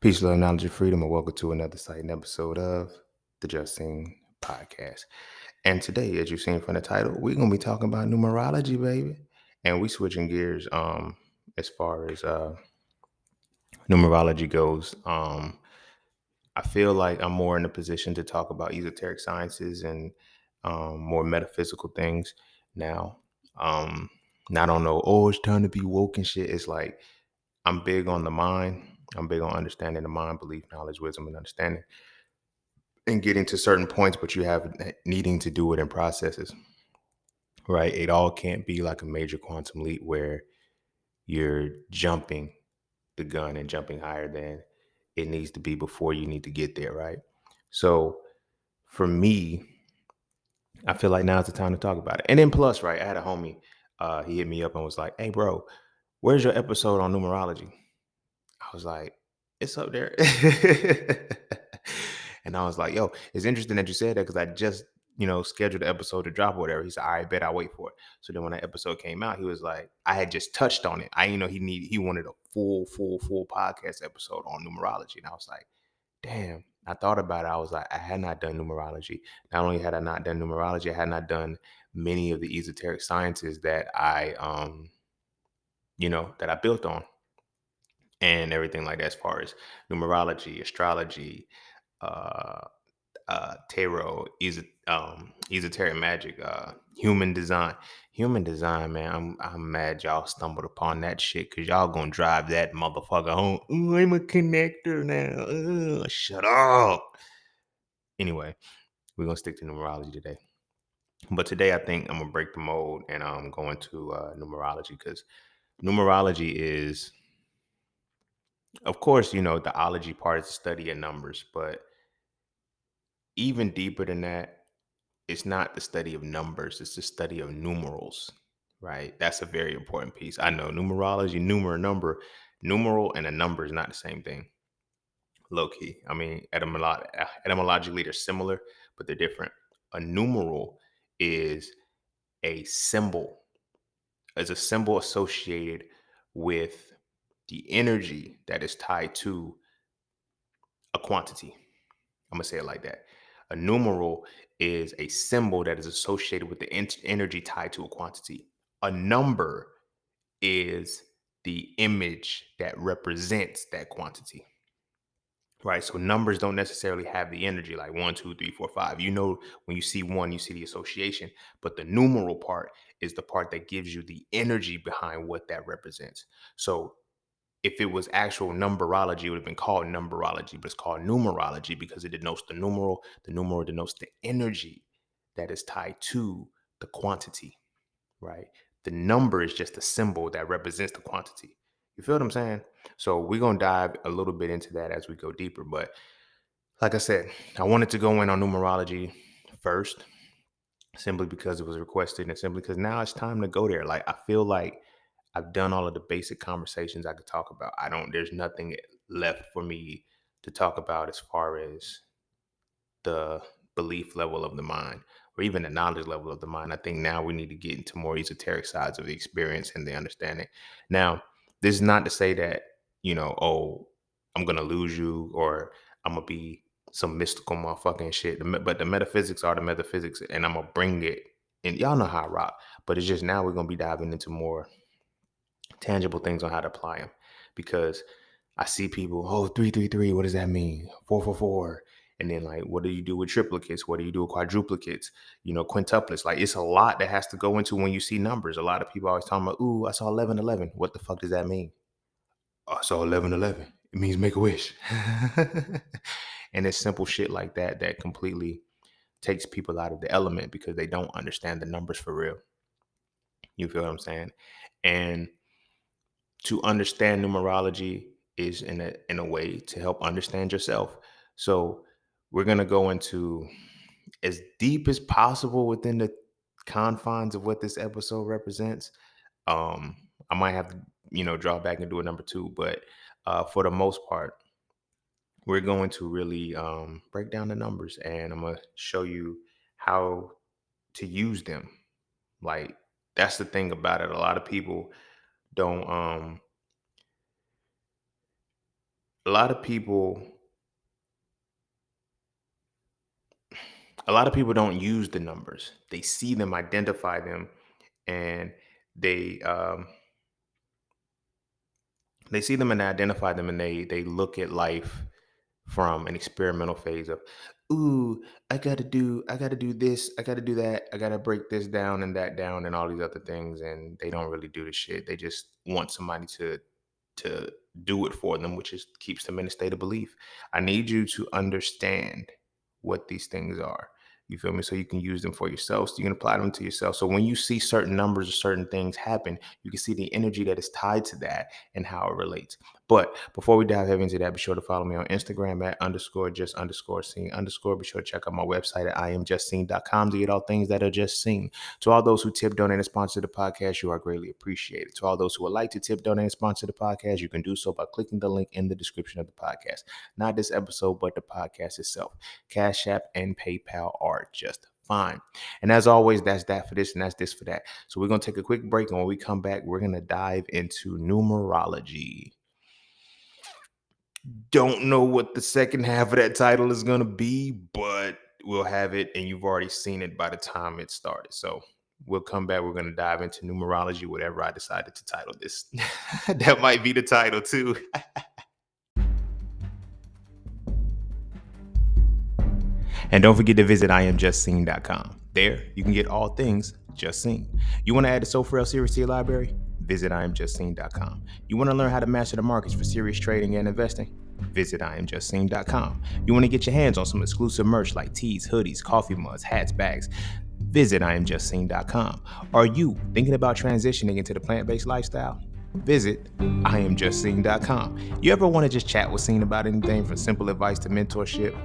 Peace, love, knowledge, and freedom, and welcome to another exciting episode of the Just Sing Podcast. And today, as you've seen from the title, we're gonna be talking about numerology, baby. And we switching gears as far as numerology goes. I feel like I'm more in a position to talk about esoteric sciences and more metaphysical things now. Um, Not on no, oh, it's time to be woke and shit. It's like I'm big on the mind. I'm big on understanding the mind, belief, knowledge, wisdom, and understanding, and getting to certain points, but you have needing to do it in processes, right? It all can't be like a major quantum leap where you're jumping the gun and jumping higher than it needs to be before you need to get there, right? So for me, I feel like now's the time to talk about it. And then plus, right, I had a homie, he hit me up and was like, "Hey, bro, where's your episode on numerology?" I was like, "It's up there." And I was like, "Yo, it's interesting that you said that because I just, scheduled the episode to drop or whatever." He said, "I bet I'll wait for it." So then when that episode came out, he was like, I had just touched on it. I didn't know he wanted a full podcast episode on numerology. And I was like, damn. I thought about it. I was like, I had not done numerology. Not only had I not done numerology, I had not done many of the esoteric sciences that that I built on and everything like that, as far as numerology, astrology, uh, tarot, esoteric magic, human design. Human design, man. I'm mad y'all stumbled upon that shit because y'all gonna drive that motherfucker home. Ooh, I'm a connector now. Shut up. Anyway, we're gonna stick to numerology today. But today I think I'm gonna break the mold and I'm going to numerology because numerology is, of course, the ology part is the study of numbers, but even deeper than that, it's not the study of numbers, it's the study of numerals, right? That's a very important piece. I know numerology, numeral and a number is not the same thing, low key. I mean, etymologically, they're similar, but they're different. A numeral is a symbol, is a symbol associated with the energy that is tied to a quantity. I'm gonna say it like that. A numeral is a symbol that is associated with the energy tied to a quantity. A number is the image that represents that quantity, right? So numbers don't necessarily have the energy like 1, 2, 3, 4, 5. When you see one, you see the association, but the numeral part is the part that gives you the energy behind what that represents. So if it was actual numberology, it would have been called numberology, but it's called numerology because it denotes the numeral. The numeral denotes the energy that is tied to the quantity, right? The number is just a symbol that represents the quantity. You feel what I'm saying? So we're going to dive a little bit into that as we go deeper. But like I said, I wanted to go in on numerology first, simply because it was requested and simply because now it's time to go there. Like, I feel like I've done all of the basic conversations I could talk about. There's nothing left for me to talk about as far as the belief level of the mind or even the knowledge level of the mind. I think now we need to get into more esoteric sides of the experience and the understanding. Now, this is not to say that, oh, I'm going to lose you or I'm going to be some mystical motherfucking shit. But the metaphysics are the metaphysics and I'm going to bring it. And y'all know how I rock. But it's just now we're going to be diving into more tangible things on how to apply them, because I see people, oh, 333, what does that mean? 444. And then, like, what do you do with triplicates? What do you do with quadruplicates? Quintuplets. Like, it's a lot that has to go into when you see numbers. A lot of people always talking about, ooh, I saw 1111. What the fuck does that mean? "Oh, I saw 1111. It means make a wish." And it's simple shit like that that completely takes people out of the element because they don't understand the numbers for real. You feel what I'm saying? And to understand numerology is in a way to help understand yourself. So we're gonna go into as deep as possible within the confines of what this episode represents. I might have to, draw back and do a number two, but for the most part, we're going to really break down the numbers and I'm gonna show you how to use them. Like, that's the thing about it. A lot of people don't a lot of people a lot of people don't use the numbers. They see them, identify them, and they they see them and identify them, and they look at life from an experimental phase of, ooh, I gotta do this, I gotta do that, I gotta break this down and that down and all these other things, and they don't really do the shit. They just want somebody to do it for them, which is keeps them in a state of belief. I need you to understand what these things are. You feel me? So you can use them for yourself. So you can apply them to yourself. So when you see certain numbers or certain things happen, you can see the energy that is tied to that and how it relates. But before we dive heavy into that, be sure to follow me on Instagram at underscore just underscore seen underscore. Be sure to check out my website at iamjustseen.com to get all things that are just seen. To all those who tip, donate, and sponsor the podcast, you are greatly appreciated. To all those who would like to tip, donate, and sponsor the podcast, you can do so by clicking the link in the description of the podcast. Not this episode, but the podcast itself. Cash App and PayPal are just fine. And as always, that's that for this and that's this for that. So we're going to take a quick break. And when we come back, we're going to dive into numerology. Don't know what the second half of that title is going to be, but we'll have it. And you've already seen it by the time it started. So we'll come back. We're going to dive into numerology, whatever I decided to title this. That might be the title too. And don't forget to visit iamjustseen.com. There, you can get all things just seen. You want to add the So For Real series to your library? Visit iamjustseen.com. You want to learn how to master the markets for serious trading and investing? Visit iamjustseen.com. You want to get your hands on some exclusive merch like tees, hoodies, coffee mugs, hats, bags? Visit iamjustseen.com. Are you thinking about transitioning into the plant-based lifestyle? Visit iamjustseen.com. You ever want to just chat with Scene about anything from simple advice to mentorship?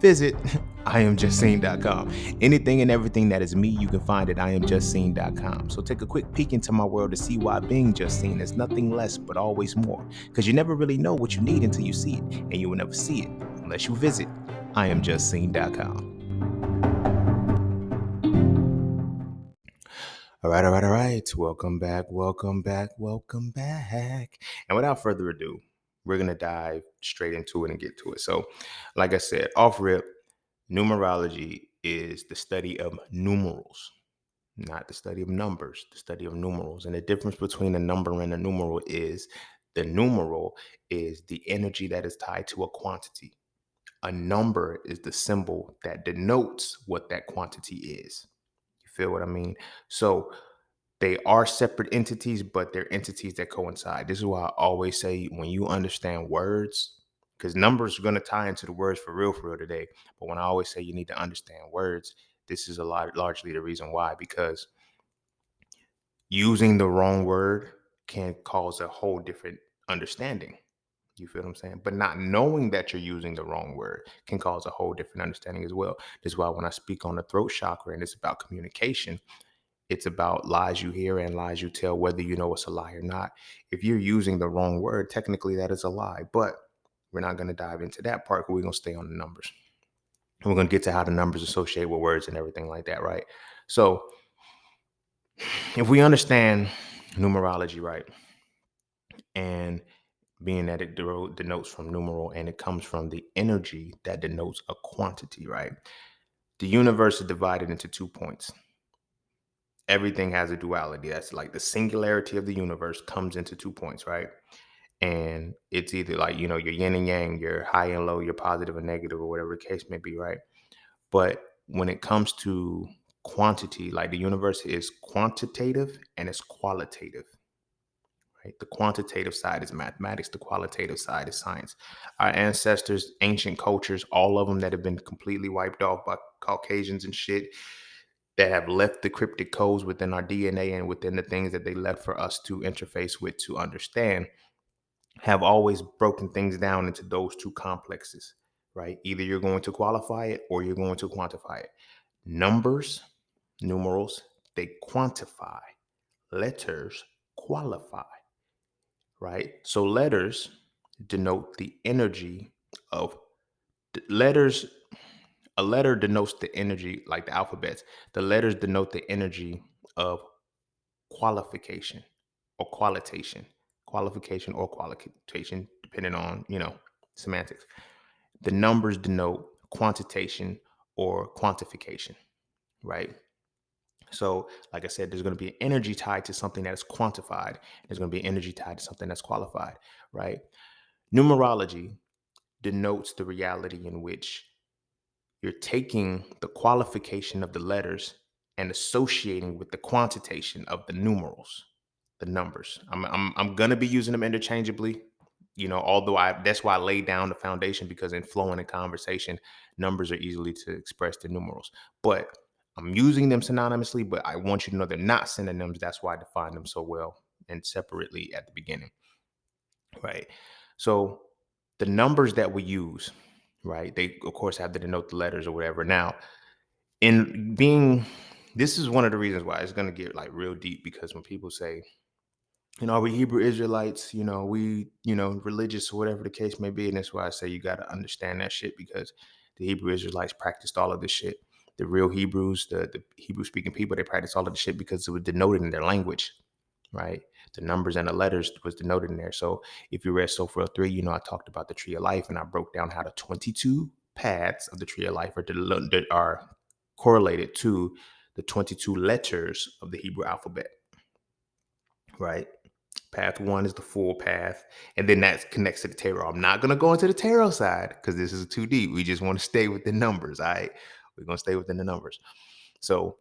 Visit iamjustseen.com. Anything and everything that is me, you can find at iamjustseen.com. So take a quick peek into my world to see why being just seen is nothing less but always more. Because you never really know what you need until you see it, and you will never see it unless you visit iamjustseen.com. All right. Welcome back, welcome back, welcome back. And without further ado, we're going to dive straight into it and get to it. So, like I said, off rip, numerology is the study of numerals, not the study of numbers, the study of numerals. And the difference between a number and a numeral is the numeral is the energy that is tied to a quantity. A number is the symbol that denotes what that quantity is. You feel what I mean? So, they are separate entities, but they're entities that coincide. This is why I always say when you understand words, because numbers are going to tie into the words for real today. But when I always say you need to understand words, this is largely the reason why, because using the wrong word can cause a whole different understanding. You feel what I'm saying? But not knowing that you're using the wrong word can cause a whole different understanding as well. This is why when I speak on the throat chakra and it's about communication, it's about lies you hear and lies you tell, whether you know it's a lie or not. If you're using the wrong word, technically that is a lie. But we're not going to dive into that part. We're going to stay on the numbers. And we're going to get to how the numbers associate with words and everything like that, right? So if we understand numerology, right, and being that it denotes from numeral and it comes from the energy that denotes a quantity, right? The universe is divided into 2 points. Everything has a duality. That's like the singularity of the universe comes into 2 points, right? And it's either like, your yin and yang, your high and low, your positive and negative, or whatever the case may be, right? But when it comes to quantity, like the universe is quantitative and it's qualitative, right? The quantitative side is mathematics, the qualitative side is science. Our ancestors, ancient cultures, all of them that have been completely wiped off by Caucasians and shit, that have left the cryptic codes within our DNA and within the things that they left for us to interface with to understand, have always broken things down into those two complexes, right? Either you're going to qualify it or you're going to quantify it. Numbers, numerals, they quantify. Letters qualify, right? So letters denote the energy of letters. A letter denotes the energy, like the alphabets. The letters denote the energy of qualification or qualitation, qualification or qualification, depending on, Semantics. The numbers denote quantitation or quantification, right? So, like I said, there's going to be an energy tied to something that is quantified. There's going to be an energy tied to something that's qualified, right? Numerology denotes the reality in which you're taking the qualification of the letters and associating with the quantitation of the numerals, the numbers. I'm gonna be using them interchangeably, although that's why I laid down the foundation, because in flowing a conversation, numbers are easily to express the numerals. But I'm using them synonymously, but I want you to know they're not synonyms. That's why I define them so well and separately at the beginning. Right. So the numbers that we use, right, they of course have to denote the letters or whatever. Now, in being this is one of the reasons why it's gonna get like real deep, because when people say, are we Hebrew Israelites, we, religious or whatever the case may be. And that's why I say you gotta understand that shit, because the Hebrew Israelites practiced all of this shit. The real Hebrews, the Hebrew speaking people, they practiced all of the shit because it was denoted in their language, right? The numbers and the letters was denoted in there. So if you read Sophra 3, I talked about the tree of life, and I broke down how the 22 paths of the tree of life are correlated to the 22 letters of the Hebrew alphabet, right? Path one is the full path, and then that connects to the tarot. I'm not going to go into the tarot side because this is too deep. We just want to stay with the numbers, all right? We're going to stay within the numbers. So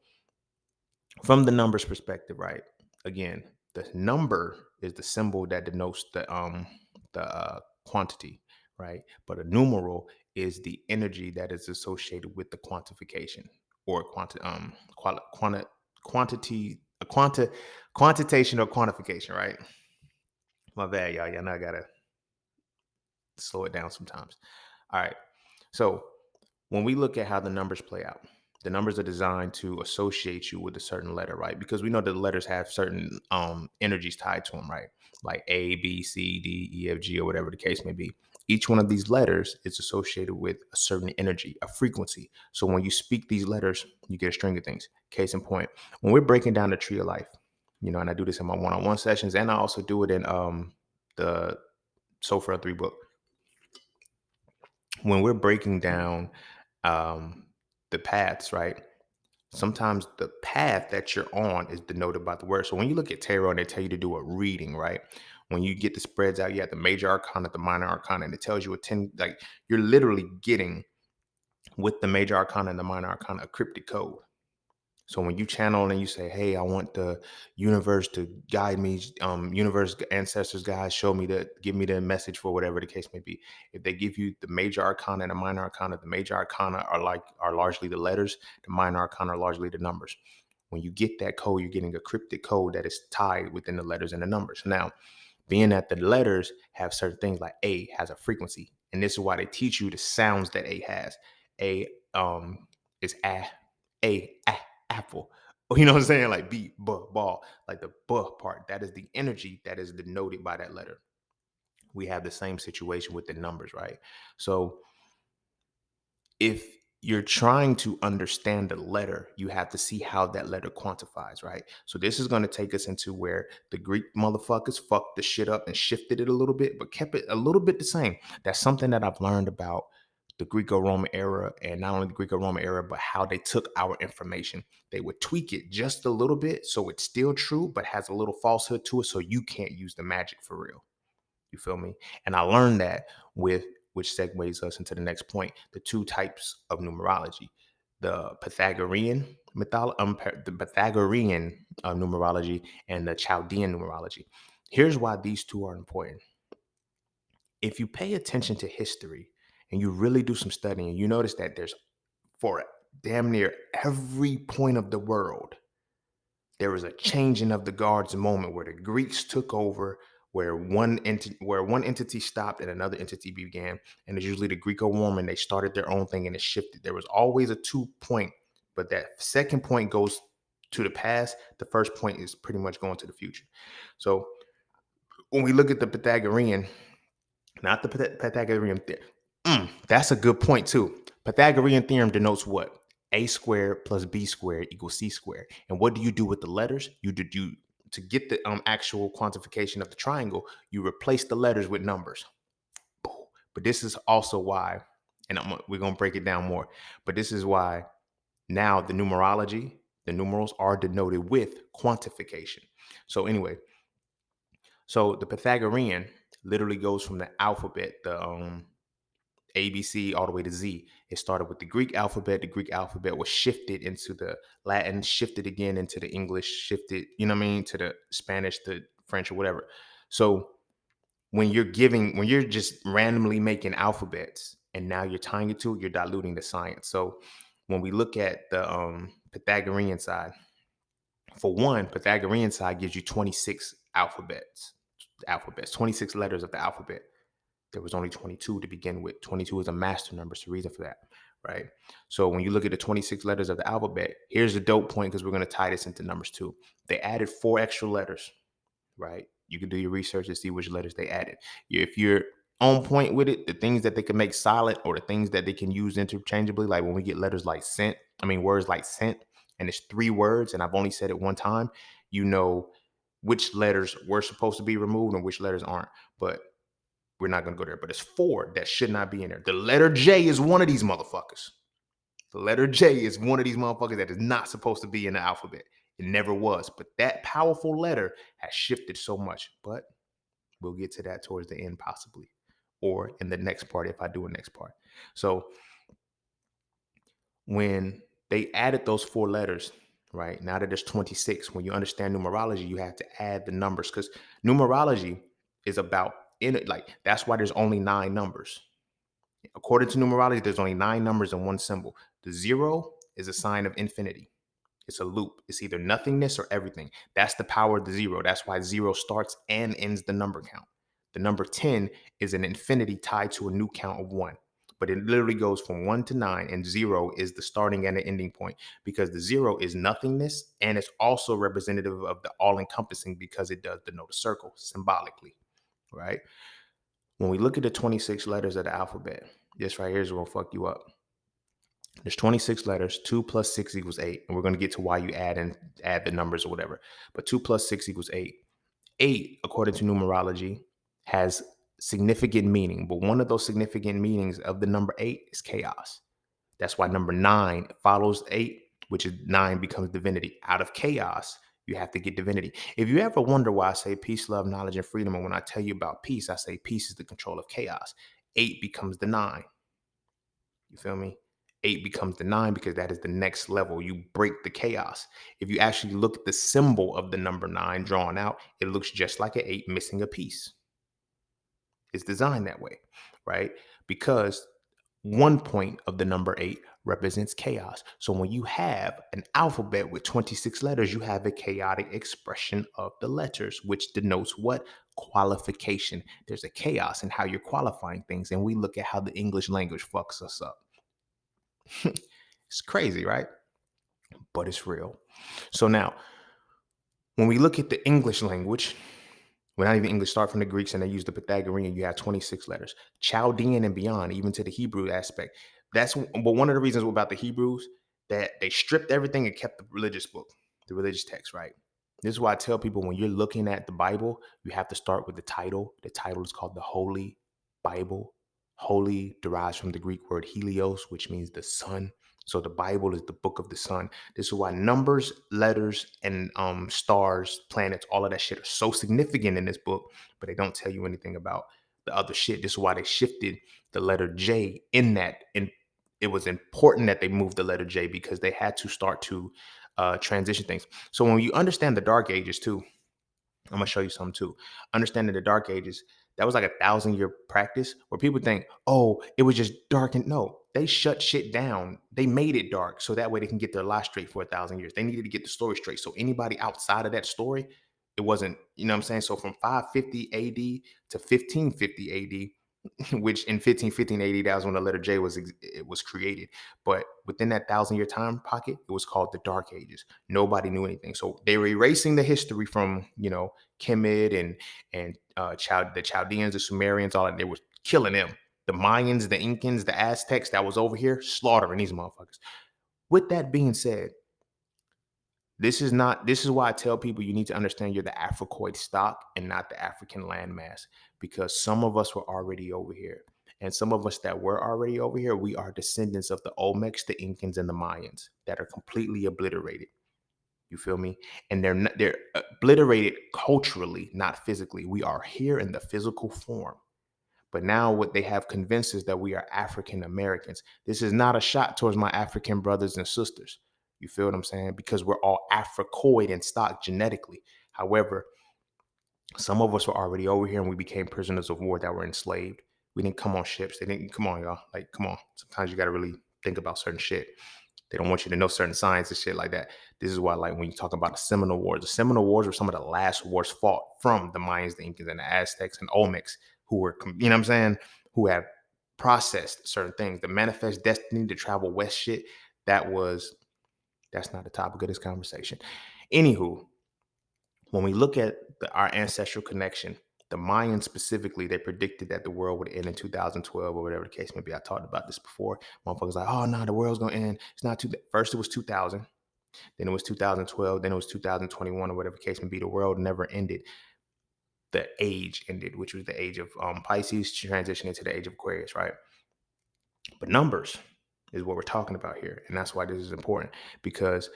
from the numbers perspective, right? Again, the number is the symbol that denotes the quantity, right? But a numeral is the energy that is associated with the quantification or quantity, quantitation or quantification, right? My bad, y'all. Y'all know I gotta slow it down sometimes. All right. So when we look at how the numbers play out, the numbers are designed to associate you with a certain letter, right? Because we know that the letters have certain energies tied to them, right? Like A, B, C, D, E, F, G, or whatever the case may be. Each one of these letters is associated with a certain energy, a frequency. So when you speak these letters, you get a string of things. Case in point, when we're breaking down the tree of life, and I do this in my one-on-one sessions, and I also do it in the Sophra 3 book. When we're breaking down um, the paths, right? Sometimes the path that you're on is denoted by the word. So when you look at tarot and they tell you to do a reading, right? When you get the spreads out, you have the major arcana, the minor arcana, and it tells you like you're literally getting with the major arcana and the minor arcana a cryptic code. So when you channel and you say, "Hey, I want the universe to guide me, universe, ancestors, guys, give me the message for whatever the case may be." If they give you the major arcana and the minor arcana, the major arcana are largely the letters, the minor arcana are largely the numbers. When you get that code, you're getting a cryptic code that is tied within the letters and the numbers. Now, being that the letters have certain things, like A has a frequency, and this is why they teach you the sounds that A has. A is a apple. You know what I'm saying? Like B, ball, like the B part. That is the energy that is denoted by that letter. We have the same situation with the numbers, right? So if you're trying to understand the letter, you have to see how that letter quantifies, right? So this is going to take us into where the Greek motherfuckers fucked the shit up and shifted it a little bit, but kept it a little bit the same. That's something that I've learned about the Greco-Roman era, and not only the Greco-Roman era, but how they took our information. They would tweak it just a little bit so it's still true, but has a little falsehood to it, so you can't use the magic for real. You feel me? And I learned that with, which segues us into the next point, the two types of numerology: the Pythagorean the Pythagorean numerology and the Chaldean numerology. Here's why these two are important. If you pay attention to history and you really do some studying, you notice that there's, for damn near every point of the world, there was a changing of the guards moment where the Greeks took over, where one entity stopped and another entity began. And it's usually the Greco-Roman, they started their own thing and it shifted. There was always a 2 point, but that second point goes to the past. The first point is pretty much going to the future. So when we look at the Pythagorean, not the Pythagorean theorem, that's a good point too. Pythagorean theorem denotes what? A squared plus B squared equals C squared. And what do you do with the letters? You to get the actual quantification of the triangle, you replace the letters with numbers. Boom, But this is also why, and we're going to break it down more, but this is why now the numerology, the numerals are denoted with quantification. So anyway, so the Pythagorean literally goes from the alphabet, the ABC all the way to Z. It started with the Greek alphabet. The Greek alphabet was shifted into the Latin, shifted again into the English, shifted, you know what I mean, to the Spanish, the French, or whatever. So when you're just randomly making alphabets and now you're tying it to it, you're diluting the science. So when we look at the Pythagorean side, for one, Pythagorean side gives you 26 alphabets, 26 letters of the alphabet. There was only 22 to begin with. 22 is a master number. It's the reason for that, right? So when you look at the 26 letters of the alphabet, here's the dope point because we're going to tie this into numbers too. They added 4 extra letters, right? You can do your research to see which letters they added. If you're on point with it, the things that they can make silent or the things that they can use interchangeably, like when we get letters like words like sent, and it's 3 words, and I've only said it one time, you know which letters were supposed to be removed and which letters aren't. But we're not going to go there. But it's 4 that should not be in there. The letter J is one of these motherfuckers. The letter J is one of these motherfuckers that is not supposed to be in the alphabet. It never was. But that powerful letter has shifted so much. But we'll get to that towards the end, possibly, or in the next part if I do a next part. So when they added those 4 letters, right, now that there's 26, when you understand numerology, you have to add the numbers because numerology is about in it. Like that's why there's only 9 numbers. According to numerology, there's only 9 numbers and 1 symbol. The 0 is a sign of infinity. It's a loop. It's either nothingness or everything. That's the power of the 0. That's why 0 starts and ends the number count. The number 10 is an infinity tied to a new count of 1. But it literally goes from 1 to 9, and 0 is the starting and the ending point because the 0 is nothingness, and it's also representative of the all-encompassing because it does denote a circle symbolically, right? When we look at the 26 letters of the alphabet, this right here is going to fuck you up. There's 26 letters. 2 plus 6 equals 8. And we're going to get to why you add the numbers or whatever. But 2 plus 6 equals 8. 8, according to numerology, has significant meaning. But one of those significant meanings of the number 8 is chaos. That's why number 9 follows 8, which is 9 becomes divinity. Out of chaos, you have to get divinity. If you ever wonder why I say peace, love, knowledge, and freedom, and when I tell you about peace, I say peace is the control of chaos. 8 becomes the 9. You feel me? 8 becomes the 9 because that is the next level. You break the chaos. If you actually look at the symbol of the number 9 drawn out, it looks just like an 8 missing a piece. It's designed that way, right? Because one point of the number 8 represents chaos. So when you have an alphabet with 26 letters, you have a chaotic expression of the letters, which denotes what? Qualification. There's a chaos in how you're qualifying things. And we look at how the English language fucks us up. It's crazy, right? But it's real. So now, when we look at the English language, when not even English, start from the Greeks and they use the Pythagorean, you have 26 letters. Chaldean and beyond, even to the Hebrew aspect. But one of the reasons about the Hebrews that they stripped everything and kept the religious book, the religious text, right? This is why I tell people when you're looking at the Bible, you have to start with the title. The title is called the Holy Bible. Holy derives from the Greek word helios, which means the sun. So the Bible is the book of the sun. This is why numbers, letters, and stars, planets, all of that shit are so significant in this book, but they don't tell you anything about the other shit. This is why they shifted the letter J in that. And it was important that they moved the letter J because they had to start to transition things. So when you understand the Dark Ages too, I'm gonna show you something too. Understanding the Dark Ages, that was like 1,000-year practice where people think, oh, it was just dark. And no, they shut shit down. They made it dark so that way they can get their life straight for 1,000 years. They needed to get the story straight. So anybody outside of that story, it wasn't, you know what I'm saying? So from 550 AD to 1550 AD, which in 1515 AD, that was when the letter J was created. But within that 1,000-year time pocket, it was called the Dark Ages. Nobody knew anything. So they were erasing the history from, Kemet and the Chaldeans, the Sumerians, all that. They were killing them. The Mayans, the Incans, the Aztecs that was over here, slaughtering these motherfuckers. With that being said, this is why I tell people you need to understand you're the Africoid stock and not the African landmass, because some of us were already over here. And some of us that were already over here, we are descendants of the Olmecs, the Incans, and the Mayans that are completely obliterated. You feel me? And they're obliterated culturally, not physically. We are here in the physical form. But now what they have convinced us that we are African Americans. This is not a shot towards my African brothers and sisters. You feel what I'm saying? Because we're all Africoid in stock genetically. However, some of us were already over here and we became prisoners of war that were enslaved. We didn't come on ships. They didn't come on, y'all. Like, come on. Sometimes you got to really think about certain shit. They don't want you to know certain science and shit like that. This is why, like, when you talk about the Seminole Wars were some of the last wars fought from the Mayans, the Incans, and the Aztecs and Olmecs, who were, you know what I'm saying, who have processed certain things. The manifest destiny to travel west shit, that's not the topic of this conversation. Anywho, when we look at our ancestral connection, the Mayans specifically, they predicted that the world would end in 2012 or whatever the case may be. I talked about this before. Motherfuckers like, oh no, the world's gonna end. It's not too. First it was 2000, then it was 2012, then it was 2021 or whatever the case may be. The world never ended. The age ended, which was the age of Pisces, transitioning to the age of Aquarius, right? But numbers is what we're talking about here, and that's why this is important, because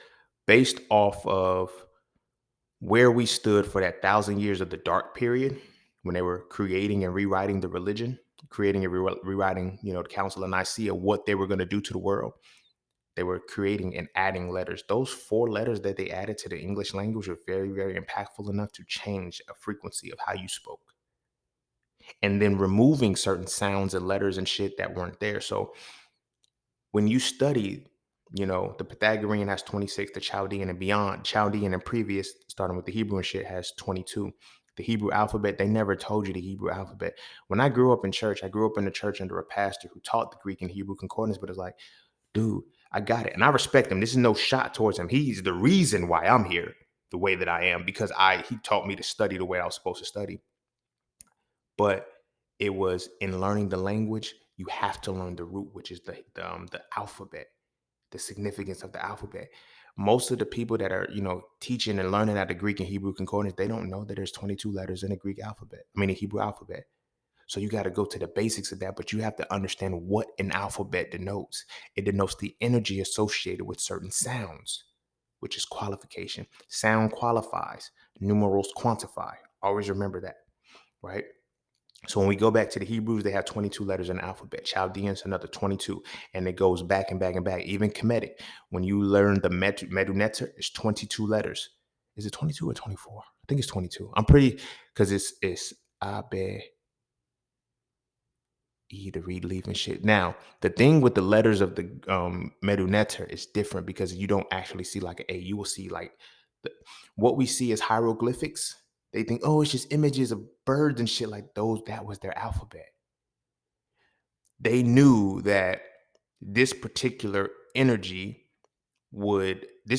based off of where we stood for that 1,000 years of the dark period, when they were creating and rewriting the religion, creating and rewriting, the Council of Nicaea, what they were going to do to the world. They were creating and adding letters. Those 4 letters that they added to the English language were very, very impactful enough to change a frequency of how you spoke. And then removing certain sounds and letters and shit that weren't there. So when you study, the Pythagorean has 26, the Chaldean and beyond, Chaldean and previous, starting with the Hebrew and shit, has 22. The Hebrew alphabet, they never told you the Hebrew alphabet. When I grew up in church, I grew up in the church under a pastor who taught the Greek and Hebrew concordance, but it's like, dude, I got it. And I respect him. This is no shot towards him. He's the reason why I'm here the way that I am, because he taught me to study the way I was supposed to study. But it was in learning the language, you have to learn the root, which is the alphabet, the significance of the alphabet. Most of the people that are, teaching and learning at the Greek and Hebrew concordance, they don't know that there's 22 letters in the Greek alphabet. I mean, the Hebrew alphabet. So you got to go to the basics of that, but you have to understand what an alphabet denotes. It denotes the energy associated with certain sounds, which is qualification. Sound qualifies. Numerals quantify. Always remember that, right? So when we go back to the Hebrews, they have 22 letters in the alphabet. Chaldeans, another 22. And it goes back and back and back. Even Kemetic, when you learn the Meduneter, it's 22 letters. Is it 22 or 24? I think it's 22. I'm pretty, because it's Abe, E to read, leave, and shit. Now, the thing with the letters of the Meduneter is different, because you don't actually see like an A. You will see like what we see as hieroglyphics. They think, oh, it's just images of birds and shit like those. That was their alphabet. They knew that this particular this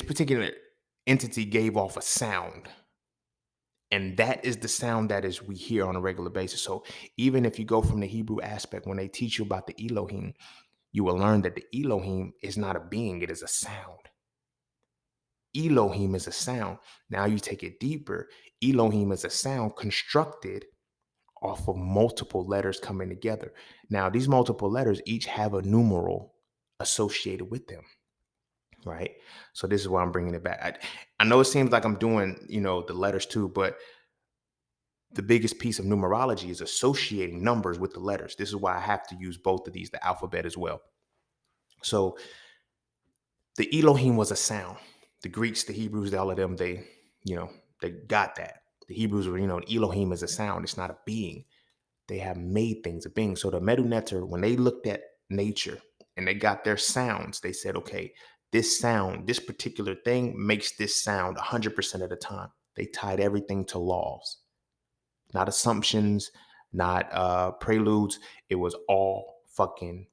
particular entity gave off a sound. And that is the sound that we hear on a regular basis. So even if you go from the Hebrew aspect, when they teach you about the Elohim, you will learn that the Elohim is not a being, it is a sound. Elohim is a sound. Now you take it deeper. Elohim is a sound constructed off of multiple letters coming together. Now, these multiple letters each have a numeral associated with them, right? So this is why I'm bringing it back. I know it seems like I'm doing, the letters too, but the biggest piece of numerology is associating numbers with the letters. This is why I have to use both of these, the alphabet as well. So the Elohim was a sound. The Greeks, the Hebrews, all of them, they got that. The Hebrews were, Elohim is a sound. It's not a being. They have made things a being. So the Meduneter, when they looked at nature and they got their sounds, they said, okay, this sound, this particular thing makes this sound 100% of the time. They tied everything to laws, not assumptions, not preludes. It was all fucking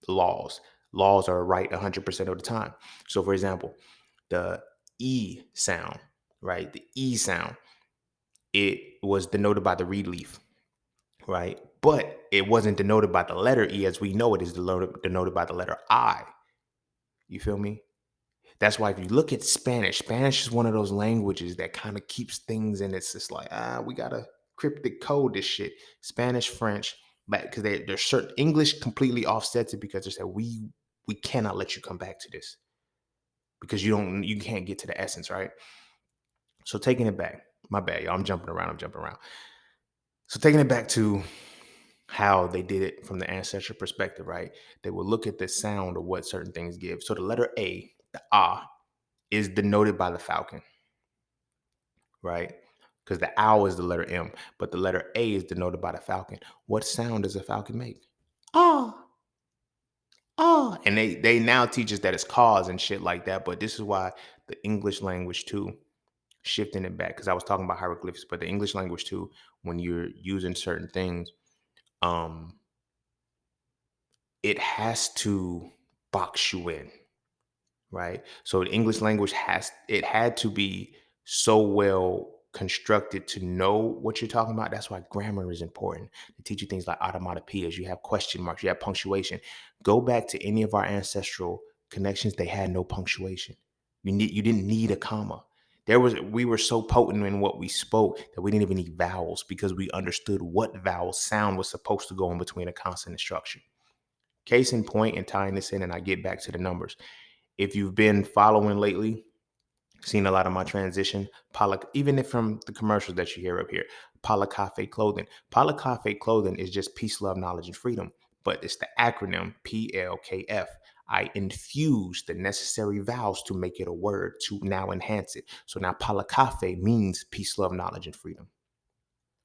laws. Laws are right 100% of the time. So for example, the E sound, right? The E sound, it was denoted by the reed leaf, right? But it wasn't denoted by the letter E as we know it is denoted by the letter I. You feel me? That's why if you look at Spanish is one of those languages that kind of keeps things in. It's just like, we got to cryptic code this shit. Spanish, French, But because there's certain English completely offsets it because they said we cannot let you come back to this because you can't get to the essence, right? So taking it back, my bad, y'all. I'm jumping around. I'm jumping around. So taking it back to how they did it from the ancestral perspective, right? They will look at the sound of what certain things give. So the letter A, the ah, is denoted by the falcon, right? Because the owl is the letter M, but the letter A is denoted by the falcon. What sound does a falcon make? Ah, ah. And they now teach us that it's cause and shit like that. But this is why the English language too, shifting it back, because I was talking about hieroglyphics, but the English language too, when you're using certain things, um, it has to box you in, right? So the English language had to be so well constructed to know what you're talking about. That's why grammar is important. They teach you things like automatopoeias. You have question marks. You have punctuation. Go back to any of our ancestral connections. They had no punctuation. You didn't need a comma. We were so potent in what we spoke that we didn't even need vowels because we understood what vowel sound was supposed to go in between a consonant structure. Case in point, and tying this in, and I get back to the numbers. If you've been following lately, seen a lot of my transition, even if from the commercials that you hear up here, Cafe clothing. Cafe clothing is just peace, love, knowledge, and freedom. But it's the acronym PLKF. I infuse the necessary vowels to make it a word to now enhance it. So now Cafe means peace, love, knowledge, and freedom.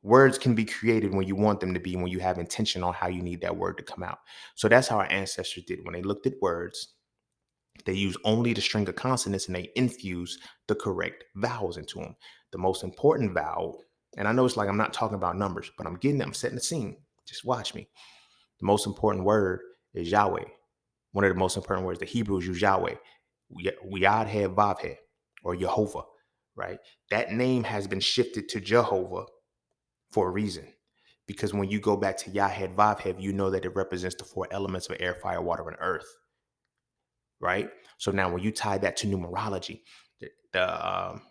Words can be created when you want them to be, when you have intention on how you need that word to come out. So that's how our ancestors did. When they looked at words, they use only the string of consonants and they infuse the correct vowels into them. The most important vowel, and I know it's like I'm not talking about numbers, but I'm setting the scene. Just watch me. The most important word is Yahweh. One of the most important words, the Hebrews use Yahweh. Yad He Vav He, or Jehovah, right? That name has been shifted to Jehovah for a reason. Because when you go back to Yahed Vavhev, you know that it represents the four elements of air, fire, water, and earth, right? So now when you tie that to numerology, the the um,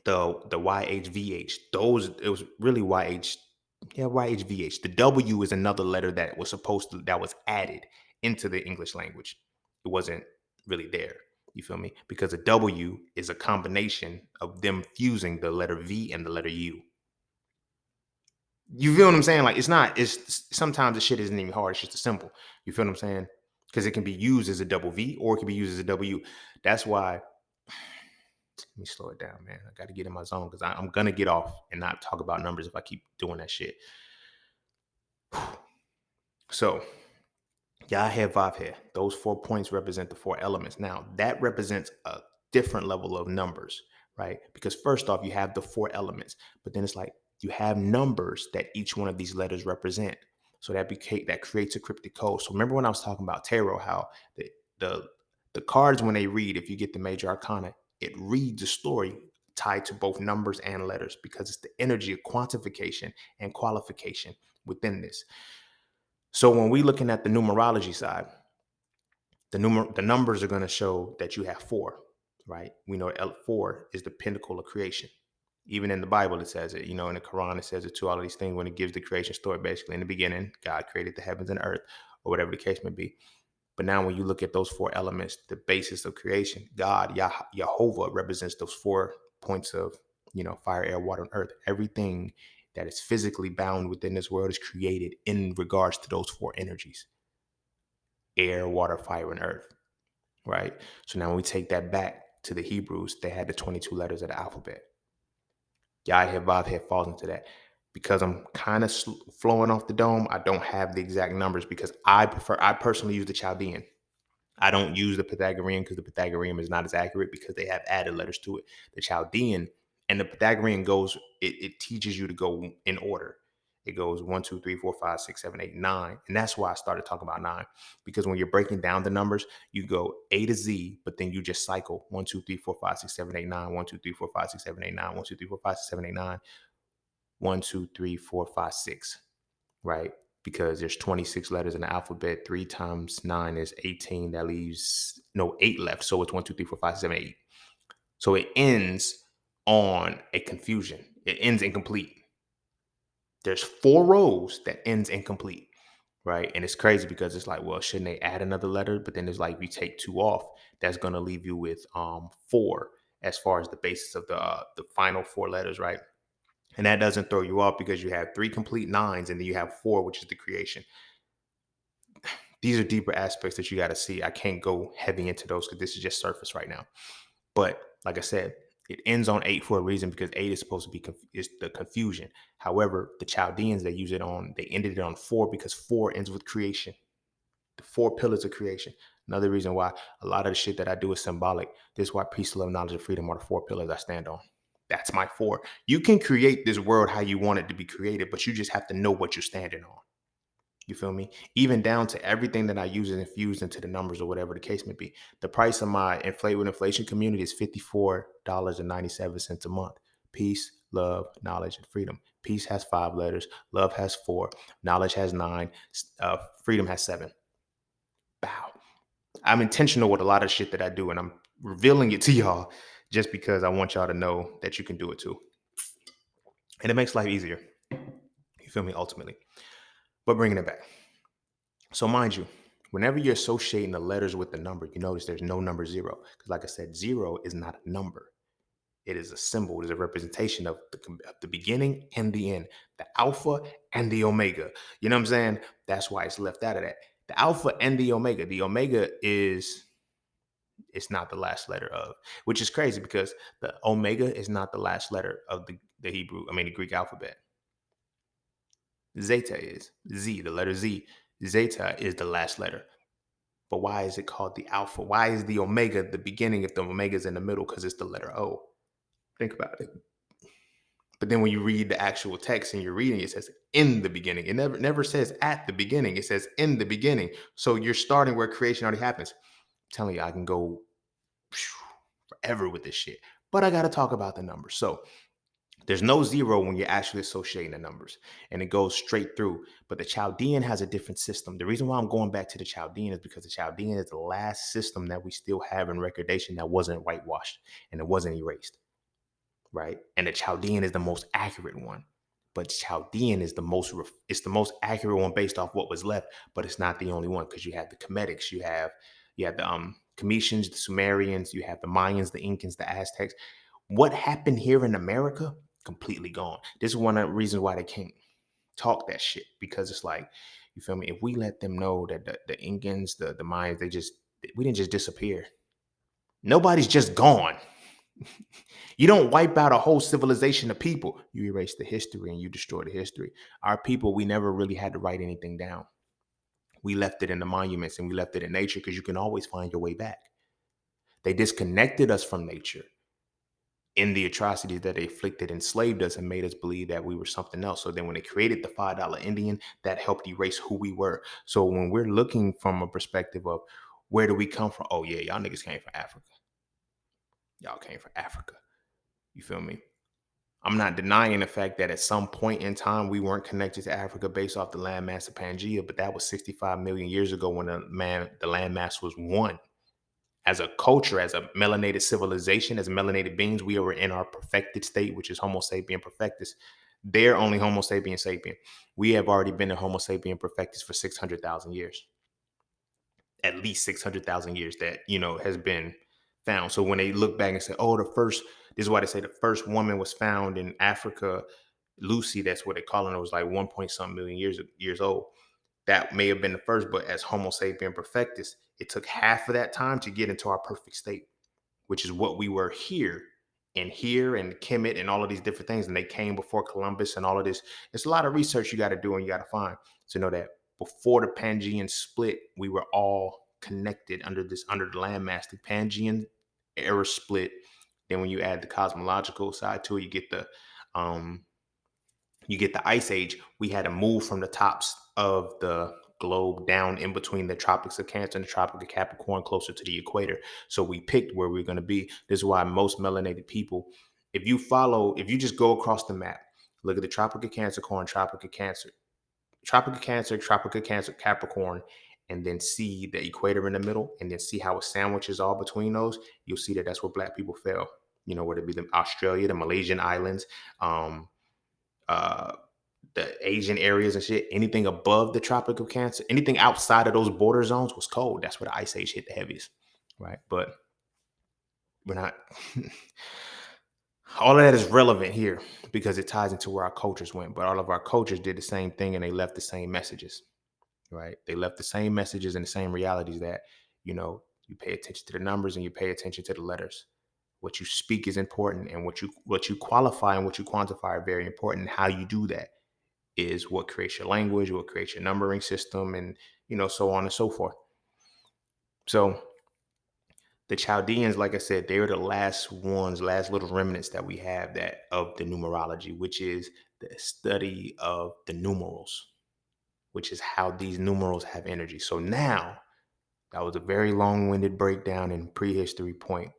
the YHVH, those it was really YHVH. The W is another letter that was added into the English language. It wasn't really there. You feel me? Because a W is a combination of them fusing the letter V and the letter U. You feel what I'm saying? Like it's sometimes the shit isn't even hard. It's just a symbol. You feel what I'm saying? Because it can be used as a double V or it can be used as a W. That's why, let me slow it down, man. I got to get in my zone because I'm going to get off and not talk about numbers if I keep doing that shit. So, Yah have Vav here. Those 4 points represent the four elements. Now, that represents a different level of numbers, right? Because first off, you have the four elements, but then it's like you have numbers that each one of these letters represent. So that creates a cryptic code. So remember when I was talking about tarot, how the the cards when they read, if you get the major arcana, it reads a story tied to both numbers and letters because it's the energy of quantification and qualification within this. So when we looking at the numerology side, the numbers are going to show that you have four, right? We know four is the pinnacle of creation. Even in the Bible, it says it. You know, in the Quran, it says it too. All of these things when it gives the creation story. Basically, in the beginning, God created the heavens and earth, or whatever the case may be. But now, when you look at those four elements, the basis of creation, God, Jehovah, represents those 4 points of, fire, air, water, and earth. Everything that is physically bound within this world is created in regards to those four energies: air, water, fire, and earth, right? So now when we take that back to the Hebrews, they had the 22 letters of the alphabet. Yod, He, Vav, He falls into that. Because I'm kind of flowing off the dome, I don't have the exact numbers because I personally use the Chaldean. I don't use the Pythagorean because the Pythagorean is not as accurate because they have added letters to it. The Chaldean and the Pythagorean it teaches you to go in order. It goes 1, 2, 3, 4, 5, 6, 7, 8, 9. And that's why I started talking about 9. Because when you're breaking down the numbers, you go A to Z, but then you just cycle 1, 2, 3, 4, 5, 6, 7, 8, 9, 1, 2, 3, 4, 5, 6, 7, 8, 9, 1, 2, 3, 4, 5, 6, 7, 8, 9, 1, 2, 3, 4, 5, 6, right? Because there's 26 letters in the alphabet. 3 times 9 is 18. That leaves 8 left. So it's 1, 2, 3, 4, 5, 7, 8. So it ends on a confusion. It ends incomplete. There's 4 rows that ends incomplete, right? And it's crazy because it's like, well, shouldn't they add another letter? But then it's like, if you take 2 off, that's gonna leave you with 4 as far as the basis of the final 4 letters, right? And that doesn't throw you off because you have 3 complete nines and then you have 4, which is the creation. These are deeper aspects that you got to see. I can't go heavy into those because this is just surface right now. But like I said, it ends on 8 for a reason because 8 is supposed to be is the confusion. However, the Chaldeans they ended it on 4 because 4 ends with creation. The 4 pillars of creation. Another reason why a lot of the shit that I do is symbolic. This is why peace, love, knowledge, and freedom are the 4 pillars I stand on. That's my 4. You can create this world how you want it to be created, but you just have to know what you're standing on. You feel me? Even down to everything that I use is infused into the numbers or whatever the case may be. The price of my Inflate with Inflation community is $54.97 a month. Peace, love, knowledge, and freedom. Peace has 5 letters. Love has 4. Knowledge has 9. Freedom has 7. Bow. I'm intentional with a lot of shit that I do, and I'm revealing it to y'all just because I want y'all to know that you can do it too. And it makes life easier. You feel me? Ultimately. But bringing it back. So mind you, whenever you're associating the letters with the number, you notice there's no number 0. Because like I said, 0 is not a number. It is a symbol. It is a representation of the beginning and the end, the alpha and the omega. You know what I'm saying? That's why it's left out of that. The alpha and the omega. The omega is, it's not the last letter of, which is crazy because the omega is not the last letter of the Greek alphabet. Zeta is Z, the letter Z. Zeta is the last letter. But why is it called the alpha? Why is the omega the beginning if the omega is in the middle? Because it's the letter O. Think about it. But then when you read the actual text and you're reading, it says in the beginning. It never says at the beginning. It says in the beginning. So you're starting where creation already happens. I'm telling you, I can go forever with this shit. But I got to talk about the numbers. So there's no 0 when you're actually associating the numbers, and it goes straight through. But the Chaldean has a different system. The reason why I'm going back to the Chaldean is because the Chaldean is the last system that we still have in recordation that wasn't whitewashed and it wasn't erased, right? And the Chaldean is the most accurate one. But Chaldean is it's the most accurate one based off what was left, but it's not the only one because you have the Cometics, you have the Cometians, the Sumerians, you have the Mayans, the Incans, the Aztecs. What happened here in America? Completely gone. This is one of the reasons why they can't talk that shit, because it's like, you feel me? If we let them know that the Incans, the Mayans, we didn't just disappear. Nobody's just gone. You don't wipe out a whole civilization of people. You erase the history and you destroy the history. Our people, we never really had to write anything down. We left it in the monuments and we left it in nature because you can always find your way back. They disconnected us from nature in the atrocities that they inflicted, enslaved us, and made us believe that we were something else. So then when they created the $5 Indian, that helped erase who we were. So when we're looking from a perspective of where do we come from? Oh yeah, y'all niggas came from Africa. Y'all came from Africa. You feel me? I'm not denying the fact that at some point in time we weren't connected to Africa based off the landmass of Pangea, but that was 65 million years ago when the landmass was one. As a culture, as a melanated civilization, as melanated beings, we were in our perfected state, which is Homo sapien perfectus. They're only Homo sapien sapien. We have already been in Homo sapien perfectus for 600,000 years. At least 600,000 years that, has been found. So when they look back and say, oh, this is why they say the first woman was found in Africa, Lucy, that's what they call her, was like 1 point something million years old. That may have been the first, but as Homo sapien perfectus, it took half of that time to get into our perfect state, which is what we were here and Kemet and all of these different things. And they came before Columbus and all of this. It's a lot of research you got to do and you got to find to know that before the Pangean split, we were all connected under the landmass. The Pangean era split. Then when you add the cosmological side to it, you get the ice age. We had to move from the tops of the globe down in between the tropics of Cancer and the tropic of Capricorn, closer to the equator. So we picked where we're going to be. This is why most melanated people, if you just go across the map, look at the tropic of Capricorn, tropic of Cancer, Capricorn, and then see the equator in the middle, and then see how it sandwiches all between those, you'll see that that's where Black people fell. Whether it be the Australia, the Malaysian islands, uh, the Asian areas and shit, anything above the Tropic of Cancer, anything outside of those border zones was cold. That's where the ice age hit the heaviest, right? But we're not. All of that is relevant here because it ties into where our cultures went. But all of our cultures did the same thing and they left the same messages, right? They left the same messages and the same realities that, you pay attention to the numbers and you pay attention to the letters. What you speak is important, and what you qualify and what you quantify are very important. And how you do that is what creates your language, what creates your numbering system, and so on and so forth. So the Chaldeans, like I said, they were the last ones, last little remnants that we have that of the numerology, which is the study of the numerals, which is how these numerals have energy. So now that was a very long-winded breakdown and prehistory point.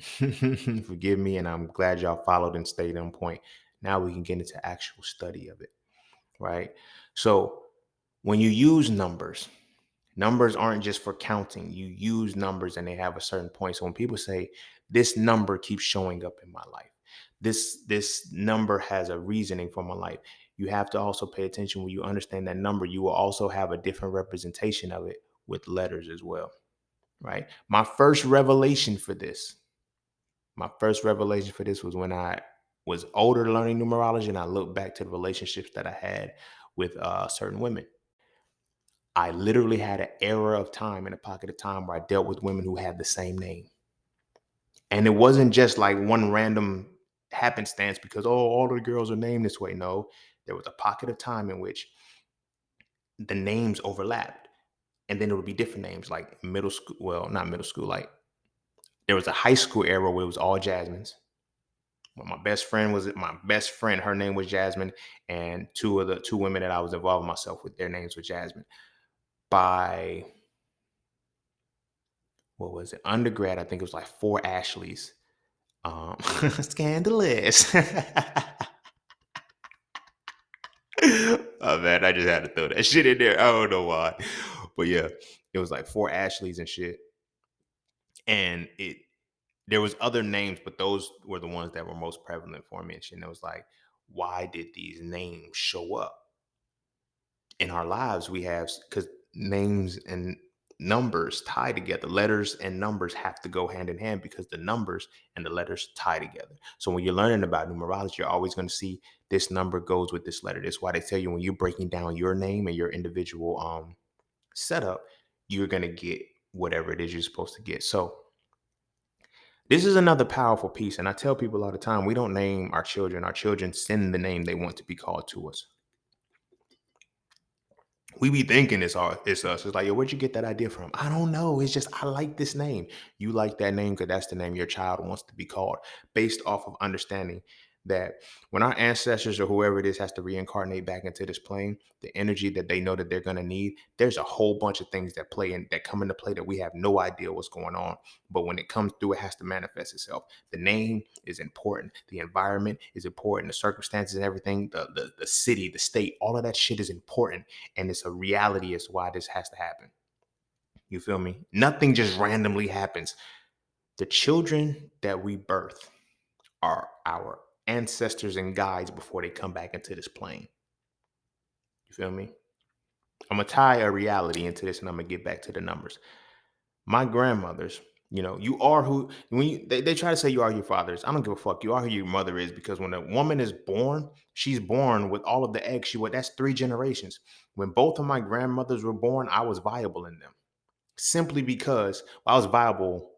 Forgive me, and I'm glad y'all followed and stayed on point. Now we can get into actual study of it, right? So when you use numbers, numbers aren't just for counting. You use numbers and they have a certain point. So when people say this number keeps showing up in my life, this number has a reasoning for my life, you have to also pay attention. When you understand that number, you will also have a different representation of it with letters as well, right? My first revelation for this was when I was older, learning numerology, and I looked back to the relationships that I had with certain women. I literally had an era of time in a pocket of time where I dealt with women who had the same name. And it wasn't just like one random happenstance because, oh, all the girls are named this way. No, there was a pocket of time in which the names overlapped. And then there would be different names like middle school. Well, not middle school. Like there was a high school era where it was all Jasmines. Well, my best friend, her name was Jasmine. And two women that I was involving myself with, their names were Jasmine. By what was it? Undergrad, I think it was like 4 Ashleys. Scandalous. Oh man, I just had to throw that shit in there. I don't know why. But yeah, it was like 4 Ashleys and shit. And there was other names, but those were the ones that were most prevalent for me. And shit. And it was like, why did these names show up? In our lives, we have, because names and numbers tie together. Letters and numbers have to go hand in hand because the numbers and the letters tie together. So when you're learning about numerology, you're always going to see this number goes with this letter. That's why they tell you when you're breaking down your name and your individual setup, you're going to get whatever it is you're supposed to get. So this is another powerful piece. And I tell people all the time, we don't name our children. Our children send the name they want to be called to us. We be thinking it's us. It's like, yo, where'd you get that idea from? I don't know. It's just I like this name. You like that name because that's the name your child wants to be called, based off of understanding that when our ancestors or whoever it is has to reincarnate back into this plane, the energy that they know that they're gonna need, there's a whole bunch of things that play in that come into play that we have no idea what's going on. But when it comes through, it has to manifest itself. The name is important. The environment is important. The circumstances and everything, the city, the state, all of that shit is important. And it's a reality as to why this has to happen. You feel me? Nothing just randomly happens. The children that we birth are our ancestors and guides before they come back into this plane. You feel me? I'm gonna tie a reality into this and I'm gonna get back to the numbers. My grandmothers, you are who they try to say you are your fathers. I don't give a fuck. You are who your mother is, because when a woman is born, she's born with all of the eggs that's 3 generations. When both of my grandmothers were born, I was viable in them. Simply because I was viable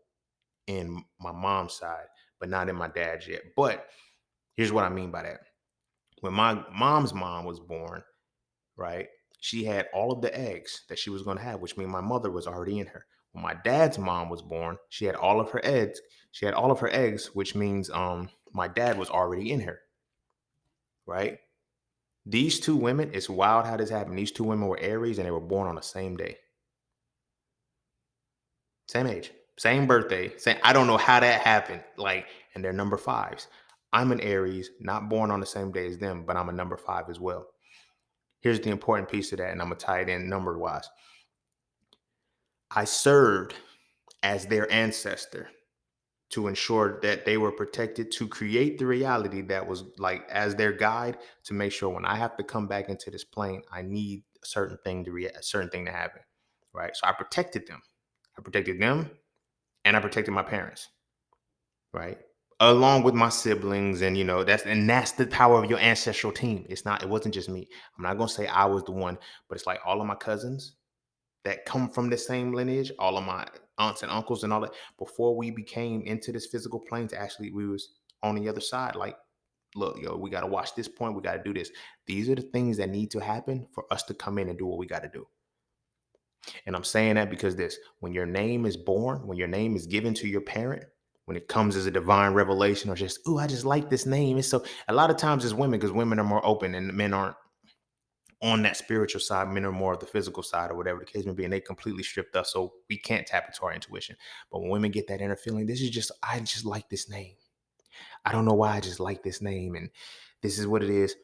in my mom's side, but not in my dad's yet. But here's what I mean by that. When my mom's mom was born, right, she had all of the eggs that she was going to have, which means my mother was already in her. When my dad's mom was born, she had all of her eggs. She had all of her eggs, which means my dad was already in her, right? These 2 women, it's wild how this happened. These 2 women were Aries and they were born on the same day. Same age, same birthday. Same, I don't know how that happened. And they're number 5s. I'm an Aries, not born on the same day as them, but I'm a number 5 as well. Here's the important piece of that, and I'm going to tie it in number wise. I served as their ancestor to ensure that they were protected, to create the reality that was like as their guide, to make sure when I have to come back into this plane, I need a certain thing to a certain thing to happen. Right. So I protected them. I protected them and I protected my parents. Right. Along with my siblings, and that's the power of your ancestral team. It wasn't just me. I'm not gonna say I was the one, but it's like all of my cousins that come from the same lineage, all of my aunts and uncles and all that, before we became into this physical plane, to actually we was on the other side, like, look, yo, we gotta watch this point, we gotta do this. These are the things that need to happen for us to come in and do what we gotta do. And I'm saying that because this, when your name is born, when your name is given to your parent, when it comes as a divine revelation, or just, oh, I just like this name. It's so, a lot of times it's women, because women are more open and men aren't on that spiritual side. Men are more of the physical side, or whatever the case may be, and they completely stripped us, so we can't tap into our intuition. But when women get that inner feeling, this is just, I just like this name. I don't know why, I just like this name, and this is what it is.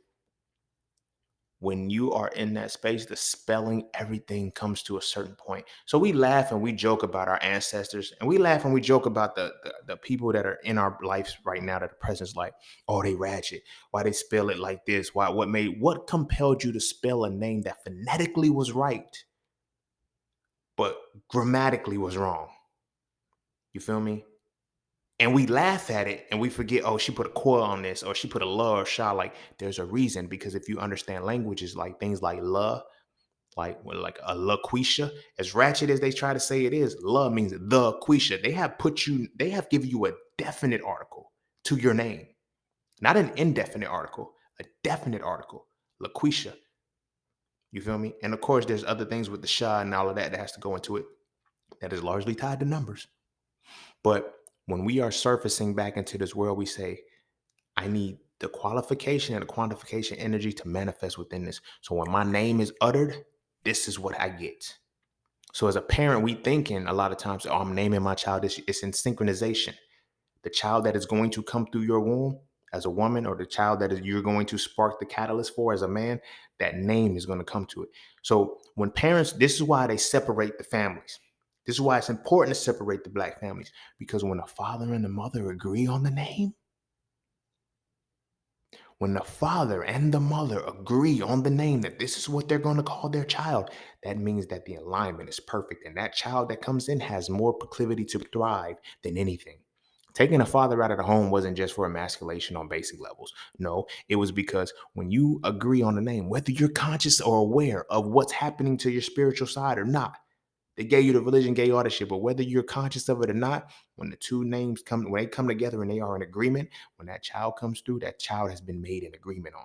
When you are in that space, the spelling, everything comes to a certain point. So we laugh and we joke about our ancestors, and we laugh and we joke about the people that are in our lives right now, that the presence, like, oh, they ratchet. Why they spell it like this? Why? What compelled you to spell a name that phonetically was right, but grammatically was wrong? You feel me? And we laugh at it and we forget, oh, she put a core on this, or she put a la or sha. Like, there's a reason, because if you understand languages, like things like la, like a LaQuisha, as ratchet as they try to say it is, love means the Quisha. They have given you a definite article to your name, not an indefinite article, a definite article, LaQuisha. You feel me? And of course, there's other things with the Shah and all of that has to go into it, that is largely tied to numbers. But when we are surfacing back into this world, we say, I need the qualification and the quantification energy to manifest within this. So when my name is uttered, this is what I get. So as a parent, we thinking a lot of times, oh, I'm naming my child. It's in synchronization. The child that is going to come through your womb as a woman, or the child that you're going to spark the catalyst for as a man, that name is going to come to it. So when parents, this is why they separate the families. This is why it's important to separate the black families, because when the father and the mother agree on the name, when the father and the mother agree on the name, that this is what they're going to call their child, that means that the alignment is perfect. And that child that comes in has more proclivity to thrive than anything. Taking a father out of the home wasn't just for emasculation on basic levels. No, it was because when you agree on the name, whether you're conscious or aware of what's happening to your spiritual side or not, they gave you the religion, gave you all that shit. But whether you're conscious of it or not, when the two names come, when they come together and they are in agreement, when that child comes through, that child has been made in agreement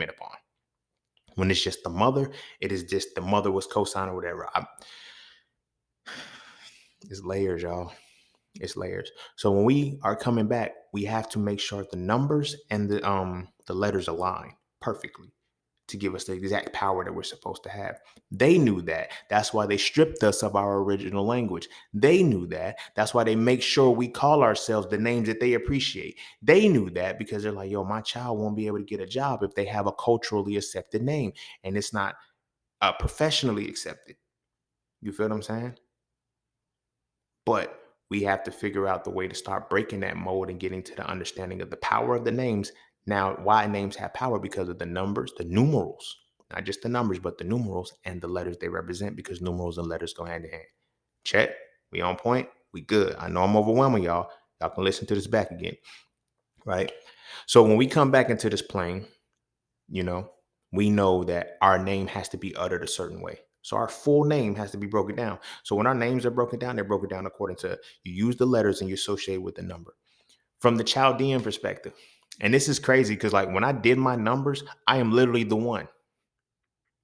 upon. When it's just the mother, it is just the mother was co-signing or whatever. It's layers, y'all. It's layers. So when we are coming back, we have to make sure the numbers and the letters align perfectly to give us the exact power that we're supposed to have. They knew that. That's why they stripped us of our original language. They knew that. That's why they make sure we call ourselves the names that they appreciate. They knew that because they're like, yo, my child won't be able to get a job if they have a culturally accepted name and it's not professionally accepted. You feel what I'm saying? But we have to figure out the way to start breaking that mold and getting to the understanding of the power of the names. Now, why names have power? Because of the numbers, the numerals, not just the numbers, but the numerals and the letters they represent, because numerals and letters go hand in hand. Check. We on point. We good. I know I'm overwhelming y'all. Y'all can listen to this back again. Right. So when we come back into this plane, you know, we know that our name has to be uttered a certain way. So our full name has to be broken down. So when our names are broken down, they're broken down according to, you use the letters and you associate with the number. From the Chaldean perspective, and this is crazy because like when I did my numbers, I am literally the one.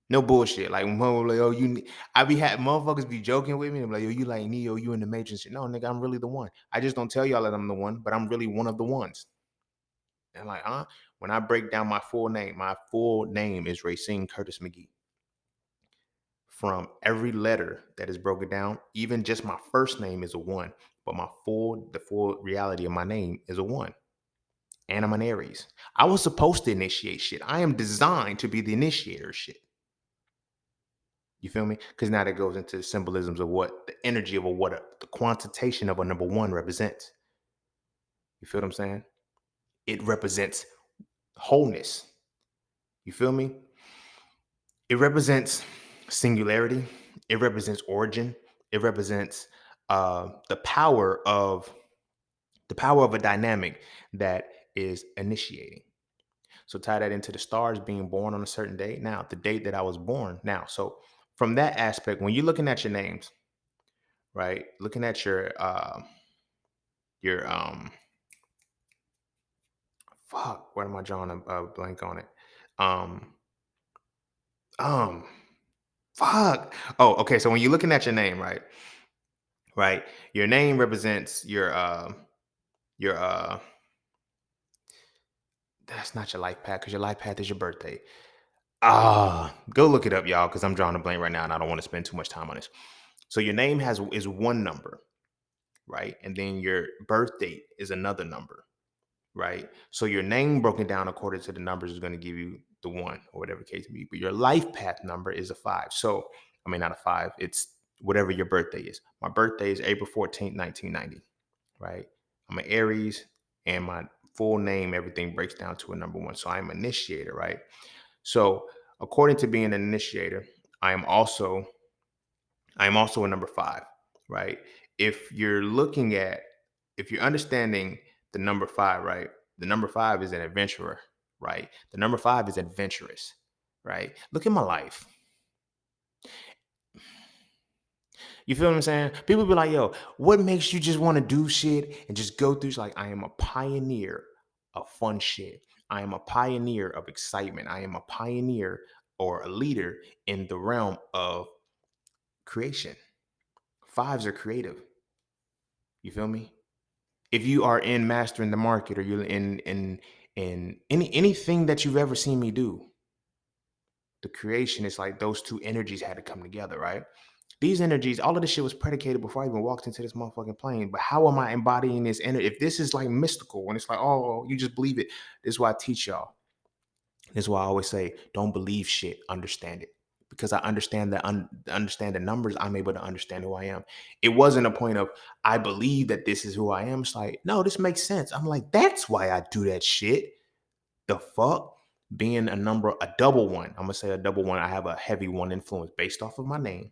No bullshit. Like, like, oh, I be had motherfuckers be joking with me. I'm like, yo, you like Neo, you in the Matrix. No, nigga, I'm really the one. I just don't tell y'all that I'm the one, but I'm really one of the ones. And like, when I break down my full name is Racine Curtis McGee. From every letter that is broken down, even just my first name is a one, but the full reality of my name is a one. And I'm an Aries. I was supposed to initiate shit. I am designed to be the initiator of shit. You feel me? Because now that goes into the symbolisms of what the energy of the quantitation of a number one represents. You feel what I'm saying? It represents wholeness. You feel me? It represents singularity. It represents origin. It represents the power of a dynamic that is initiating. So tie that into the stars being born on a certain date. Now, the date that I was born. Now, so from that aspect, when you're looking at your names, right? Looking at your fuck, what am I drawing a blank on it? Um um fuck. Oh, okay. So when you're looking at your name, right? Right? Your name represents your that's not your life path, because your life path is your birthday. Go look it up, y'all, because I'm drawing a blank right now and I don't want to spend too much time on this. So your name is one number, right? And then your birth date is another number, right? So your name broken down according to the numbers is going to give you the one or whatever case may be. But your life path number is a five. So I mean not a five, it's whatever your birthday is. My birthday is April 14th, 1990, right? I'm an Aries, and my full name, everything breaks down to a number one. So I'm an initiator, right? So according to being an initiator, I am also a number five, right? If you're looking at, if you're understanding the number five, right? The number five is an adventurer, right? The number five is adventurous, right? Look at my life. You feel what I'm saying? People be like, yo, what makes you just want to do shit and just go through? It's like, I am a pioneer of fun shit. I am a pioneer of excitement. I am a pioneer or a leader in the realm of creation. Fives are creative. You feel me? If you are in mastering the market, or you're in anything that you've ever seen me do, the creation is like those two energies had to come together, right? These energies, all of this shit was predicated before I even walked into this motherfucking plane. But how am I embodying this energy? If this is like mystical and it's like, oh, you just believe it. This is why I teach y'all. This is why I always say, don't believe shit, understand it. Because I understand that understand the numbers, I'm able to understand who I am. It wasn't a point of I believe that this is who I am. It's like, no, this makes sense. I'm like, that's why I do that shit. The fuck? Being a number, a double one. I'm gonna say a double one. I have a heavy one influence based off of my name.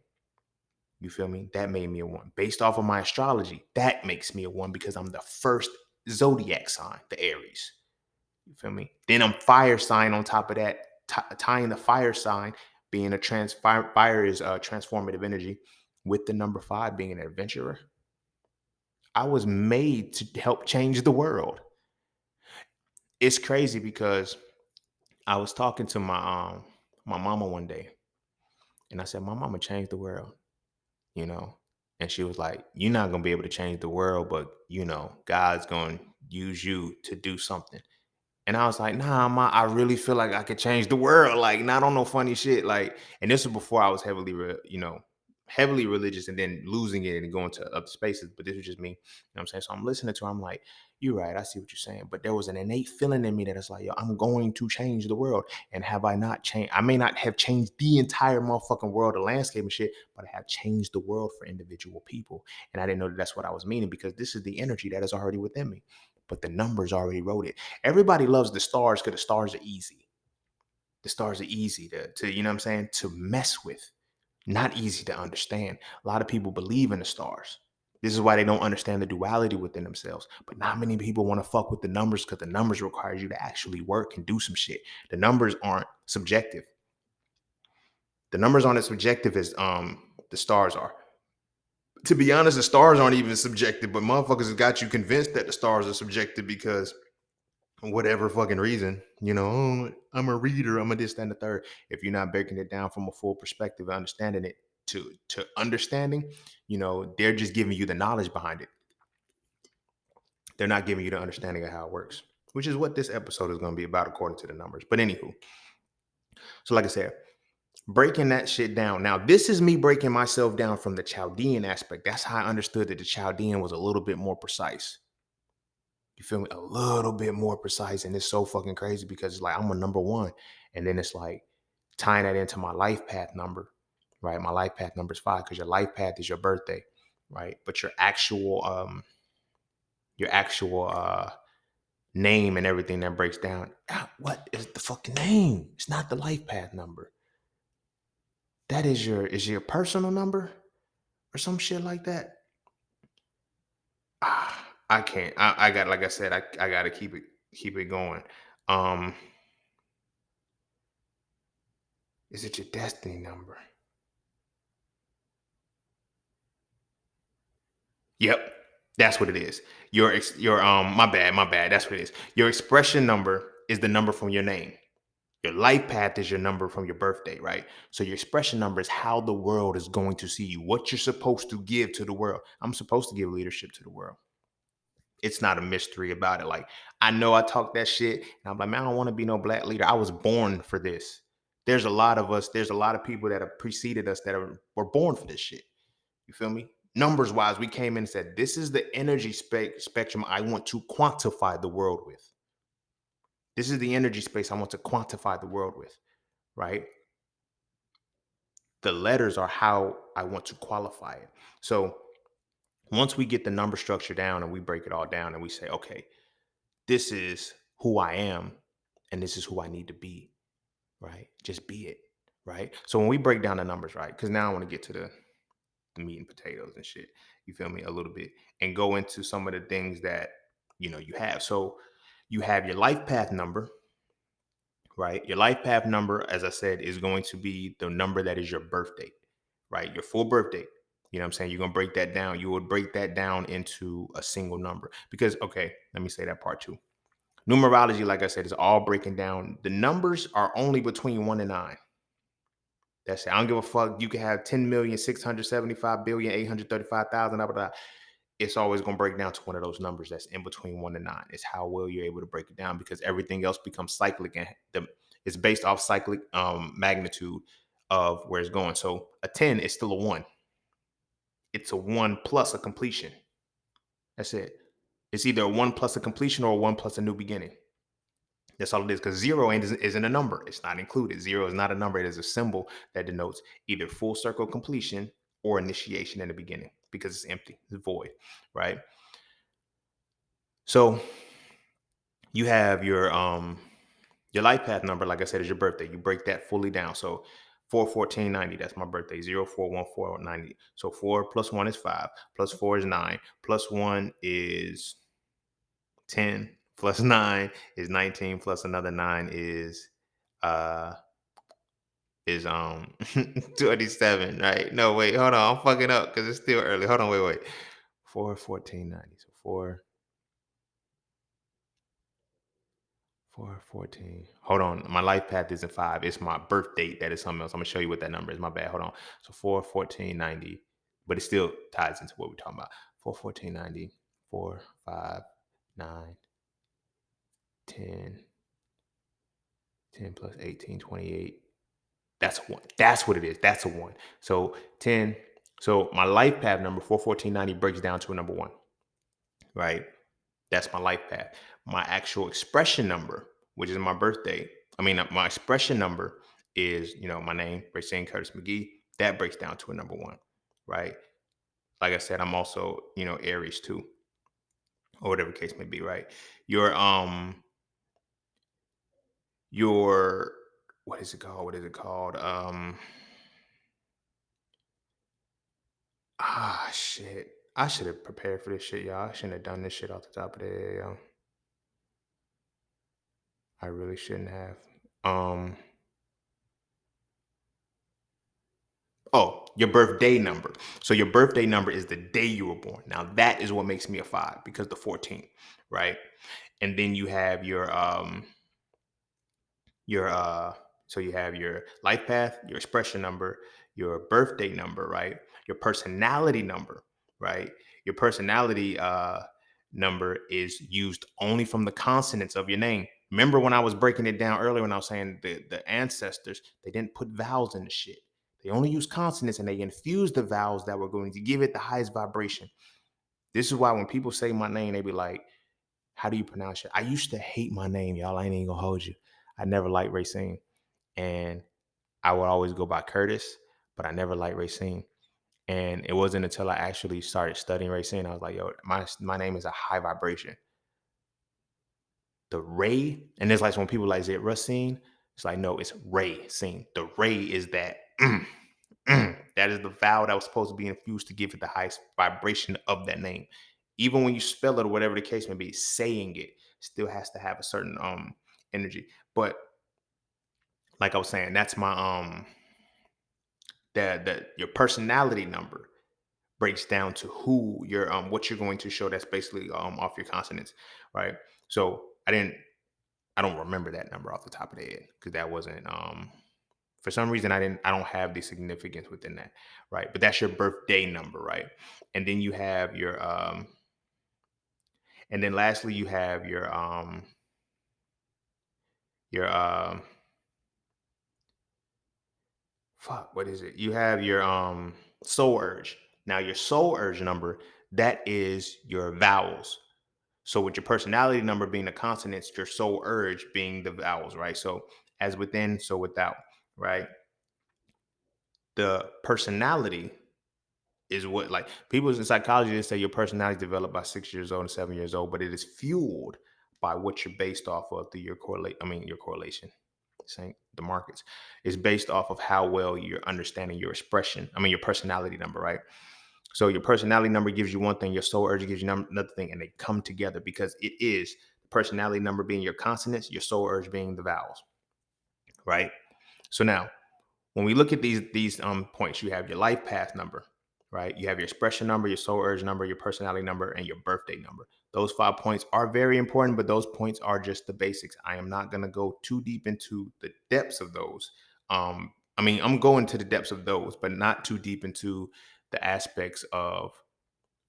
You feel me? That made me a one. Based off of my astrology, that makes me a one because I'm the first zodiac sign, the Aries. You feel me? Then I'm fire sign on top of that, tying the fire sign being a fire is a transformative energy with the number five being an adventurer. I was made to help change the world. It's crazy because I was talking to my mama one day, and I said, "My mama changed the world," you know. And she was like, "You're not gonna be able to change the world, but God's gonna use you to do something." And I was like, nah, ma, I really feel like I could change the world. Like, not on no funny shit. Like, and this was before I was heavily religious and then losing it and going to other spaces. But this was just me. You know what I'm saying? So I'm listening to her. I'm like, you're right. I see what you're saying. But there was an innate feeling in me that it's like, yo, I'm going to change the world. And have I not changed? I may not have changed the entire motherfucking world, the landscape and shit, but I have changed the world for individual people. And I didn't know that that's what I was meaning, because this is the energy that is already within me. But the numbers already wrote it. Everybody loves the stars because the stars are easy. The stars are easy to you know what I'm saying, to mess with. Not easy to understand. A lot of people believe in the stars. This is why they don't understand the duality within themselves. But not many people want to fuck with the numbers, because the numbers requires you to actually work and do some shit. The numbers aren't subjective. The numbers aren't as subjective as the stars are. To be honest, the stars aren't even subjective, but motherfuckers have got you convinced that the stars are subjective because whatever fucking reason, oh, I'm a reader, I'm a this, that, and the third. If you're not breaking it down from a full perspective, understanding it to understanding, they're just giving you the knowledge behind it. They're not giving you the understanding of how it works, which is what this episode is going to be about according to the numbers. But anywho, so like I said, breaking that shit down. Now, this is me breaking myself down from the Chaldean aspect. That's how I understood that the Chaldean was a little bit more precise. You feel me? A little bit more precise. And it's so fucking crazy because it's like I'm a number one. And then it's like tying that into my life path number, right? My life path number is five because your life path is your birthday, right? But your actual name and everything that breaks down. What is the fucking name? It's not the life path number. That is your personal number or some shit like that. I can't. I got, like I said, I got to keep it going. Um, is it your destiny number? Yep, that's what it is. Your my bad. That's what it is. Your expression number is the number from your name. Your life path is your number from your birthday, right? So your expression number is how the world is going to see you, what you're supposed to give to the world. I'm supposed to give leadership to the world. It's not a mystery about it. Like, I know I talk that shit, and I'm like, man, I don't want to be no black leader. I was born for this. There's a lot of us, there's a lot of people that have preceded us that were born for this shit. You feel me? Numbers wise, we came in and said, this is the energy spectrum I want to quantify the world with. This is the energy space I want to quantify the world with, right? The letters are how I want to qualify it. So once we get the number structure down and we break it all down and we say, okay, this is who I am and this is who I need to be, right? Just be it, right? So when we break down the numbers, right? Because now I want to get to the meat and potatoes and shit, you feel me, a little bit, and go into some of the things that, you have. So you have your life path number, right? Your life path number, as I said, is going to be the number that is your birth date, right? Your full birth date. You know what I'm saying? You're going to break that down. You would break that down into a single number because, okay, let me say that part too. Numerology, like I said, is all breaking down. The numbers are only between 1 and 9. That's it. I don't give a fuck. You can have 10,675,835,000. Blah, blah, blah. It's always going to break down to one of those numbers that's in between 1 and 9. It's how well you're able to break it down because everything else becomes cyclic and it's based off cyclic magnitude of where it's going. So a 10 is still a 1. It's a 1 plus a completion. That's it. It's either a 1 plus a completion or a 1 plus a new beginning. That's all it is, because zero isn't a number. It's not included. Zero is not a number. It is a symbol that denotes either full circle completion or initiation in the beginning because it's empty, it's void, right? So you have your life path number, like I said, is your birthday. You break that fully down. So 41490, that's my birthday. 041490. So 4 plus 1 is 5, plus 4 is 9, plus 1 is 10, plus 9 is 19, plus another 9 uh is 27, right? No, wait, hold on. I'm fucking up because it's still early. Hold on, wait. 41490. So 414. Hold on. My life path isn't 5. It's my birth date that is something else. I'm gonna show you what that number is. My bad. Hold on. So 41490, but it still ties into what we're talking about. 41490, 4, 5, 9, 10, 10 plus 18, 28. That's a 1. That's what it is. That's a 1. So 10. So my life path number 41490 breaks down to a number 1, right? That's my life path. My actual expression number, which is my birthday. My expression number is, my name, Racine Curtis McGee. That breaks down to a number 1, right? Like I said, I'm also, Aries too, or whatever case may be, right? Your what is it called? What is it called? Shit. I should have prepared for this shit, y'all. I shouldn't have done this shit off the top of the head, yo. I really shouldn't have. Um, your birthday number. So your birthday number is the day you were born. Now that is what makes me a 5 because the 14th, right? And then you have your so you have your life path, your expression number, your birthday number, right? Your personality number, right? Your personality number is used only from the consonants of your name. Remember when I was breaking it down earlier when I was saying the ancestors, they didn't put vowels in the shit. They only used consonants and they infused the vowels that were going to give it the highest vibration. This is why when people say my name, they be like, how do you pronounce it? I used to hate my name, y'all. I ain't even gonna hold you. I never liked Racine. And I would always go by Curtis, but I never liked Racine. And it wasn't until I actually started studying Racine, I was like, yo, my name is a high vibration. the ray, and there's like when people like, is it Racine? It's like, no, it's ray scene. The ray is that that is the vowel that was supposed to be infused to give it the highest vibration of that name. Even when you spell it or whatever the case may be, saying it still has to have a certain energy. But like I was saying, that's my that your personality number breaks down to who you're what you're going to show. That's basically off your consonants, right? So I don't remember that number off the top of the head because that wasn't for some reason I don't have the significance within that, right? But that's your birthday number, right? And then you have your and then lastly you have your fuck, what is it? You have your soul urge. Now your soul urge number, that is your vowels. So with your personality number being the consonants, your soul urge being the vowels, right? So as within, so without, right? The personality is what, like, people in psychology, they say your personality is developed by 6 years old and 7 years old, but it is fueled by what you're based off of through your correlate. I mean, your correlation, saying the markets is based off of how well you're understanding your expression. I mean, your personality number, right? So your personality number gives you one thing, your soul urge gives you another thing, and they come together because it is the personality number being your consonants, your soul urge being the vowels, right? So now when we look at these points, you have your life path number, right? You have your expression number, your soul urge number, your personality number, and your birthday number. Those 5 points are very important, but those points are just the basics. I am not going to go too deep into the depths of those. I mean, I'm going to the depths of those, but not too deep into the aspects of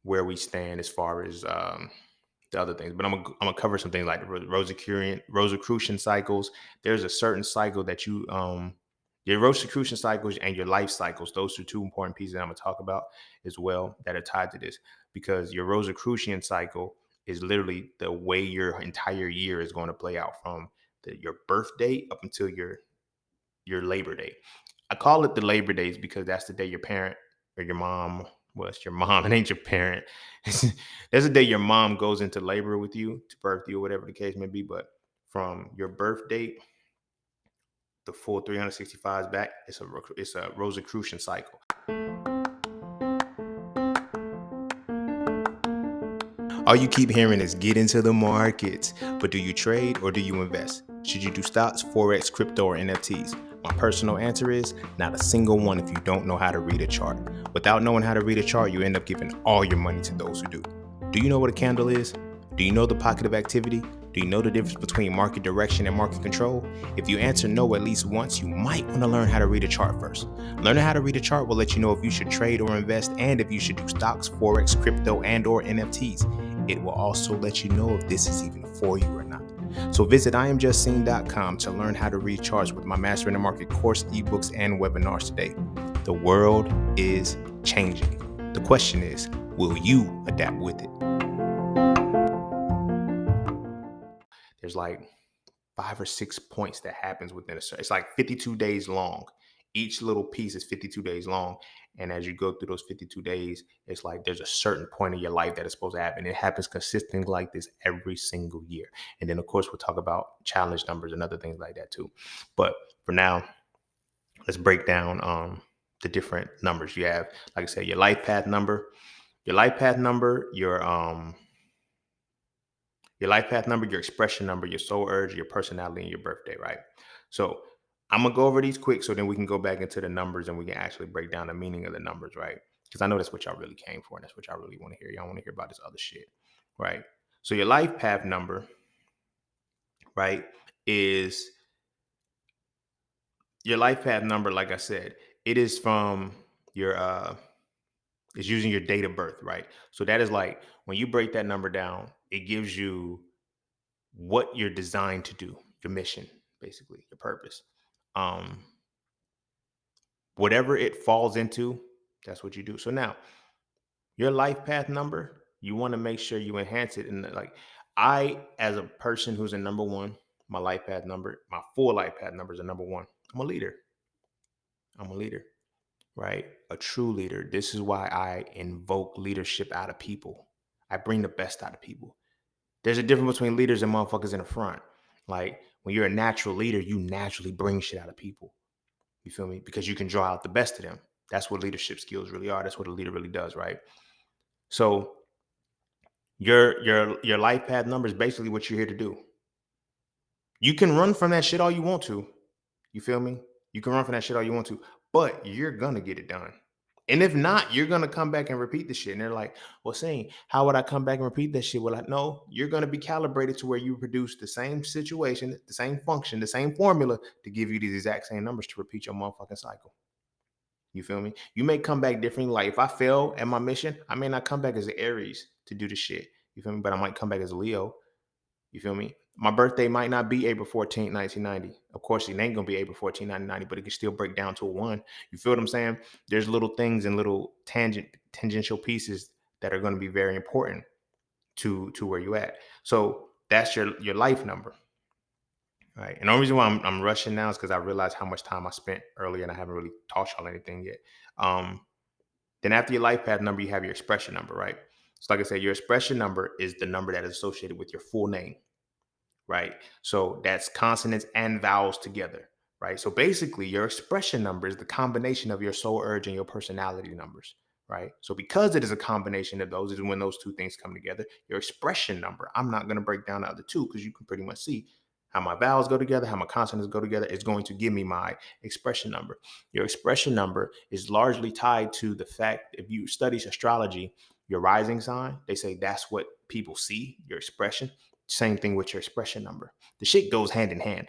where we stand as far as the other things. But I'm gonna cover some things like the Rosicrucian cycles. There's a certain cycle that you your Rosicrucian cycles and your life cycles. Those are two important pieces that I'm gonna talk about as well that are tied to this, because your Rosicrucian cycle is literally the way your entire year is going to play out from your birth date up until your Labor Day. I call it the Labor Days because that's the day your parent or your mom, well, it's your mom, it ain't your parent. That's the day your mom goes into labor with you to birth you or whatever the case may be. But from your birth date, the full 365 is back. It's a Rosicrucian cycle. All you keep hearing is get into the markets, but do you trade or do you invest? Should you do stocks, forex, crypto, or NFTs? My personal answer is not a single one if you don't know how to read a chart. Without knowing how to read a chart, you end up giving all your money to those who do. Do you know what a candle is? Do you know the pocket of activity? Do you know the difference between market direction and market control? If you answer no at least once, you might want to learn how to read a chart first. Learning how to read a chart will let you know if you should trade or invest, and if you should do stocks, forex, crypto, and or NFTs. It will also let you know if this is even for you or not. So visit IamJustSeen.com to learn how to read charts with my Mastering the Market course, ebooks, and webinars today. The world is changing. The question is, will you adapt with it? There's like 5 or 6 points that happens within it's like 52 days long. Each little piece is 52 days long. And as you go through those 52 days, it's like there's a certain point in your life that is supposed to happen. It happens consistently like this every single year. And then, of course, we'll talk about challenge numbers and other things like that, too. But for now, let's break down the different numbers you have. Like I said, your life path number, your life path number, your expression number, your soul urge, your personality, and your birthday, right? So I'm gonna go over these quick so then we can go back into the numbers and we can actually break down the meaning of the numbers, right? Because I know that's what y'all really came for, and that's what y'all really want to hear. Y'all want to hear about this other shit, right? So your life path number, right, is your life path number, like I said, it is from your it's using your date of birth, right? So that is like when you break that number down, it gives you what you're designed to do, your mission, basically, your purpose. Um, Whatever it falls into, that's what you do. So now, your life path number, you want to make sure you enhance it. And like, I, as a person who's a number one, my life path number, my full life path number is a number one. I'm a leader. I'm a leader, right? A true leader. This is why I invoke leadership out of people. I bring the best out of people. There's a difference between leaders and motherfuckers in the front. Like when you're a natural leader, you naturally bring shit out of people. You feel me? Because you can draw out the best of them. That's what leadership skills really are. That's what a leader really does, right? So your life path number is basically what you're here to do. You can run from that shit all you want to. You feel me? You can run from that shit all you want to, but you're gonna get it done. And if not, you're gonna come back and repeat the shit. And they're like, well, saying, how would I come back and repeat that shit? Well, I know you're gonna be calibrated to where you produce the same situation, the same function, the same formula to give you these exact same numbers to repeat your motherfucking cycle. You feel me? You may come back differently. Like if I fail at my mission, I may not come back as an Aries to do the shit. You feel me? But I might come back as a Leo. You feel me? My birthday might not be April 14th, 1990. Of course, it ain't gonna be April 14th, 1990, but it can still break down to a one. You feel what I'm saying? There's little things and little tangential pieces that are gonna be very important to where you at. So that's your life number. Right. And the only reason why I'm rushing now is because I realized how much time I spent earlier and I haven't really taught y'all anything yet. Um, then after your life path number, you have your expression number, right? So like I said, your expression number is the number that is associated with your full name, right? So that's consonants and vowels together, right? So basically, your expression number is the combination of your soul urge and your personality numbers, right? So because it is a combination of those, is when those two things come together. Your expression number, I'm not going to break down the other two because you can pretty much see how my vowels go together, how my consonants go together. It's going to give me my expression number. Your expression number is largely tied to the fact, if you study astrology, your rising sign, they say that's what people see, your expression. Same thing with your expression number. The shit goes hand in hand.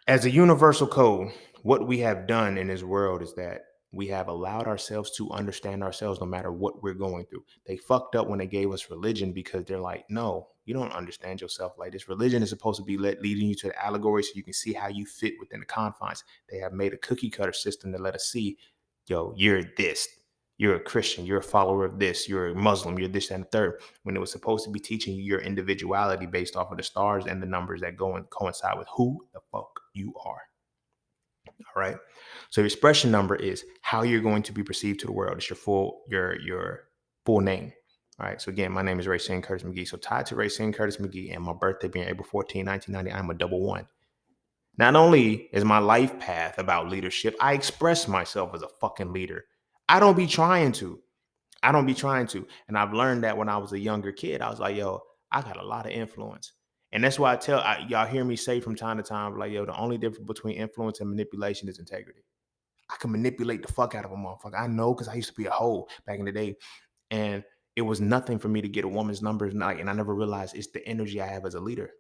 As a universal code, what we have done in this world is that we have allowed ourselves to understand ourselves no matter what we're going through. They fucked up when they gave us religion because they're like, no, you don't understand yourself like this. Religion is supposed to be leading you to the allegory so you can see how you fit within the confines. They have made a cookie cutter system to let us see, yo, you're this. You're a Christian. You're a follower of this. You're a Muslim. You're this and the third. When it was supposed to be teaching you your individuality based off of the stars and the numbers that go and coincide with who the fuck you are. All right. So your expression number is how you're going to be perceived to the world. It's your full name. All right. So again, my name is Racine Curtis McGee. So tied to Racine Curtis McGee and my birthday being April 14, 1990, I'm a double one. Not only is my life path about leadership, I express myself as a fucking leader. I don't be trying to. I don't be trying to. And I've learned that when I was a younger kid. I was like, yo, I got a lot of influence. And that's why y'all hear me say from time to time, like, yo, the only difference between influence and manipulation is integrity. I can manipulate the fuck out of a motherfucker. I know because I used to be a hoe back in the day. And it was nothing for me to get a woman's numbers. And I never realized it's the energy I have as a leader.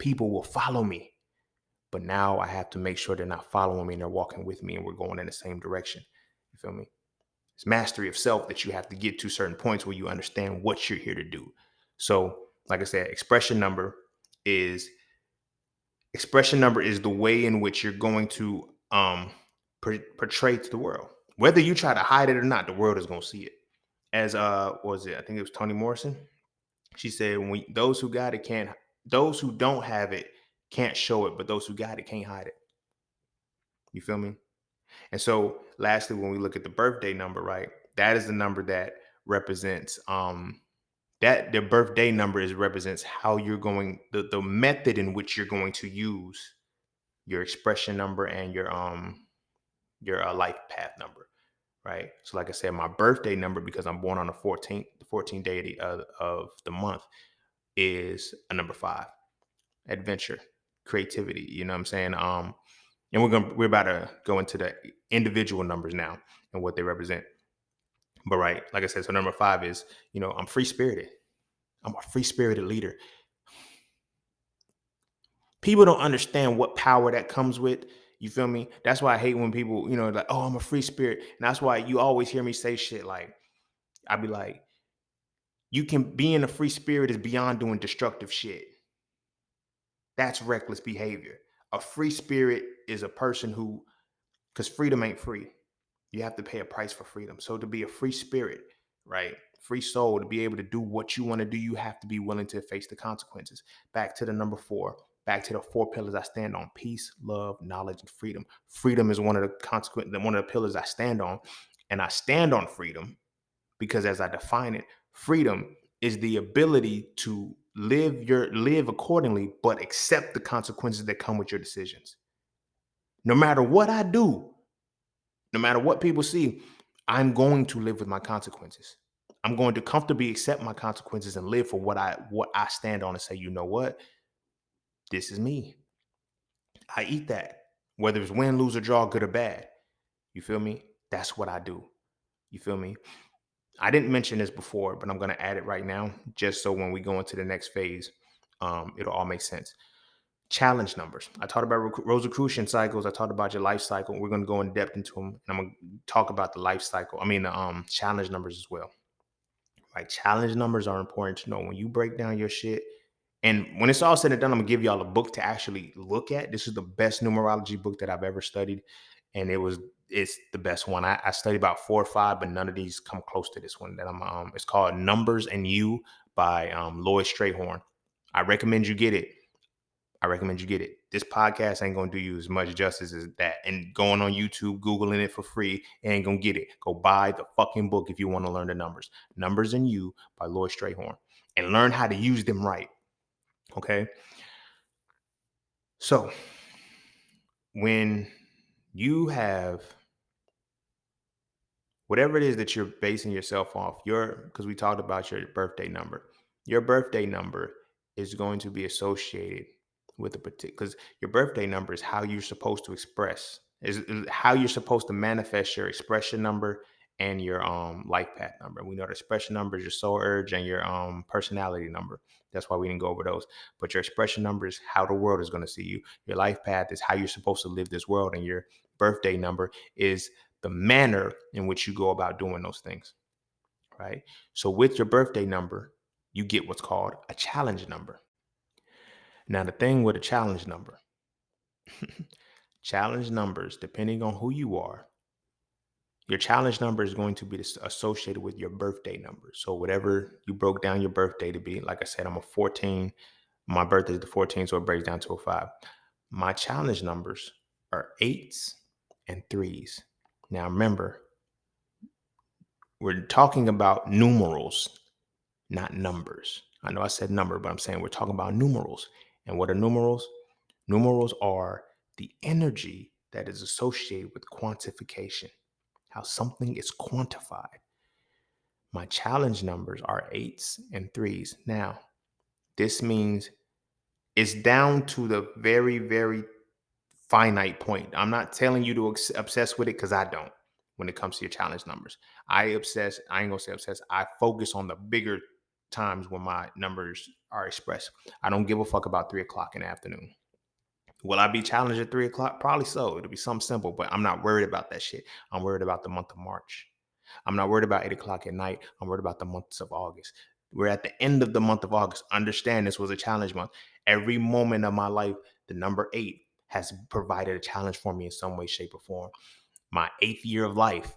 People will follow me. But now I have to make sure they're not following me and they're walking with me and we're going in the same direction. You feel me? It's mastery of self that you have to get to certain points where you understand what you're here to do. So, like I said, expression number is the way in which you're going to portray to the world. Whether you try to hide it or not, the world is going to see it. As what was it? I think it was Toni Morrison. She said, "When those who got it can't, those who don't have it can't show it, but those who got it can't hide it." You feel me? And so lastly, when we look at the birthday number, right, that is the number that represents that the birthday number is represents how you're going, the method in which you're going to use your expression number and your life path number, right? So like I said, my birthday number, because I'm born on the 14th day of the month, is a number 5. Adventure, creativity, you know what I'm saying? And we're about to go into the individual numbers now and what they represent. But right, like I said, so number 5 is, I'm free spirited. I'm a free spirited leader. People don't understand what power that comes with. You feel me? That's why I hate when people, like, oh, I'm a free spirit. And that's why you always hear me say shit like, I'd be like, you can be in a free spirit is beyond doing destructive shit. That's reckless behavior. A free spirit is a person who, because freedom ain't free. You have to pay a price for freedom. So to be a free spirit, right? Free soul, to be able to do what you want to do, you have to be willing to face the consequences. Back to the number 4, back to the 4 pillars I stand on: peace, love, knowledge, and freedom. Freedom is one of the pillars I stand on. And I stand on freedom because as I define it, freedom is the ability to live accordingly, but accept the consequences that come with your decisions. No matter what I do, no matter what people see, I'm going to live with my consequences. I'm going to comfortably accept my consequences and live for what I stand on and say, you know what? This is me. I eat that. Whether it's win, lose, or draw, good or bad. You feel me? That's what I do. You feel me? I didn't mention this before, but I'm going to add it right now, just so when we go into the next phase, it'll all make sense. Challenge numbers. I talked about Rosicrucian cycles. I talked about your life cycle. We're going to go in depth into them, and I'm going to talk about the life cycle. I mean, the challenge numbers as well. Right? Challenge numbers are important to know when you break down your shit. And when it's all said and done, I'm gonna give y'all a book to actually look at. This is the best numerology book that I've ever studied, and it's the best one. I studied about 4 or 5, but none of these come close to this one. That I'm. It's called Numbers and You by Lloyd Strayhorn. I recommend you get it. I recommend you get it. This podcast ain't gonna do you as much justice as that. And going on YouTube, Googling it for free, ain't gonna get it. Go buy the fucking book if you want to learn the numbers. Numbers and You by Lloyd Strayhorn. And learn how to use them right. Okay. So when you have whatever it is that you're basing yourself off, because we talked about your birthday number is going to be associated with a particular, because your birthday number is how you're supposed to express, is how you're supposed to manifest your expression number and your life path number. We know the expression number is your soul urge and your personality number. That's why we didn't go over those. But your expression number is how the world is going to see you. Your life path is how you're supposed to live this world, and your birthday number is the manner in which you go about doing those things, right? So with your birthday number, you get what's called a challenge number. Now, the thing with a challenge number, challenge numbers, depending on who you are, your challenge number is going to be associated with your birthday number. So whatever you broke down your birthday to be, like I said, I'm a 14. My birthday is the 14th, so it breaks down to a 5. My challenge numbers are 8s and 3s. Now, remember, we're talking about numerals, not numbers. I know I said number, but I'm saying we're talking about numerals. And what are numerals? Numerals are the energy that is associated with quantification, how something is quantified. My challenge numbers are 8s and 3s. Now, this means it's down to the very, very finite point. I'm not telling you to obsess with it, because I don't. When it comes to your challenge numbers, I ain't gonna say obsess. I focus on the bigger times when my numbers are expressed. I don't give a fuck about 3 o'clock in the afternoon. Will I be challenged at 3 o'clock? Probably so. It'll be something simple, but I'm not worried about that shit. I'm worried about the month of March. I'm not worried about 8 o'clock at night. I'm worried about the months of August. We're at the end of the month of August. Understand, this was a challenge month. Every moment of my life, the number 8 has provided a challenge for me in some way, shape, or form. My 8th year of life.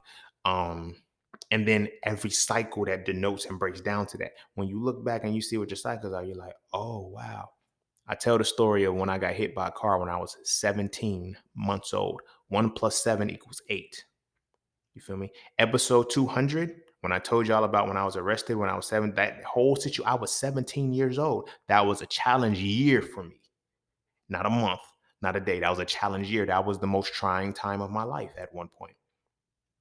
And then every cycle that denotes and breaks down to that. When you look back and you see what your cycles are, you're like, oh, wow. I tell the story of when I got hit by a car when I was 17 months old. 1 plus 7 equals 8. You feel me? Episode 200, when I told y'all about when I was arrested when I was 7, that whole situation, I was 17 years old. That was a challenge year for me. Not a month, not a day. That was a challenge year. That was the most trying time of my life at one point.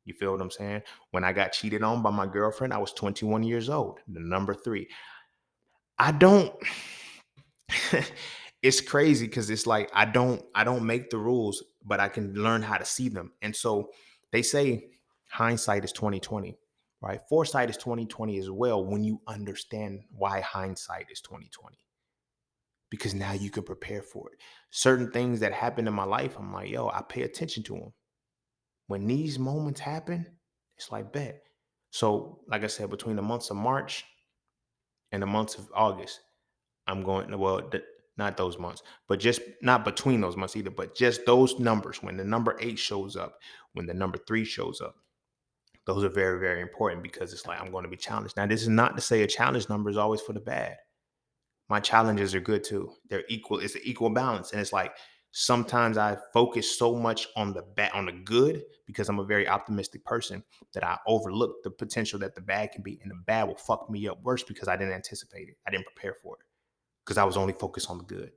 You feel what I'm saying? When I got cheated on by my girlfriend, I was 21 years old. The number 3. I don't it's crazy because it's like I don't make the rules, but I can learn how to see them. And so they say hindsight is 2020, right? Foresight is 2020 as well when you understand why hindsight is 2020. Because now you can prepare for it. Certain things that happen in my life, I'm like, yo, I pay attention to them. When these moments happen, it's like bet. So, like I said, between the months of March and the months of August, I'm going, well, not those months, but just not between those months either, but just those numbers. When the number 8 shows up, when the number 3 shows up, those are very, very important, because it's like I'm going to be challenged. Now, this is not to say a challenge number is always for the bad. My challenges are good too. They're equal. It's an equal balance. And it's like Sometimes I focus so much on the bad, on the good, because I'm a very optimistic person, that I overlook the potential that the bad can be, and the bad will fuck me up worse because I didn't anticipate it. I didn't prepare for it because I was only focused on the good.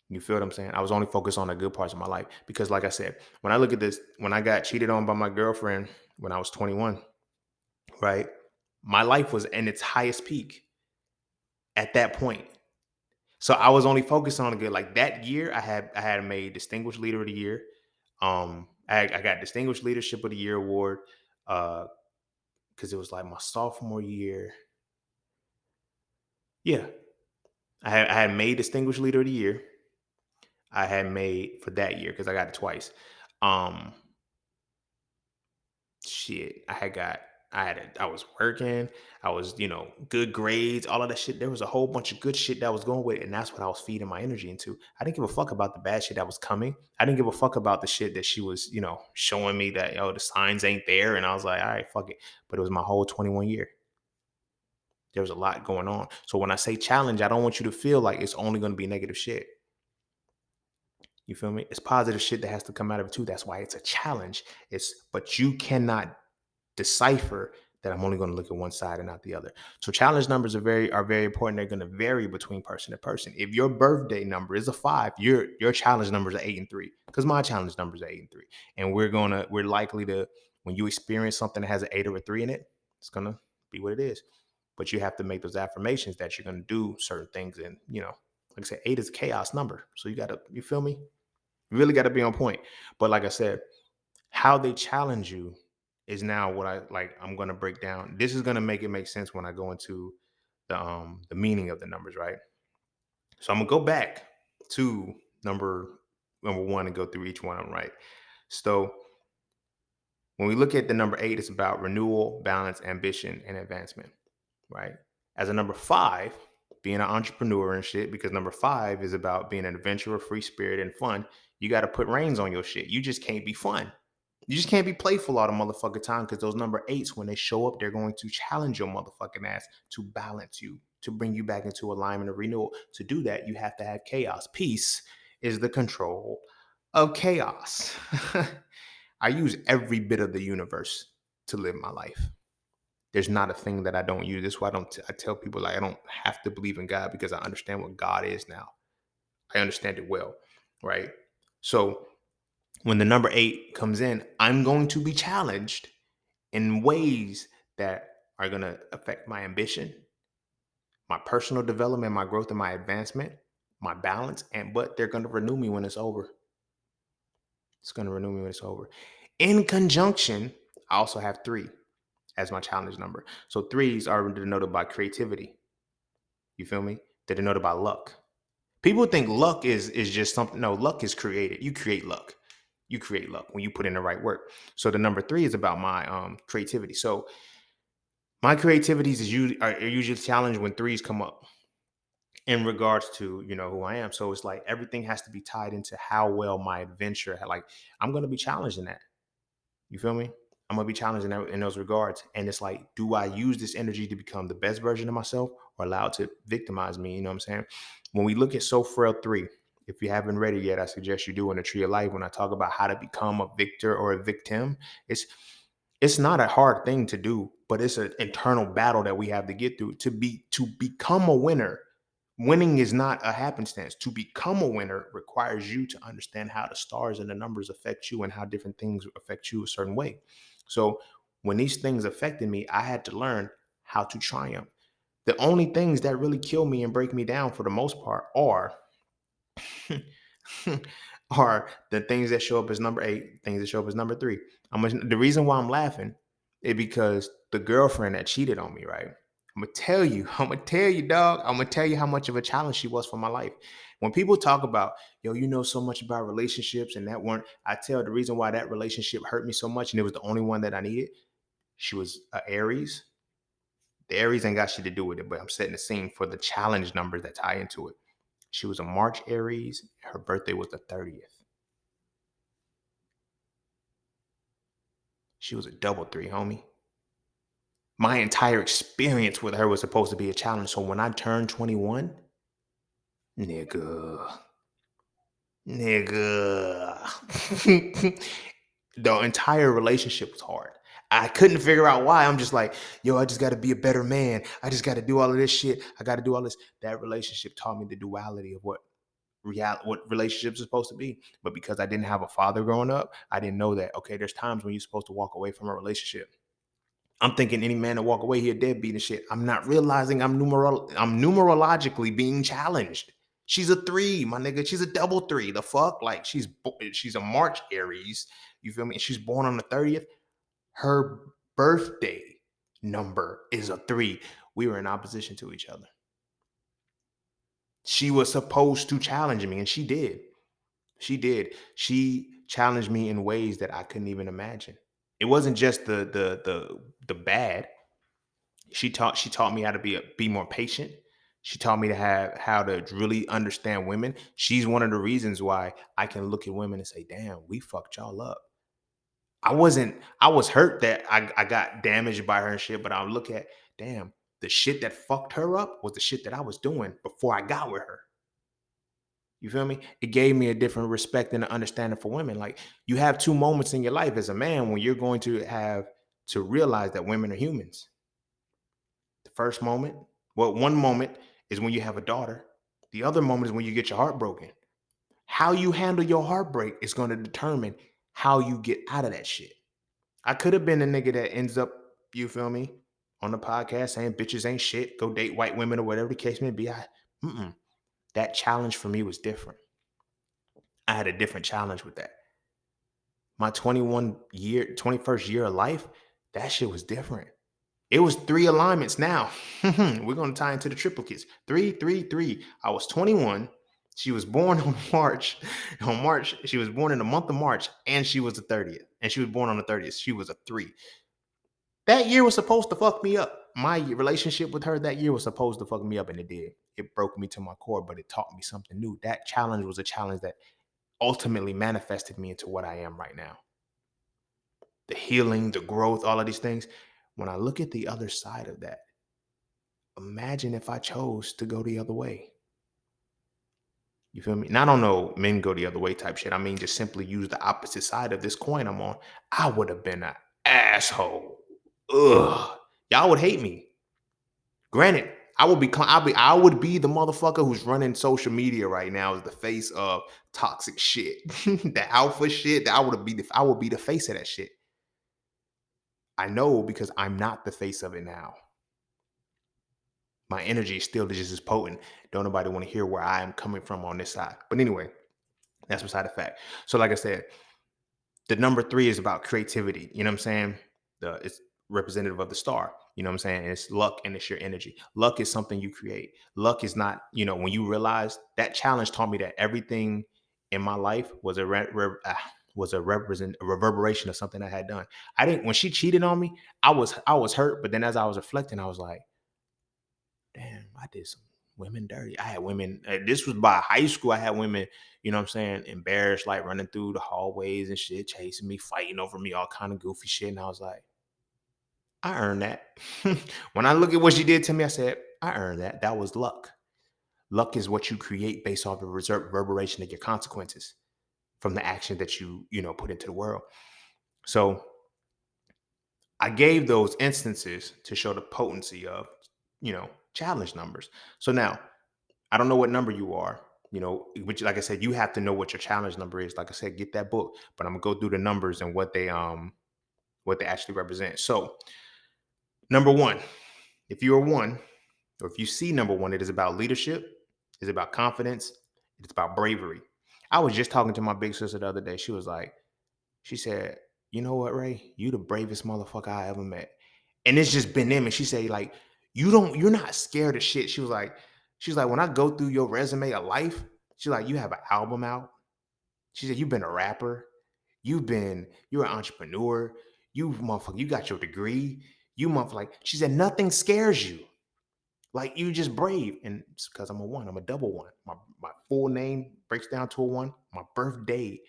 You feel what I'm saying? I was only focused on the good parts of my life because, like I said, when I look at this, when I got cheated on by my girlfriend when I was 21, right? My life was in its highest peak at that point. So I was only focused on the good. Like that year, I had made Distinguished Leader of the Year. I got Distinguished Leadership of the Year award because it was like my sophomore year. Yeah, I had made Distinguished Leader of the Year. I had made for that year because I got it twice. Um, shit, I was working, I was, good grades, all of that shit. There was a whole bunch of good shit that was going with it, and that's what I was feeding my energy into. I didn't give a fuck about the bad shit that was coming. I didn't give a fuck about the shit that she was, showing me that, the signs ain't there. And I was like, all right, fuck it. But it was my whole 21 year. There was a lot going on. So when I say challenge, I don't want you to feel like it's only going to be negative shit. You feel me? It's positive shit that has to come out of it too. That's why it's a challenge. But you cannot decipher that I'm only going to look at one side and not the other. So challenge numbers are very important. They're going to vary between person to person. If your birthday number is a 5, your challenge numbers are 8 and 3. Because my challenge numbers are 8 and 3. And we're likely to, when you experience something that has an 8 or a 3 in it, it's gonna be what it is. But you have to make those affirmations that you're gonna do certain things. And like I said, 8 is a chaos number. So you feel me? You really gotta be on point. But like I said, how they challenge you is now what I'm going to break down. This is going to make sense when I go into the meaning of the numbers, right? So I'm going to go back to number 1 and go through each one of them, right? So when we look at the number 8, it's about renewal, balance, ambition, and advancement, right? As a number 5, being an entrepreneur and shit, because number 5 is about being an adventurer, free spirit, and fun. You got to put reins on your shit. You just can't be fun. You just can't be playful all the motherfucking time, because those number 8s, when they show up, they're going to challenge your motherfucking ass to balance you, to bring you back into alignment or renewal. To do that, you have to have chaos. Peace is the control of chaos. I use every bit of the universe to live my life. There's not a thing that I don't use. This is why I tell people, like, I don't have to believe in God, because I understand what God is now. I understand it well, right? So when the number 8 comes in, I'm going to be challenged in ways that are going to affect my ambition, my personal development, my growth, and my advancement, my balance. But they're going to renew me when it's over. It's going to renew me when it's over. In conjunction, I also have 3 as my challenge number. So 3s are denoted by creativity. You feel me? They're denoted by luck. People think luck is just something. No, luck is created. You create luck. You create luck when you put in the right work. So the number 3 is about my creativity. So my creativities are usually challenged when 3s come up in regards to who I am. So it's like everything has to be tied into how well my adventure. Like, I'm going to be challenged in that. You feel me? I'm gonna be challenged in those regards. And it's like, do I use this energy to become the best version of myself, or allow it to victimize me? You know what I'm saying? When we look at So Frail 3, if you haven't read it yet, I suggest you do, in the Tree of Life. When I talk about how to become a victor or a victim, it's it's not a hard thing to do, but it's an internal battle that we have to get through to become a winner. Winning is not a happenstance. To become a winner requires you to understand how the stars and the numbers affect you, and how different things affect you a certain way. So when these things affected me, I had to learn how to triumph. The only things that really kill me and break me down for the most part are the things that show up as number 8, things that show up as number 3. The reason why I'm laughing is because the girlfriend that cheated on me, right? I'm gonna tell you, dog. I'm gonna tell you how much of a challenge she was for my life. When people talk about, yo, you know so much about relationships, and that one, I tell the reason why that relationship hurt me so much, and it was the only one that I needed. She was a Aries. The Aries ain't got shit to do with it, but I'm setting the scene for the challenge numbers that tie into it. She was a March Aries. Her birthday was the 30th. She was a double 3, homie. My entire experience with her was supposed to be a challenge. So when I turned 21, nigga, Nigga. The entire relationship was hard. I couldn't figure out why. I'm just like, yo, I just got to be a better man. I just got to do all of this shit. I got to do all this. That relationship taught me the duality of what relationships are supposed to be. But because I didn't have a father growing up, I didn't know that. Okay, there's times when you're supposed to walk away from a relationship. I'm thinking any man that walk away, he a deadbeat and shit. I'm not realizing I'm numerologically being challenged. She's a 3, my nigga. She's a double 3. The fuck? Like she's a March Aries. You feel me? And she's born on the 30th. Her birthday number is a 3. We were in opposition to each other. She was supposed to challenge me, and she did. She did. She challenged me in ways that I couldn't even imagine. It wasn't just the bad. She taught me how to be more patient. She taught me to have how to really understand women. She's one of the reasons why I can look at women and say, "Damn, we fucked y'all up." I was hurt that I got damaged by her and shit, but I'll look at, damn, the shit that fucked her up was the shit that I was doing before I got with her. You feel me? It gave me a different respect and an understanding for women. Like you have two moments in your life as a man when you're going to have to realize that women are humans. The first moment, well, one moment is when you have a daughter. The other moment is when you get your heart broken. How you handle your heartbreak is going to determine how you get out of that shit. I could have been a nigga that ends up, you feel me, on the podcast saying bitches ain't shit, go date white women or whatever the case may be. That challenge for me was different. I had a different challenge with that. My 21st year of life, that shit was different. It was 3 alignments now. We're going to tie into the triplicates. 3, 3, 3. I was 21. She was born on March. On March, she was born in the month of March, and she was the 30th. And she was born on the 30th. She was a 3. That year was supposed to fuck me up. My relationship with her that year was supposed to fuck me up, and it did. It broke me to my core, but it taught me something new. That challenge was a challenge that ultimately manifested me into what I am right now. The healing, the growth, all of these things. When I look at the other side of that, imagine if I chose to go the other way. You feel me? And I don't know men go the other way type shit. I mean, just simply use the opposite side of this coin I'm on. I would have been an asshole. Ugh. Y'all would hate me. Granted, I would be the motherfucker who's running social media right now as the face of toxic shit. The alpha shit. I would be the face of that shit. I know because I'm not the face of it now. My energy is still just as potent. Don't nobody want to hear where I am coming from on this side. But anyway, that's beside the fact. So, like I said, the number 3 is about creativity. You know what I'm saying? It's representative of the star. You know what I'm saying? And it's luck and it's your energy. Luck is something you create. Luck is not, when you realize that challenge taught me that everything in my life was a reverberation of something I had done. When she cheated on me, I was hurt. But then as I was reflecting, I was like, damn, I did some women dirty. I had women, this was by high school. I had women, you know what I'm saying, embarrassed, like running through the hallways and shit, chasing me, fighting over me, all kind of goofy shit. And I was like, I earned that. When I look at what she did to me, I said, I earned that. That was luck. Luck is what you create based off the reverberation of your consequences from the action that you put into the world. So I gave those instances to show the potency of, challenge numbers. So now, I don't know what number you are, which, like I said, you have to know what your challenge number is. Like I said, get that book, but I'm gonna go through the numbers and what they actually represent. So, number 1, if you're 1, or if you see number 1, it is about leadership, it's about confidence, it's about bravery. I was just talking to my big sister the other day. She said, "You know what, Ray? You the bravest motherfucker I ever met." And it's just been them. And she said, like, you're not scared of shit. She's like, when I go through your resume of life, she's like, you have an album out. She said, you've been a rapper. You're an entrepreneur. You motherfucker, you got your degree. You motherfucker, like, she said, nothing scares you. Like, you just brave. And it's because I'm a 1. I'm a double 1. My full name breaks down to a 1. My birth date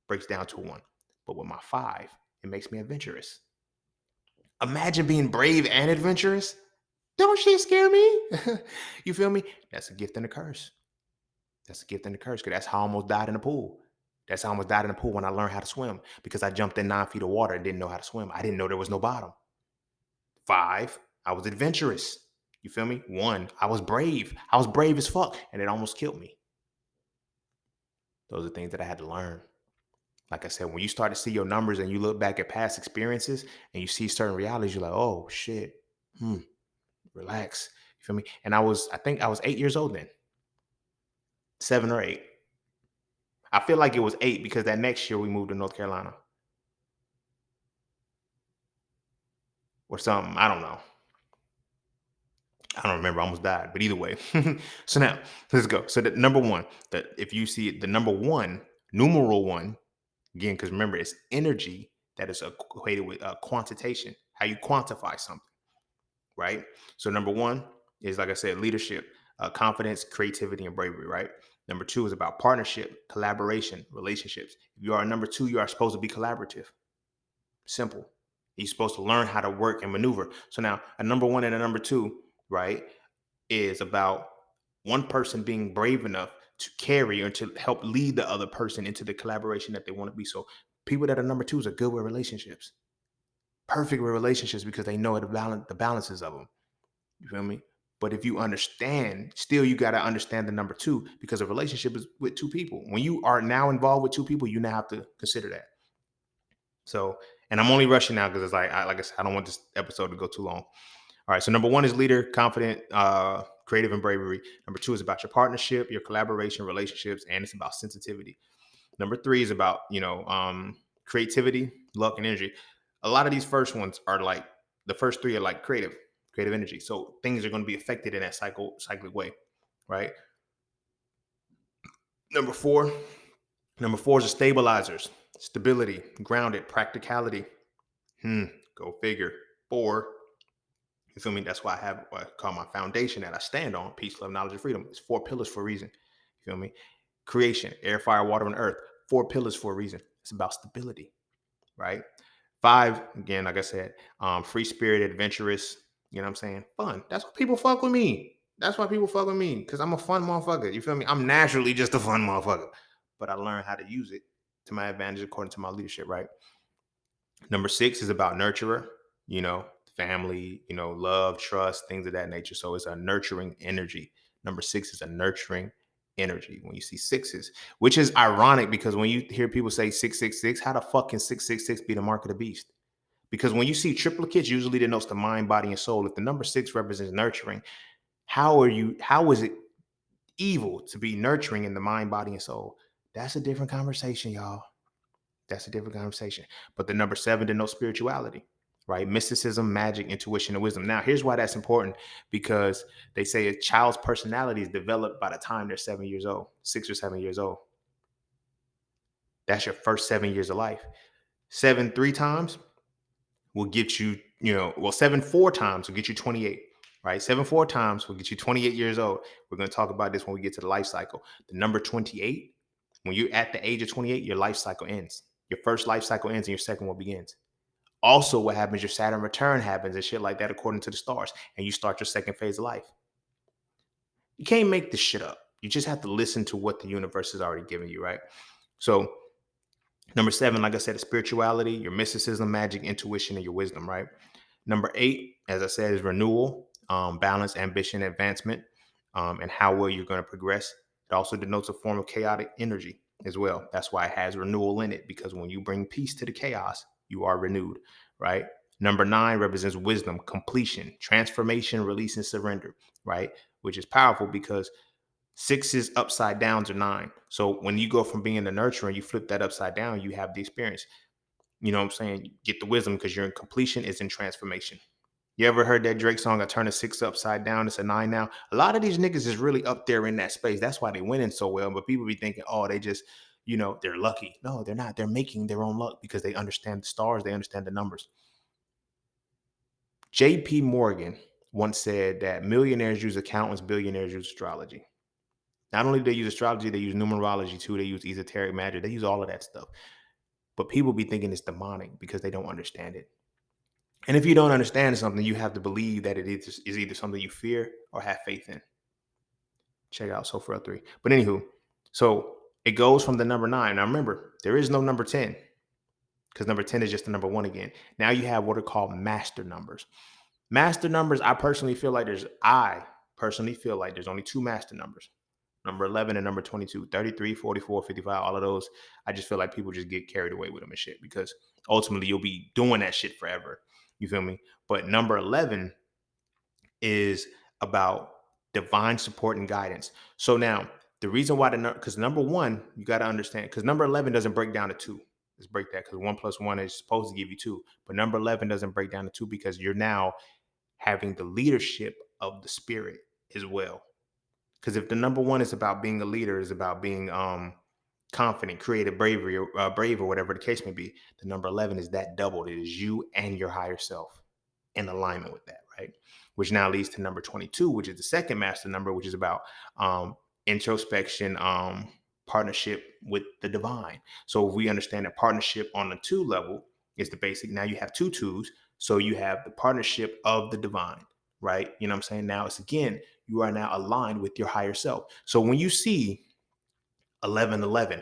breaks down to a 1. But with my 5, it makes me adventurous. Imagine being brave and adventurous. Don't shit scare me. You feel me? That's a gift and a curse. That's a gift and a curse. Because that's how I almost died in the pool. That's how I almost died in the pool when I learned how to swim because I jumped in 9 feet of water and didn't know how to swim. I didn't know there was no bottom. 5, I was adventurous. You feel me? 1, I was brave. I was brave as fuck, and it almost killed me. Those are things that I had to learn. Like I said, when you start to see your numbers and you look back at past experiences and you see certain realities, you're like, oh shit, relax. You feel me? And I think I was 8 years old then, 7 or 8. I feel like it was 8 because that next year we moved to North Carolina or something. I don't know. I don't remember. I almost died, but either way. So now let's go. So the number one, that if you see it, the number one, numeral one, again, because remember it's energy that is equated with quantitation, how you quantify something, right? So number one is, like I said, leadership, confidence, creativity, and bravery, right? Number two is about partnership, collaboration, relationships. If you are a number two, you are supposed to be collaborative. Simple. You're supposed to learn how to work and maneuver. So now a number one and a number two, right, is about one person being brave enough to carry or to help lead the other person into the collaboration that they want to be. So people that are number twos are good with relationships, perfect with relationships because they know the balances of them. You feel me? But if you understand, still you got to understand the number two because a relationship is with two people. When you are now involved with two people, you now have to consider that. So, and I'm only rushing now because it's like I said, I don't want this episode to go too long. All right. So number one is leader, confident, creative, and bravery. Number two is about your partnership, your collaboration, relationships, and it's about sensitivity. Number three is about creativity, luck, and energy. A lot of these first ones are like the first three are like creative energy. So things are going to be affected in that cyclic way, right? Number four, number four is the stabilizers, stability, grounded, practicality. Go figure. 4, you feel me? That's why I have what I call my foundation that I stand on: peace, love, knowledge, and freedom. It's 4 pillars for a reason. You feel me? Creation, air, fire, water, and earth. 4 pillars for a reason. It's about stability, right? 5, again, like I said, free spirit, adventurous. You know what I'm saying? Fun. That's why people fuck with me. That's why people fuck with me because I'm a fun motherfucker. You feel me? I'm naturally just a fun motherfucker, but I learned how to use it to my advantage according to my leadership, right? Number 6 is about nurturer, family, love, trust, things of that nature. So it's a nurturing energy. Number 6 is a nurturing energy. When you see sixes, which is ironic because when you hear people say 666, how the fuck can 666 be the mark of the beast? Because when you see triplicates, usually denotes the mind, body, and soul. If the number 6 represents nurturing, how is it evil to be nurturing in the mind, body, and soul? That's a different conversation, y'all. That's a different conversation. But the number 7 denotes spirituality, right? Mysticism, magic, intuition, and wisdom. Now, here's why that's important because they say a child's personality is developed by the time they're 7 years old, 6 or 7 years old. That's your first 7 years of life. 7 3 times will get you, 7 4 times will get you 28, right? 7 4 times will get you 28 years old. We're going to talk about this when we get to the life cycle. The number 28, when you're at the age of 28, your life cycle ends. Your first life cycle ends and your second one begins. Also, what happens, your Saturn return happens and shit like that according to the stars, and you start your second phase of life. You can't make this shit up. You just have to listen to what the universe has already given you, right? So number 7, like I said, is spirituality, your mysticism, magic, intuition, and your wisdom, right? Number 8, as I said, is renewal, balance, ambition, advancement, and how well you're going to progress. It also denotes a form of chaotic energy as well. That's why it has renewal in it, because when you bring peace to the chaos, you are renewed, right? Number 9 represents wisdom, completion, transformation, release, and surrender, right? Which is powerful because 6's upside downs are 9. So when you go from being the nurturer and you flip that upside down, you have the experience. You know what I'm saying? You get the wisdom because you're in completion, is in transformation. You ever heard that Drake song, I turn a 6 upside down, it's a 9 now? A lot of these niggas is really up there in that space. That's why they winning so well. But people be thinking, oh, they just, they're lucky. No, they're not. They're making their own luck because they understand the stars, they understand the numbers. J.P. Morgan once said that millionaires use accountants, billionaires use astrology. Not only do they use astrology, they use numerology too. They use esoteric magic. They use all of that stuff. But people be thinking it's demonic because they don't understand it. And if you don't understand something, you have to believe that it is either something you fear or have faith in. Check out So Far 3. But anywho, So it goes from the number 9. Now remember, there is no number 10 because number 10 is just the number 1 again. Now you have what are called master numbers. Master numbers, I personally feel like there's only two master numbers. Number 11 and number 22, 33, 44, 55, all of those. I just feel like people just get carried away with them and shit because ultimately you'll be doing that shit forever. You feel me? But number 11 is about divine support and guidance. So now the reason why because number 1, you got to understand, because number 11 doesn't break down to 2. Let's break that, because 1 plus 1 is supposed to give you 2. But number 11 doesn't break down to 2 because you're now having the leadership of the spirit as well. Because if the number 1 is about being a leader, is about being confident, creative, bravery, or brave, or whatever the case may be, the number 11 is that doubled. It is you and your higher self in alignment with that, right? Which now leads to number 22, which is the second master number, which is about introspection, partnership with the divine. So if we understand that partnership on the 2 level is the basic, now you have 2 twos. So you have the partnership of the divine, right? You know what I'm saying? Now it's again, you are now aligned with your higher self. So when you see 1111,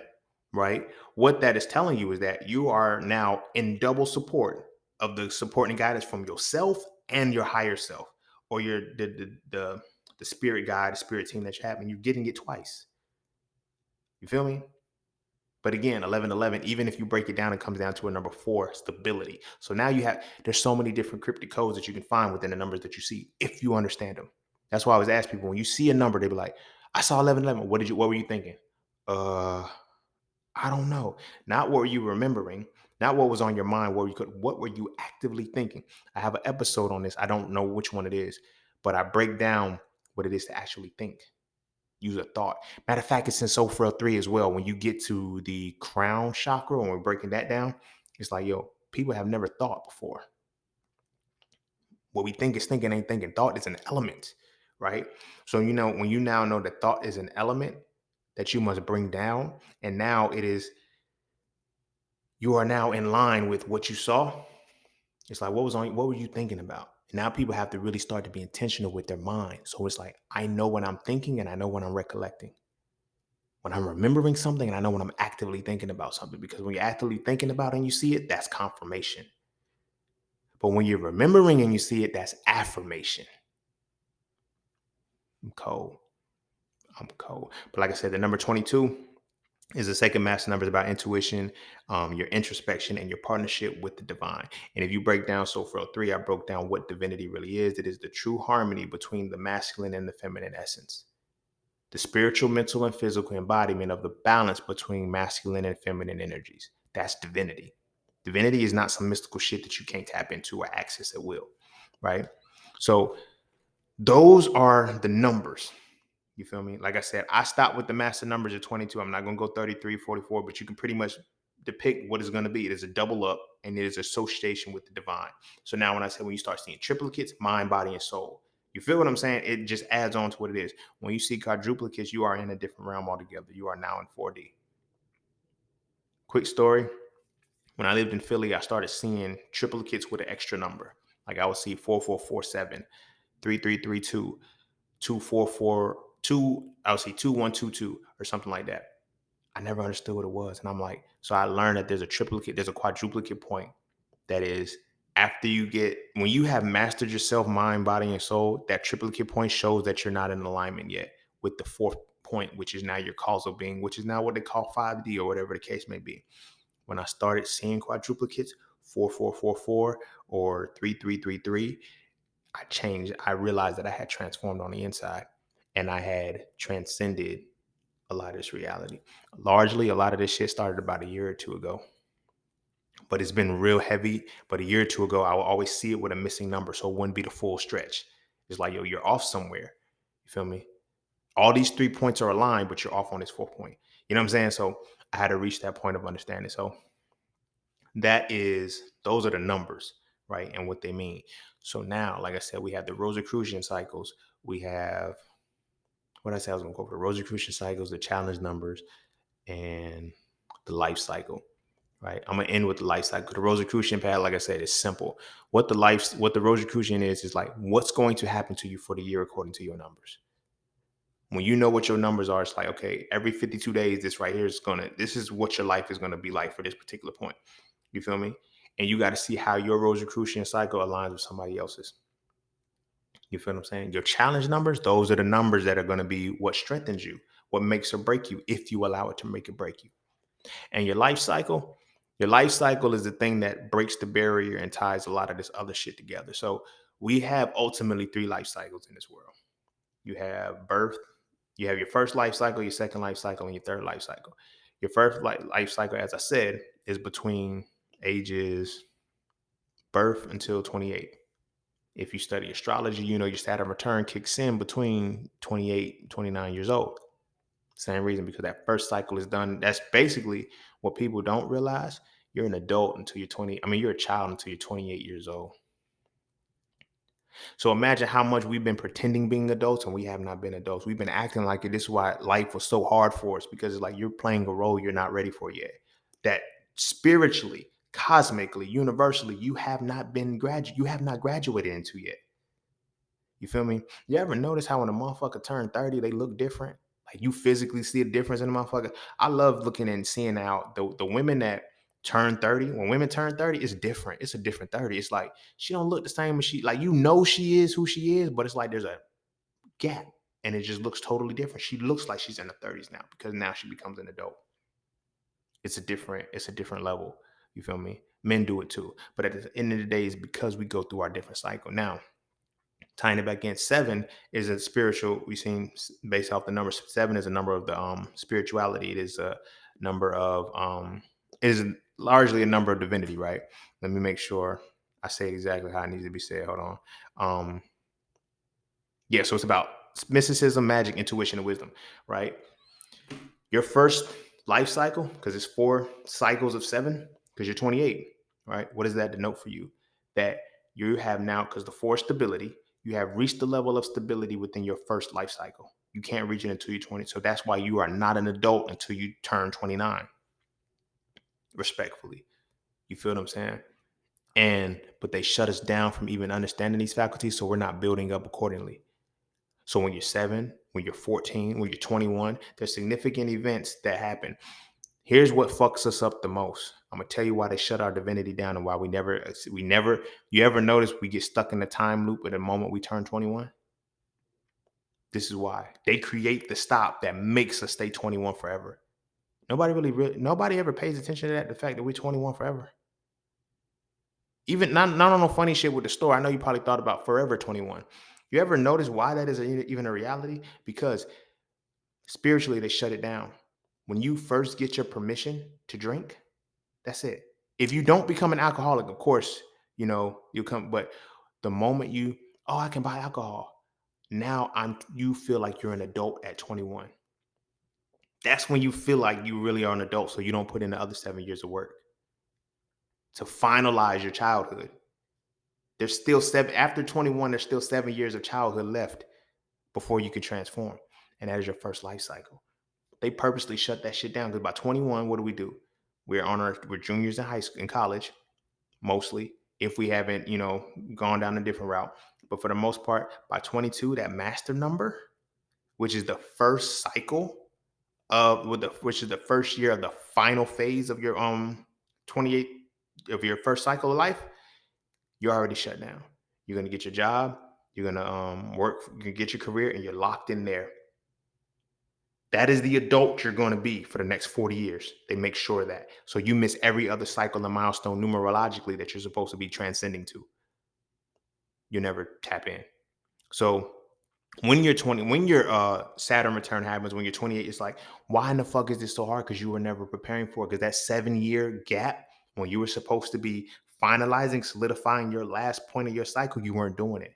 right? What that is telling you is that you are now in double support of the support and guidance from yourself and your higher self, or your the spirit guide, the spirit team that you have, and you're getting it twice. You feel me? But again, 1111, even if you break it down, it comes down to a number 4, stability. So now there's so many different cryptic codes that you can find within the numbers that you see, if you understand them. That's why I always ask people, when you see a number, they be like, I saw 1111. What were you thinking? I don't know. Not what were you remembering, not what was on your mind, what were you actively thinking? I have an episode on this. I don't know which one it is, but I break down what it is to actually think. Use a thought. Matter of fact, it's in Soul Frail 3 as well. When you get to the crown chakra, when we're breaking that down, it's like, yo, people have never thought before. What we think is thinking ain't thinking. Thought is an element, right? So, when you now know that thought is an element that you must bring down, and now you are now in line with what you saw. It's like, what were you thinking about? And now people have to really start to be intentional with their mind. So it's like, I know what I'm thinking and I know what I'm recollecting. When I'm remembering something, and I know when I'm actively thinking about something, because when you're actively thinking about it and you see it, that's confirmation. But when you're remembering and you see it, that's affirmation. I'm cold. But like I said, the number 22 is the second master number. Is about intuition, your introspection, and your partnership with the divine. And if you break down Soul Frail 3, I broke down what divinity really is. It is the true harmony between the masculine and the feminine essence. The spiritual, mental, and physical embodiment of the balance between masculine and feminine energies. That's divinity. Divinity is not some mystical shit that you can't tap into or access at will, right? So those are the numbers. You feel me? Like I said, I stopped with the master numbers at 22. I'm not going to go 33, 44, but you can pretty much depict what it's going to be. It is a double up, and it is association with the divine. So now when you start seeing triplicates, mind, body, and soul, you feel what I'm saying? It just adds on to what it is. When you see quadruplicates, you are in a different realm altogether. You are now in 4D. Quick story. When I lived in Philly, I started seeing triplicates with an extra number. Like I would see 4447, 3332, 2442. I would see 2122 or something like that. I never understood what it was. And I'm like, so I learned that there's a quadruplicate point that is when you have mastered yourself, mind, body, and soul, that triplicate point shows that you're not in alignment yet with the fourth point, which is now your causal being, which is now what they call 5D or whatever the case may be. When I started seeing quadruplicates, 4444 or 3333, I realized that I had transformed on the inside and I had transcended a lot of this reality. Largely, a lot of this shit started about a year or two ago, but it's been real heavy. But a year or two ago, I will always see it with a missing number, so it wouldn't be the full stretch. It's like, yo, you're off somewhere. You feel me? All these 3 points are aligned, but you're off on this 4th point. You know what I'm saying? So I had to reach that point of understanding. So those are the numbers, right? And what they mean. So now, like I said, we have the Rosicrucian cycles. We have, what I said, I was going to go over the Rosicrucian cycles, the challenge numbers, and the life cycle, right? I'm going to end with the life cycle. The Rosicrucian path, like I said, is simple. What the Rosicrucian is like, what's going to happen to you for the year according to your numbers. When you know what your numbers are, it's like, okay, every 52 days, this is what your life is gonna be like for this particular point. You feel me? And you got to see how your Rosicrucian cycle aligns with somebody else's. You feel what I'm saying? Your challenge numbers, those are the numbers that are going to be what strengthens you, what makes or break you, if you allow it to make or break you. And your life cycle is the thing that breaks the barrier and ties a lot of this other shit together. So we have ultimately three life cycles in this world. You have birth, you have your first life cycle, your second life cycle, and your third life cycle. Your first life cycle, as I said, is between ages birth until 28. If you study astrology, you know your Saturn return kicks in between 28 and 29 years old. Same reason, because that first cycle is done. That's basically what people don't realize. You're an adult until you're 20. I mean, you're a child until you're 28 years old. So imagine how much we've been pretending being adults and we have not been adults. We've been acting like it. This is why life was so hard for us, because it's like you're playing a role you're not ready for yet. That spiritually, cosmically, universally, you have not graduated into yet. You feel me? You ever notice how when a motherfucker turn 30, they look different? Like you physically see a difference in a motherfucker. I love looking and seeing how the women that turn 30, when women turn 30, it's different. It's a different 30. It's like she don't look the same as she, like, you know, she is who she is, but it's like there's a gap and it just looks totally different. She looks like she's in her 30s now because now she becomes an adult. It's a different level. You feel me? Men do it too. But at the end of the day, it's because we go through our different cycle. Now, tying it back in, seven is a spiritual. We've seen based off the number seven is a number of the spirituality. It is a number of it is largely a number of divinity, right? Let me make sure I say it exactly how it needs to be said. Hold on. Yeah, so it's about mysticism, magic, intuition, and wisdom, right? Your first life cycle, because it's 4 cycles of 7, because you're 28, right? What does that denote for you? That you have now, because the 4 stability, you have reached the level of stability within your first life cycle. You can't reach it until you're 20. So that's why you are not an adult until you turn 29, respectfully. You feel what I'm saying? But they shut us down from even understanding these faculties, so we're not building up accordingly. So when you're 7, when you're 14, when you're 21, there's significant events that happen. Here's what fucks us up the most. I'm gonna tell you why they shut our divinity down and why we never. You ever notice we get stuck in the time loop at the moment we turn 21? This is why they create the stop that makes us stay 21 forever. Nobody ever pays attention to that. The fact that we're 21 forever. Even not on no funny shit with the store. I know you probably thought about forever 21. You ever notice why that is even a reality? Because spiritually, they shut it down. When you first get your permission to drink, that's it. If you don't become an alcoholic, of course, you come, but the moment I can buy alcohol. Now you feel like you're an adult at 21. That's when you feel like you really are an adult, so you don't put in the other 7 years of work to finalize your childhood. There's still after 21, there's still 7 years of childhood left before you can transform. And that is your first life cycle. They purposely shut that shit down because by 21, what do? We're juniors in high school, in college, mostly, if we haven't, gone down a different route. But for the most part, by 22, that master number, which is the first cycle which is the first year of the final phase of your 28 of your first cycle of life, you're already shut down. You're gonna get your job, you're gonna work, you can get your career, and you're locked in there. That is the adult you're going to be for the next 40 years. They make sure of that. So you miss every other cycle and milestone numerologically that you're supposed to be transcending to. You never tap in. So when you're 20, when your Saturn return happens, when you're 28, it's like, why in the fuck is this so hard? Because you were never preparing for it. Because that 7-year gap when you were supposed to be finalizing, solidifying your last point of your cycle, you weren't doing it.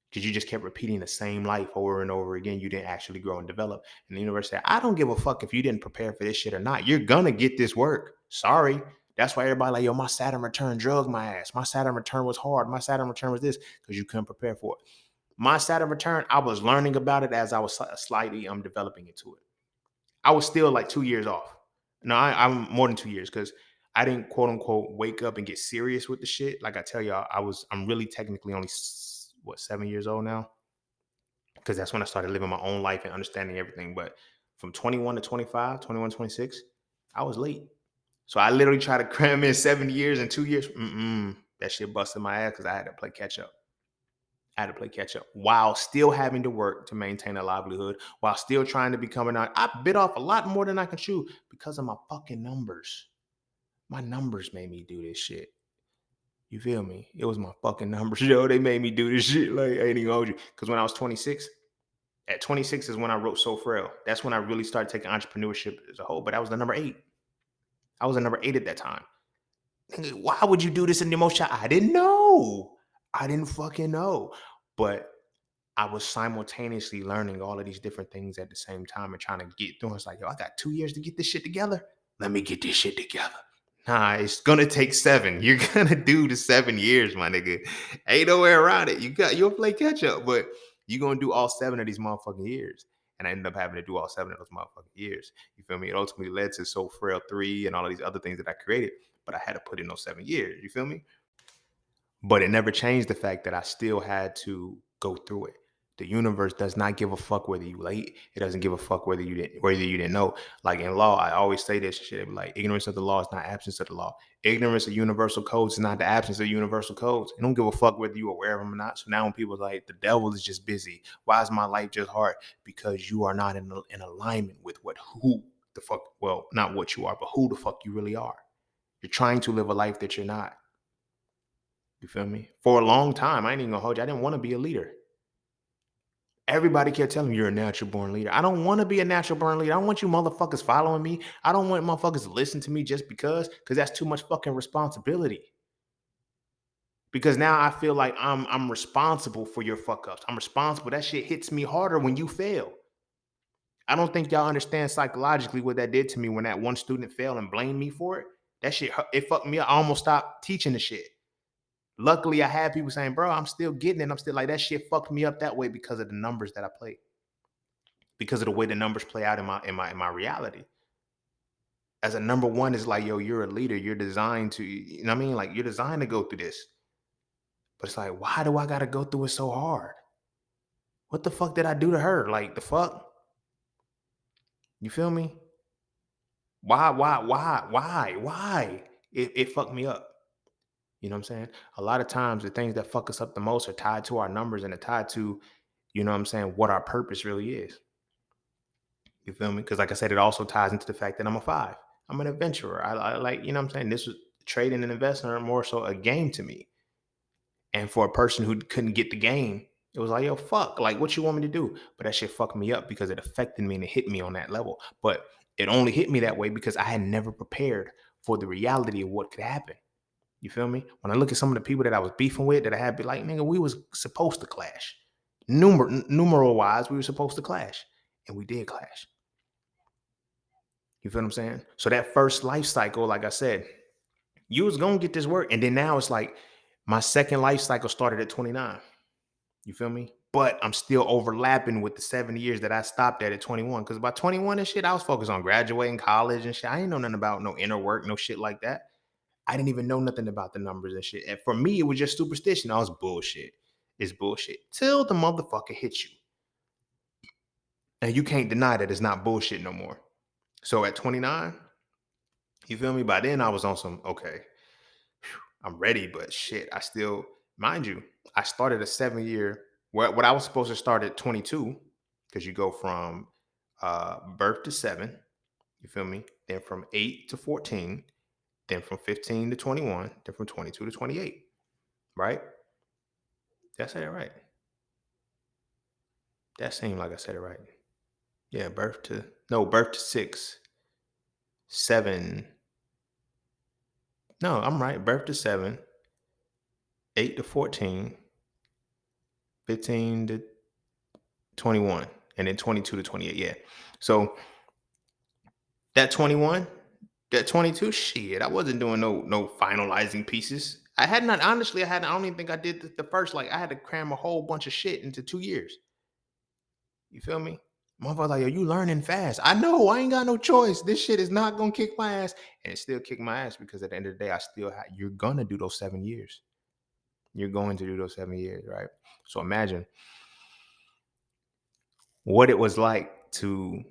Because you just kept repeating the same life over and over again. You didn't actually grow and develop. And the universe said, I don't give a fuck if you didn't prepare for this shit or not. You're gonna get this work. Sorry. That's why everybody like, yo, my Saturn return drugged my ass. My Saturn return was hard. My Saturn return was this, because you couldn't prepare for it. My Saturn return, I was learning about it as I was slightly developing into it. I was still like 2 years off. No, I'm more than 2 years, because I didn't quote unquote wake up and get serious with the shit. Like I tell y'all, I'm really technically only 7 years old now. because that's when I started living my own life and understanding everything. But from 21 to 25, 21, 26, I was late. So I literally tried to cram in 7 years in 2 years. That shit busted my ass because I had to play catch up. I had to play catch up while still having to work to maintain a livelihood, while still trying to become an. I bit off a lot more than I can chew because of my fucking numbers. My numbers made me do this shit. You feel me? It was my fucking numbers, yo. They made me do this shit. Like, I ain't even hold you. Because when I was 26, at 26 is when I wrote So Frail. That's when I really started taking entrepreneurship as a whole. But that was the number 8. I was the number 8 at that time. Why would you do this in the emotion? I didn't know. I didn't fucking know. But I was simultaneously learning all of these different things at the same time and trying to get through. It's like, yo, I got 2 years to get this shit together. Let me get this shit together. Nah, it's gonna take 7. You're gonna do the 7 years, my nigga. Ain't no way around it. You'll play catch up, but you're gonna do all 7 of these motherfucking years. And I ended up having to do all 7 of those motherfucking years. You feel me? It ultimately led to So Frail 3 and all of these other things that I created, but I had to put in those 7 years. You feel me? But it never changed the fact that I still had to go through it. The universe does not give a fuck whether you late. It doesn't give a fuck whether you didn't know. Like in law, I always say this shit. They be like, ignorance of the law is not absence of the law. Ignorance of universal codes is not the absence of universal codes. It don't give a fuck whether you aware of them or not. So now when people are like, the devil is just busy. Why is my life just hard? Because you are not in alignment with who the fuck, well, not what you are, but who the fuck you really are. You're trying to live a life that you're not. You feel me? For a long time, I ain't even gonna hold you. I didn't want to be a leader. Everybody kept telling me you're a natural born leader. I don't want to be a natural born leader. I don't want you motherfuckers following me. I don't want motherfuckers to listen to me just because that's too much fucking responsibility. Because now I feel like I'm responsible for your fuck ups. I'm responsible. That shit hits me harder when you fail. I don't think y'all understand psychologically what that did to me when that one student failed and blamed me for it. That shit, it fucked me up. I almost stopped teaching the shit. Luckily, I had people saying, bro, I'm still getting it. I'm still like, that shit fucked me up that way because of the numbers that I play. Because of the way the numbers play out in my reality. As a number one, is like, yo, you're a leader. You're designed to, you know what I mean? Like, you're designed to go through this. But it's like, why do I gotta go through it so hard? What the fuck did I do to her? Like, the fuck? You feel me? Why? It fucked me up. You know what I'm saying? A lot of times the things that fuck us up the most are tied to our numbers and are tied to, you know what I'm saying, what our purpose really is. You feel me? Because like I said, it also ties into the fact that I'm a 5. I'm an adventurer. I like, you know what I'm saying? This was trading and investing are more so a game to me. And for a person who couldn't get the game, it was like, yo, fuck, like what you want me to do? But that shit fucked me up because it affected me and it hit me on that level. But it only hit me that way because I had never prepared for the reality of what could happen. You feel me? When I look at some of the people that I was beefing with, that I had be like, nigga, we was supposed to clash. Numeral wise, we were supposed to clash. And we did clash. You feel what I'm saying? So that first life cycle, like I said, you was gonna get this work. And then now it's like my second life cycle started at 29. You feel me? But I'm still overlapping with the 7 years that I stopped at 21. Because by 21 and shit, I was focused on graduating college and shit. I ain't know nothing about no inner work, no shit like that. I didn't even know nothing about the numbers and shit. And for me, it was just superstition. I was bullshit. It's bullshit. Till the motherfucker hits you. And you can't deny that it's not bullshit no more. So at 29, you feel me? By then I was on some, okay, I'm ready, but shit, I still, mind you, I started a 7 year, what I was supposed to start at 22, because you go from birth to 7, you feel me? Then from 8 to 14, then from 15 to 21, then from 22 to 28, right? Did I say that right? That seemed like I said it right. Yeah, birth to 6, 7. No, I'm right. Birth to 7, 8 to 14, 15 to 21, and then 22 to 28. Yeah. So that 21, that 22, shit, I wasn't doing no finalizing pieces. I had not, honestly, I don't even think I did the first, like, I had to cram a whole bunch of shit into 2 years. You feel me? Motherfucker, like, yo, you learning fast. I know, I ain't got no choice. This shit is not gonna kick my ass. And it still kicked my ass because at the end of the day, you're gonna do those 7 years. You're going to do those 7 years, right? So imagine what it was like to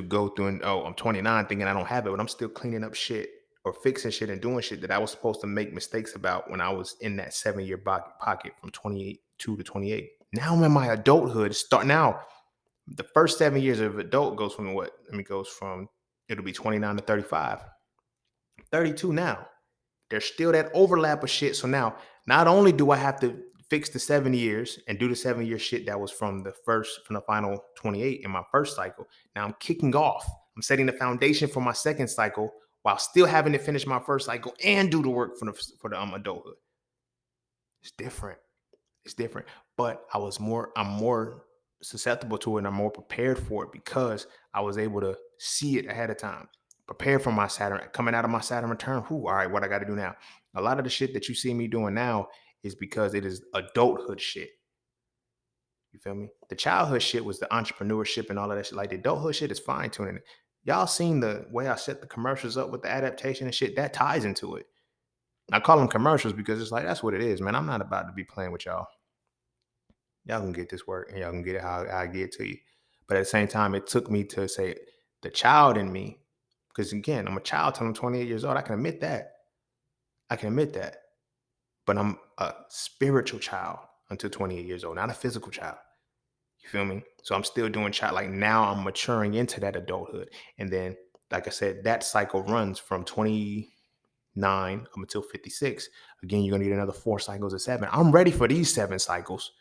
go through and, oh, I'm 29 thinking I don't have it, but I'm still cleaning up shit or fixing shit and doing shit that I was supposed to make mistakes about when I was in that 7 year pocket from 22 to 28. Now I'm in my adulthood. Start now. The first 7 years of adult goes from what? I mean, goes from, it'll be 29 to 35, 32 now. There's still that overlap of shit. So now, not only do I have to fix the 7 years and do the 7 year shit that was from the final 28 in my first cycle, now I'm kicking off. I'm setting the foundation for my second cycle while still having to finish my first cycle and do the work for the adulthood. It's different. It's different. But I'm more susceptible to it and I'm more prepared for it because I was able to see it ahead of time. Prepare for my Saturn, coming out of my Saturn return. All right, what I got to do now? A lot of the shit that you see me doing now is because it is adulthood shit. You feel me? The childhood shit was the entrepreneurship and all of that shit. Like the adulthood shit is fine tuning it. Y'all seen the way I set the commercials up with the adaptation and shit? That ties into it. I call them commercials because it's like that's what it is, man. I'm not about to be playing with y'all. Y'all can get this work and y'all can get it how I get it to you. But at the same time, it took me to say the child in me, because again, I'm a child till I'm 28 years old. I can admit that. I can admit that. But I'm a spiritual child until 28 years old, not a physical child. You feel me? So I'm still doing child. Like now I'm maturing into that adulthood. And then, like I said, that cycle runs from 29 up until 56. Again, you're going to need another 4 cycles of 7. I'm ready for these 7 cycles.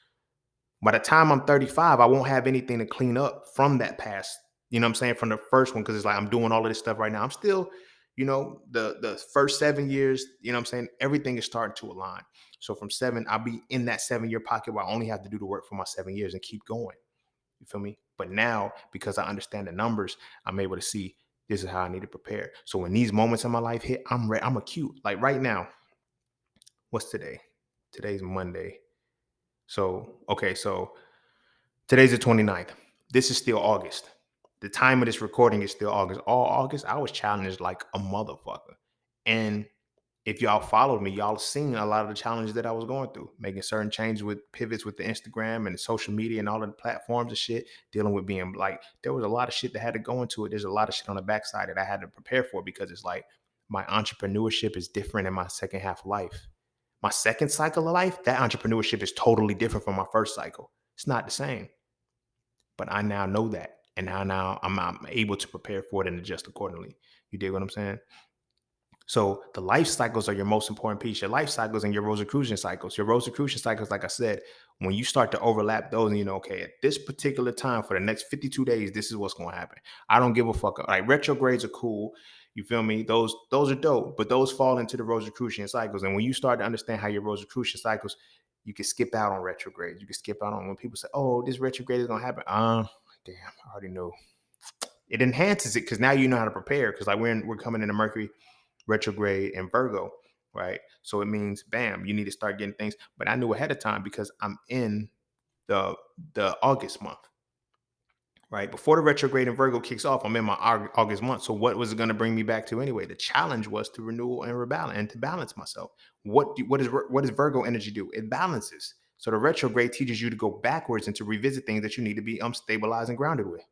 By the time I'm 35, I won't have anything to clean up from that past. You know what I'm saying? From the first one, because it's like I'm doing all of this stuff right now. I'm still, the first 7 years, you know what I'm saying? Everything is starting to align. So from 7, I'll be in that 7 year pocket where I only have to do the work for my 7 years and keep going. You feel me? But now, because I understand the numbers, I'm able to see this is how I need to prepare. So when these moments in my life hit, I'm ready. I'm acute. Like right now, what's today? Today's Monday. So, okay, so today's the 29th. This is still August. The time of this recording is still August. All August, I was challenged like a motherfucker. And if y'all followed me, y'all seen a lot of the challenges that I was going through, making certain changes with pivots with the Instagram and the social media and all of the platforms and shit, dealing with being like, there was a lot of shit that had to go into it. There's a lot of shit on the backside that I had to prepare for because it's like my entrepreneurship is different in my second half of life. My second cycle of life, that entrepreneurship is totally different from my first cycle. It's not the same. But I now know that. And now I'm able to prepare for it and adjust accordingly. You dig what I'm saying? So the life cycles are your most important piece. Your life cycles and your Rosicrucian cycles. Your Rosicrucian cycles, like I said, when you start to overlap those, and okay, at this particular time for the next 52 days, this is what's going to happen. I don't give a fuck. Like retrogrades are cool. You feel me? Those are dope, but those fall into the Rosicrucian cycles. And when you start to understand how your Rosicrucian cycles, you can skip out on retrogrades. You can skip out on when people say, "Oh, this retrograde is going to happen." Damn, I already know. It enhances it because now you know how to prepare. Because like we're coming into Mercury retrograde in Virgo, right? So it means, bam, you need to start getting things. But I knew ahead of time because I'm in the August month, right? Before the retrograde in Virgo kicks off, I'm in my August month. So what was it going to bring me back to anyway? The challenge was to renew and rebalance and to balance myself. What does Virgo energy do? It balances. So the retrograde teaches you to go backwards and to revisit things that you need to be stabilized and grounded with.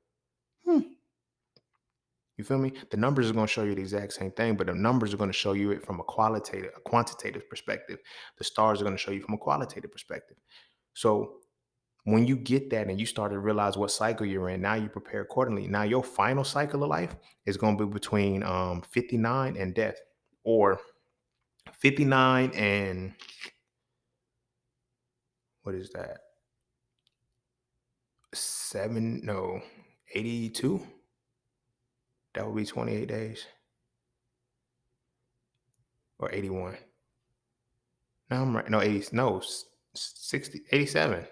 You feel me? The numbers are going to show you the exact same thing, but the numbers are going to show you it from a quantitative perspective. The stars are going to show you from a qualitative perspective. So when you get that and you start to realize what cycle you're in, now you prepare accordingly. Now your final cycle of life is going to be between 59 and death, or 59 and what is that? 82. That would be 28 days, or 81. No, I'm right. No, 80. No, 60, 87.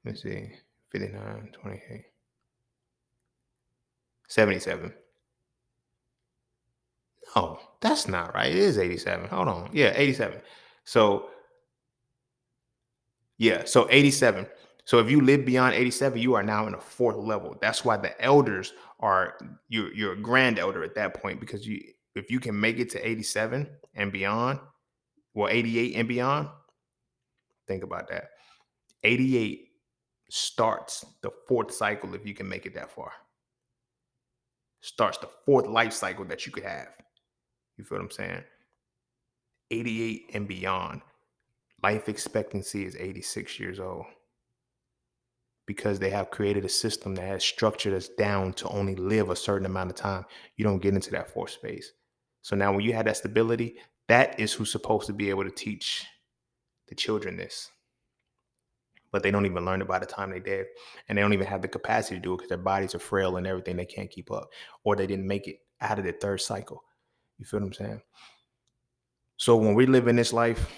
Let's see. 59, 28. 77. No, that's not right. It is 87. Hold on. Yeah, 87. So, yeah, so 87. So if you live beyond 87, you are now in a fourth level. That's why the elders are you're a grand elder at that point, because if you can make it to 87 and beyond, well, 88 and beyond, think about that. 88 starts the fourth cycle, if you can make it that far. Starts the fourth life cycle that you could have. You feel what I'm saying? 88 and beyond. Life expectancy is 86 years old because they have created a system that has structured us down to only live a certain amount of time. You don't get into that fourth space. So now when you have that stability, that is who's supposed to be able to teach the children this. But they don't even learn it by the time they're dead. And they don't even have the capacity to do it because their bodies are frail and everything. They can't keep up. Or they didn't make it out of the third cycle. You feel what I'm saying? So when we live in this life,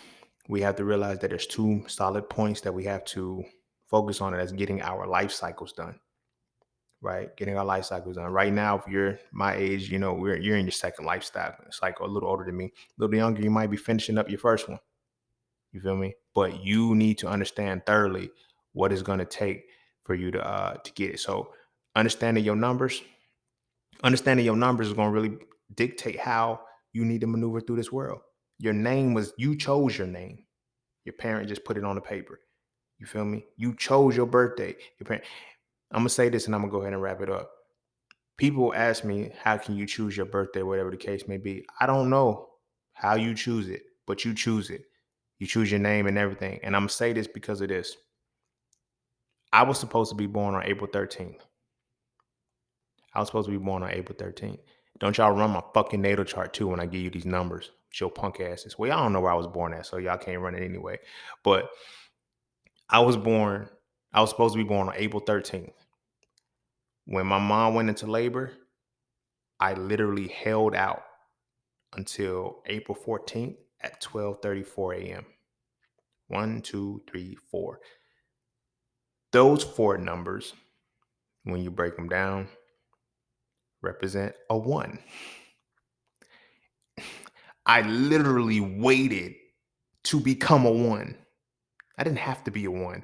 we have to realize that there's two solid points that we have to focus on, and that's getting our life cycles done. Right? Getting our life cycles done. Right now, if you're my age, you're in your second lifestyle cycle, a little older than me. A little younger, you might be finishing up your first one. You feel me? But you need to understand thoroughly what it's going to take for you to get it. So understanding your numbers is going to really dictate how you need to maneuver through this world. You chose your name. Your parent just put it on the paper. You feel me? You chose your birthday. I'm going to say this and I'm going to go ahead and wrap it up. People ask me, how can you choose your birthday, whatever the case may be? I don't know how you choose it, but you choose it. You choose your name and everything. And I'm going to say this because of this. I was supposed to be born on April 13th. Don't y'all run my fucking natal chart too when I give you these numbers. With your punk asses. Well, y'all don't know where I was born at, so y'all can't run it anyway. But I was supposed to be born on April 13th. When my mom went into labor, I literally held out until April 14th at 12:34 a.m. 1, 2, 3, 4. Those four numbers, when you break them down, represent a 1. I literally waited to become a 1. I didn't have to be a 1.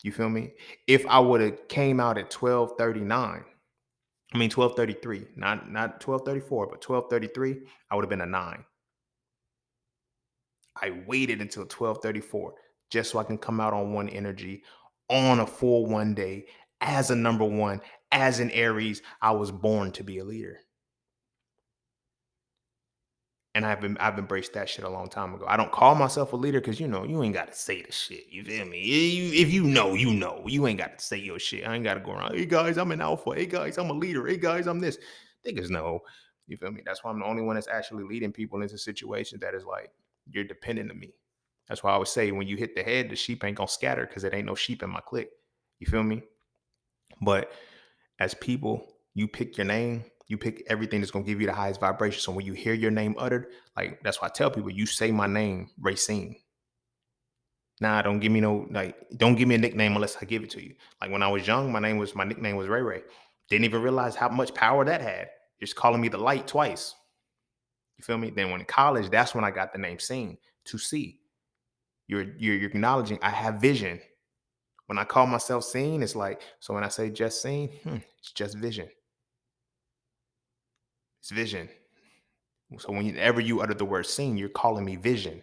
You feel me? If I would have came out at 12:33, not 12:34, but 12:33, I would have been a 9. I waited until 12:34 just so I can come out on 1 energy on a full 1 day as a number 1, as an Aries. I was born to be a leader. And I've embraced that shit a long time ago. I don't call myself a leader because you ain't got to say the shit. You feel me? If you know, you ain't got to say your shit. I ain't got to go around. Hey guys, I'm an alpha. Hey guys, I'm a leader. Hey guys, I'm this. Niggas know. You feel me? That's why I'm the only one that's actually leading people into situations that is like you're dependent on me. That's why I always say when you hit the head, the sheep ain't gonna scatter because it ain't no sheep in my clique. You feel me? But as people, you pick your name, you pick everything that's going to give you the highest vibration. So when you hear your name uttered, like that's why I tell people, you say my name, Racine. Nah, don't give me a nickname unless I give it to you. Like when I was young, my nickname was Ray Ray. Didn't even realize how much power that had. Just calling me the light twice. You feel me? Then when in college, that's when I got the name Scene, to see. You're acknowledging I have vision. When I call myself Scene, it's like, so when I say just Scene, it's just vision. It's vision. So whenever you utter the word Scene, you're calling me vision.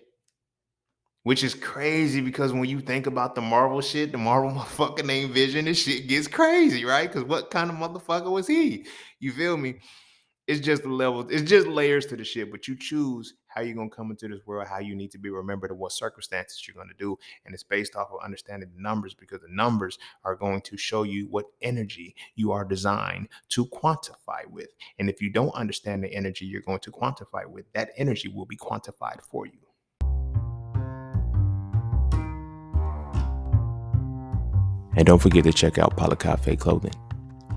Which is crazy because when you think about the Marvel shit, the Marvel motherfucker named Vision, this shit gets crazy, right? Because what kind of motherfucker was he? You feel me? It's just the level, it's just layers to the shit, but you choose how you're going to come into this world, how you need to be remembered, and what circumstances you're going to do. And it's based off of understanding the numbers because the numbers are going to show you what energy you are designed to quantify with. And if you don't understand the energy you're going to quantify with, that energy will be quantified for you. And don't forget to check out Cafe Clothing,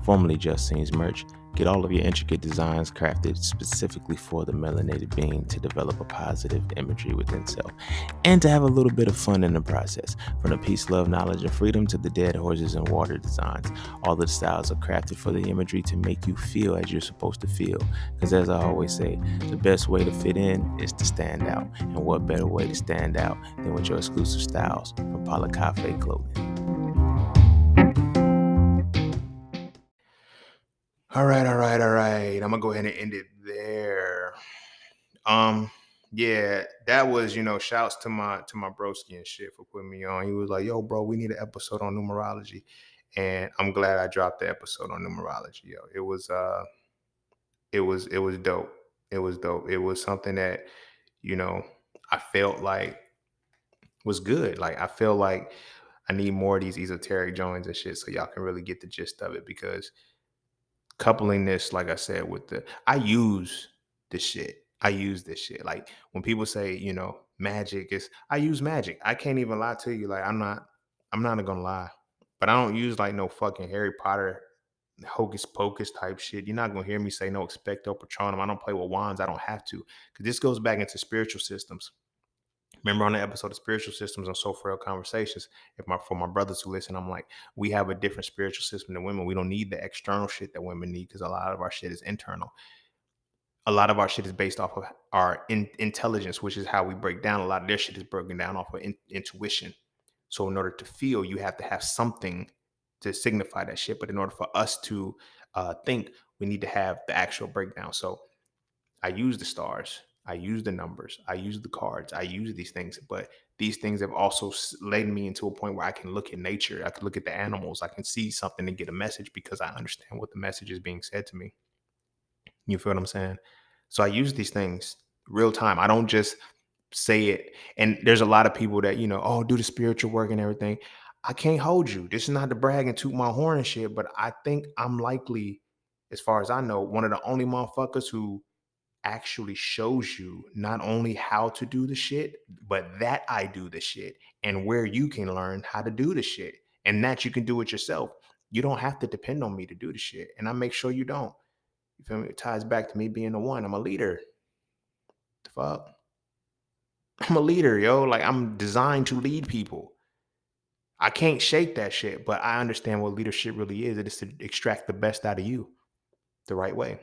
formerly Just Scenes merch. Get all of your intricate designs crafted specifically for the melanated being to develop a positive imagery within self and to have a little bit of fun in the process. From the peace, love, knowledge, and freedom to the dead horses and water designs, all the styles are crafted for the imagery to make you feel as you're supposed to feel. Because as I always say, the best way to fit in is to stand out. And what better way to stand out than with your exclusive styles from Cafe Clothing. All right. I'm gonna go ahead and end it there. Yeah, that was, shouts to my broski and shit for putting me on. He was like, "Yo, bro, we need an episode on numerology," and I'm glad I dropped the episode on numerology. Yo, it was dope. It was dope. It was something that you know I felt like was good. Like I feel like I need more of these esoteric joints and shit, so y'all can really get the gist of it. Because coupling this, like I said, with I use this shit. I use this shit. Like when people say, magic is, I use magic. I can't even lie to you. Like I'm not gonna lie, but I don't use like no fucking Harry Potter hocus pocus type shit. You're not gonna hear me say no expecto patronum. I don't play with wands. I don't have to, because this goes back into spiritual systems. Remember on the episode of spiritual systems on So Frail Conversations, for my brothers who listen, I'm like, we have a different spiritual system than women. We don't need the external shit that women need, because a lot of our shit is internal. A lot of our shit is based off of our intelligence, which is how we break down. A lot of their shit is broken down off of intuition. So in order to feel, you have to have something to signify that shit. But in order for us to think, we need to have the actual breakdown. So I use the stars, I use the numbers, I use the cards, I use these things, but these things have also led me into a point where I can look at nature, I can look at the animals, I can see something and get a message because I understand what the message is being said to me. You feel what I'm saying? So I use these things real time. I don't just say it. And there's a lot of people that, oh, do the spiritual work and everything. I can't hold you. This is not to brag and toot my horn and shit, but I think I'm likely, as far as I know, one of the only motherfuckers who actually shows you not only how to do the shit, but that I do the shit and where you can learn how to do the shit and that you can do it yourself. You don't have to depend on me to do the shit. And I make sure you don't. You feel me? It ties back to me being the one. I'm a leader. The fuck? I'm a leader, yo. Like I'm designed to lead people. I can't shake that shit, but I understand what leadership really is. It is to extract the best out of you the right way.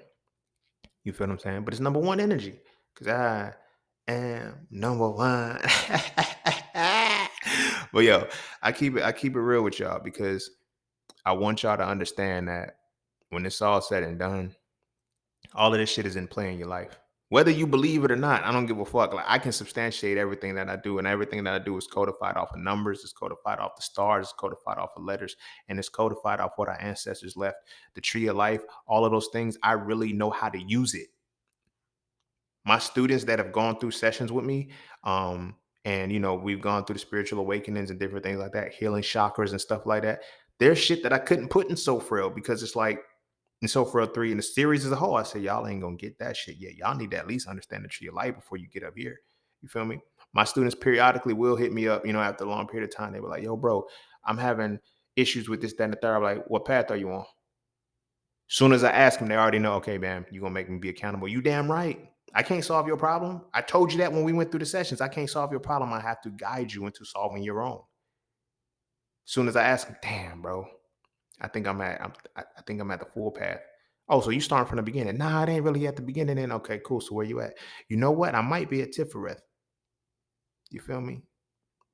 You feel what I'm saying? But it's number one energy. Cause I am number one. But yo, I keep it real with y'all because I want y'all to understand that when it's all said and done, all of this shit is in play in your life. Whether you believe it or not, I don't give a fuck. Like I can substantiate everything that I do, and everything that I do is codified off of numbers, it's codified off the stars, it's codified off of letters, and it's codified off what our ancestors left. The tree of life, all of those things, I really know how to use it. My students that have gone through sessions with me, and we've gone through the spiritual awakenings and different things like that, healing chakras and stuff like that. There's shit that I couldn't put in So Frail because it's like in So Frail 3 in the series as a whole. I said, y'all ain't gonna get that shit yet. Y'all need to at least understand the tree of life before you get up here. You feel me? My students periodically will hit me up, after a long period of time. They were like, yo, bro, I'm having issues with this, that, and the third. I'm like, what path are you on? Soon as I ask them, they already know, okay, man, you're gonna make me be accountable. You damn right. I can't solve your problem. I told you that when we went through the sessions. I can't solve your problem. I have to guide you into solving your own. Soon as I ask them, damn, bro, I think I'm at the full path. Oh, so you starting from the beginning? Nah, it ain't really at the beginning. Then okay, cool. So where you at? You know what? I might be at Tifereth. You feel me?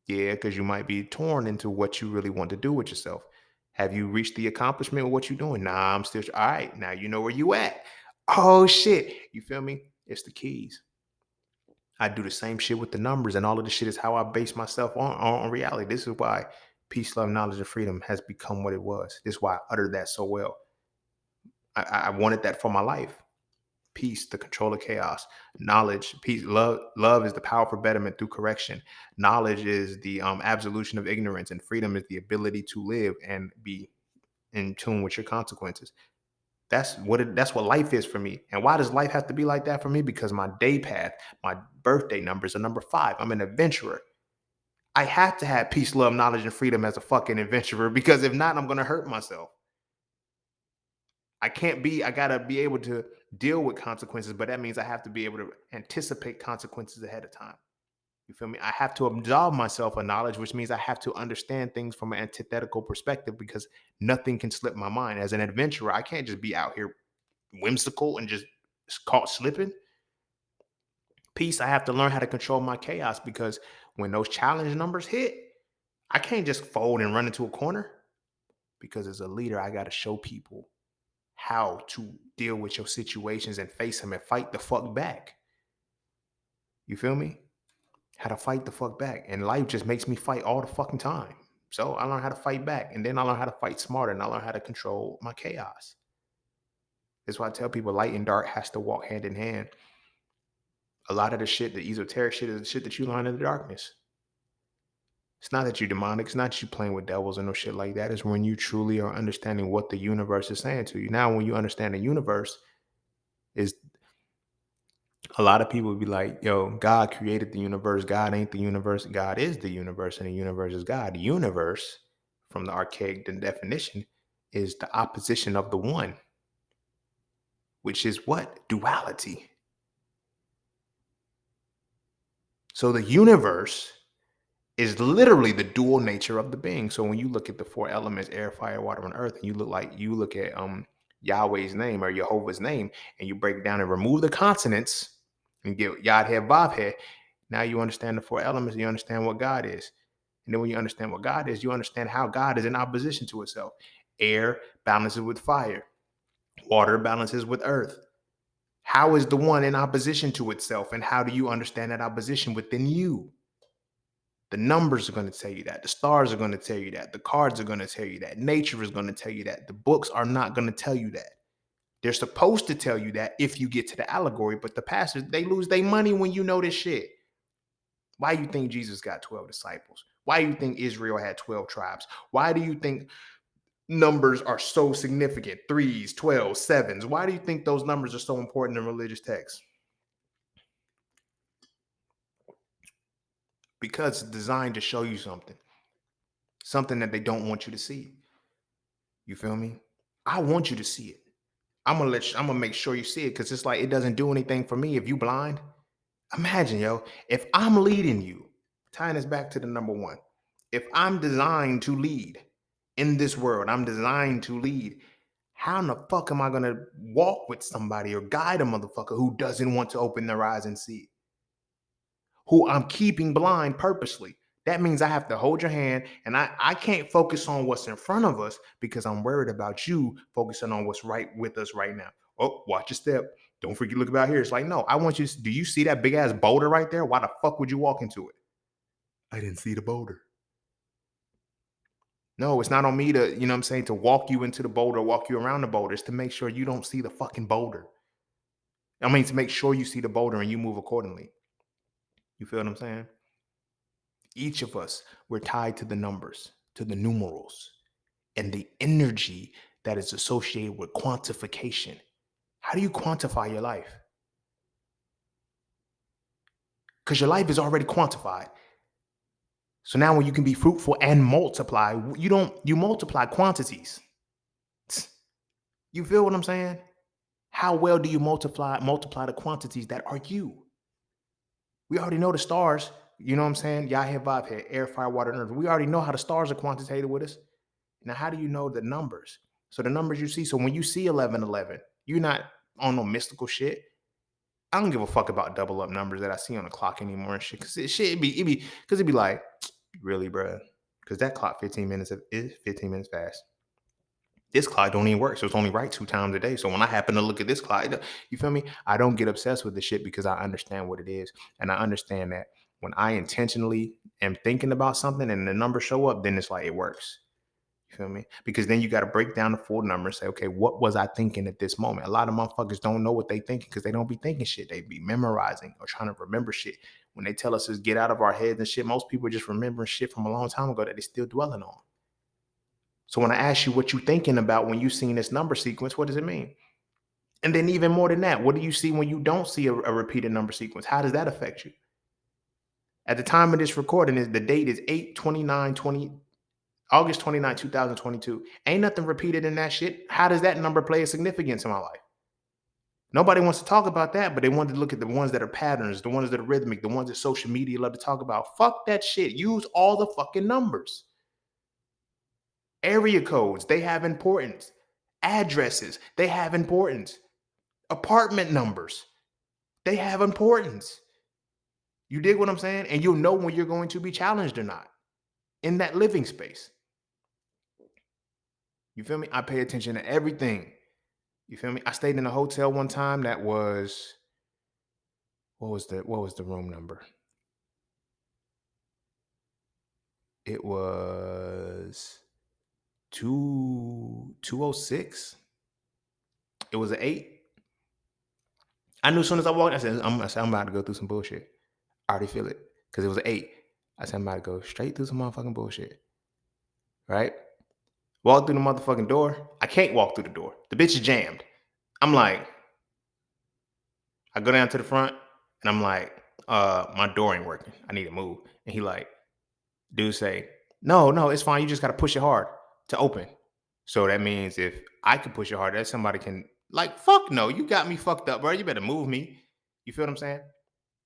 Yeah, because you might be torn into what you really want to do with yourself. Have you reached the accomplishment of what you're doing? Nah, I'm still all right. Now you know where you at. Oh shit. You feel me? It's the keys. I do the same shit with the numbers, and all of this shit is how I base myself on reality. This is why peace, love, knowledge, and freedom has become what it was. This is why I uttered that so well. I wanted that for my life. Peace, the control of chaos. Knowledge, peace, love is the power for betterment through correction. Knowledge is the absolution of ignorance, and freedom is the ability to live and be in tune with your consequences. That's what life is for me. And why does life have to be like that for me? Because my day path, my birthday number is a number 5. I'm an adventurer. I have to have peace, love, knowledge, and freedom as a fucking adventurer, because if not, I'm gonna hurt myself. I gotta be able to deal with consequences, but that means I have to be able to anticipate consequences ahead of time. You feel me? I have to absolve myself of knowledge, which means I have to understand things from an antithetical perspective, because nothing can slip my mind. As an adventurer, I can't just be out here whimsical and just caught slipping. Peace, I have to learn how to control my chaos, because when those challenge numbers hit, I can't just fold and run into a corner, because as a leader, I got to show people how to deal with your situations and face them and fight the fuck back. You feel me? How to fight the fuck back. And life just makes me fight all the fucking time. So I learned how to fight back. And then I learned how to fight smarter. And I learned how to control my chaos. That's why I tell people light and dark has to walk hand in hand. A lot of the shit, the esoteric shit, is the shit that you learn in the darkness. It's not that you're demonic. It's not that you playing with devils or no shit like that. It's when you truly are understanding what the universe is saying to you. Now, when you understand the universe, is a lot of people be like, yo, God created the universe. God ain't the universe. God is the universe, and the universe is God. The universe, from the archaic definition, is the opposition of the one, which is what? Duality. So the universe is literally the dual nature of the being. So when you look at the four elements, air, fire, water, and earth, and you look at Yahweh's name or Jehovah's name, and you break it down and remove the consonants and get Yod He Vav He, now you understand the four elements, and you understand what God is. And then when you understand what God is, you understand how God is in opposition to itself. Air balances with fire, water balances with earth. How is the one in opposition to itself? And how do you understand that opposition within you? The numbers are going to tell you that. The stars are going to tell you that. The cards are going to tell you that. Nature is going to tell you that. The books are not going to tell you that. They're supposed to tell you that if you get to the allegory, but the pastors, they lose their money when you know this shit. Why do you think Jesus got 12 disciples? Why do you think Israel had 12 tribes? Why do you think numbers are so significant? Threes, 12, sevens. Why do you think those numbers are so important in religious texts? Because it's designed to show you something that they don't want you to see. You feel me? I want you to see it. I'm gonna make sure you see it because it's like it doesn't do anything for me if you blind. Imagine, yo, if I'm leading you, tying this back to the number one, if I'm designed to lead in this world, I'm designed to lead. How in the fuck am I gonna walk with somebody or guide a motherfucker who doesn't want to open their eyes and see? Who I'm keeping blind purposely? That means I have to hold your hand and I can't focus on what's in front of us because I'm worried about you focusing on what's right with us right now. Oh, watch your step. Don't forget, look about here. It's like, no, I want you to, do you see that big ass boulder right there? Why the fuck would you walk into it? I didn't see the boulder. No, it's not on me to, you know what I'm saying, to walk you into the boulder, walk you around the boulder. It's to make sure you don't see the fucking boulder. I mean, to make sure you see the boulder and you move accordingly. You feel what I'm saying? Each of us, we're tied to the numbers, to the numerals, and the energy that is associated with quantification. How do you quantify your life? Because your life is already quantified. So now when you can be fruitful and multiply, you multiply quantities. You feel what I'm saying? How well do you multiply the quantities that are you? We already know the stars. You know what I'm saying? Yah had Bob had air, fire, water, and earth. We already know how the stars are quantitated with us. Now, how do you know the numbers? So the numbers you see. So when you see 1111, you're not on no mystical shit. I don't give a fuck about double up numbers that I see on the clock anymore and shit. Cause it'd be like, really, bro? Because that clock 15 minutes is 15 minutes fast. This clock don't even work, so it's only right 2 times a day. So when I happen to look at this clock, you feel me? I don't get obsessed with the shit because I understand what it is, and I understand that when I intentionally am thinking about something and the numbers show up, then it's like it works. You feel me? Because then you got to break down the full number and say, okay, what was I thinking at this moment? A lot of motherfuckers don't know what they thinking because they don't be thinking shit. They be memorizing or trying to remember shit. When they tell us to get out of our heads and shit, most people are just remembering shit from a long time ago that they still dwelling on. So when I ask you what you thinking about when you seen this number sequence, what does it mean? And then even more than that, what do you see when you don't see a repeated number sequence? How does that affect you? At the time of this recording, the date is 8/29/20 August 29, 2022. Ain't nothing repeated in that shit. How does that number play a significance in my life? Nobody wants to talk about that, but they want to look at the ones that are patterns, the ones that are rhythmic, the ones that social media love to talk about. Fuck that shit. Use all the fucking numbers. Area codes, they have importance. Addresses, they have importance. Apartment numbers, they have importance. You dig what I'm saying? And you'll know when you're going to be challenged or not in that living space. You feel me? I pay attention to everything. You feel me? I stayed in a hotel one time that was What was the room number? It was 206. It was an 8. I knew as soon as I walked, I said, I'm about to go through some bullshit. I already feel it. Because it was an 8. I said, I'm about to go straight through some motherfucking bullshit. Right? Walk through the motherfucking door. I can't walk through the door. The bitch is jammed. I'm like, I go down to the front and I'm like, my door ain't working. I need to move. And he like, dude say, no, it's fine. You just gotta push it hard to open. So that means if I can push it hard, that somebody can like, fuck no, you got me fucked up, bro. You better move me. You feel what I'm saying?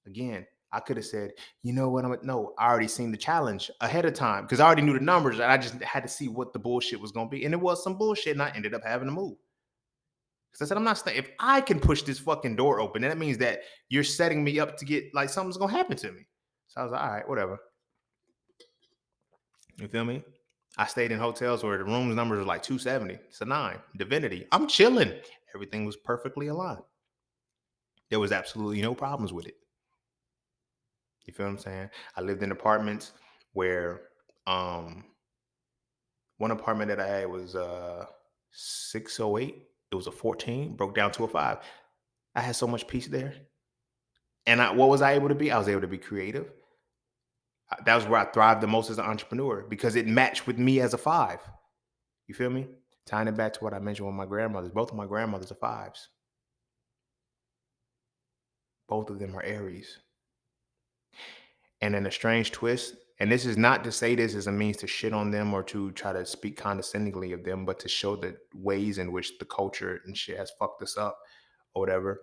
Again, I could have said, you know what? No, I already seen the challenge ahead of time because I already knew the numbers. And I just had to see what the bullshit was gonna be. And it was some bullshit, and I ended up having to move. Because I said, I'm not staying. If I can push this fucking door open, then that means that you're setting me up to get like something's gonna happen to me. So I was like, all right, whatever. You feel me? I stayed in hotels where the rooms numbers was like 270. It's a 9. Divinity. I'm chilling. Everything was perfectly aligned. There was absolutely no problems with it. You feel what I'm saying? I lived in apartments where one apartment that I had was 608. It was a 14, broke down to a 5. I had so much peace there. And what was I able to be? I was able to be creative. That was where I thrived the most as an entrepreneur because it matched with me as a 5. You feel me? Tying it back to what I mentioned with my grandmothers. Both of my grandmothers are 5s. Both of them are Aries. And in a strange twist, and this is not to say this as a means to shit on them or to try to speak condescendingly of them, but to show the ways in which the culture and shit has fucked us up or whatever.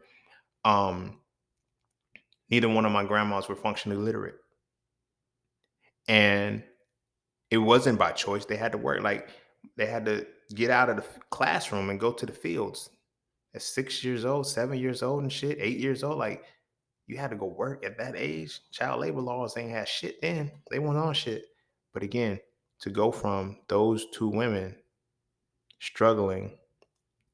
Neither one of my grandmas were functionally literate. And it wasn't by choice. They had to work. Like they had to get out of the classroom and go to the fields at 6 years old, 7 years old and shit, 8 years old. Like you had to go work at that age. Child labor laws ain't had shit then. They weren't on shit. But again, to go from those two women struggling,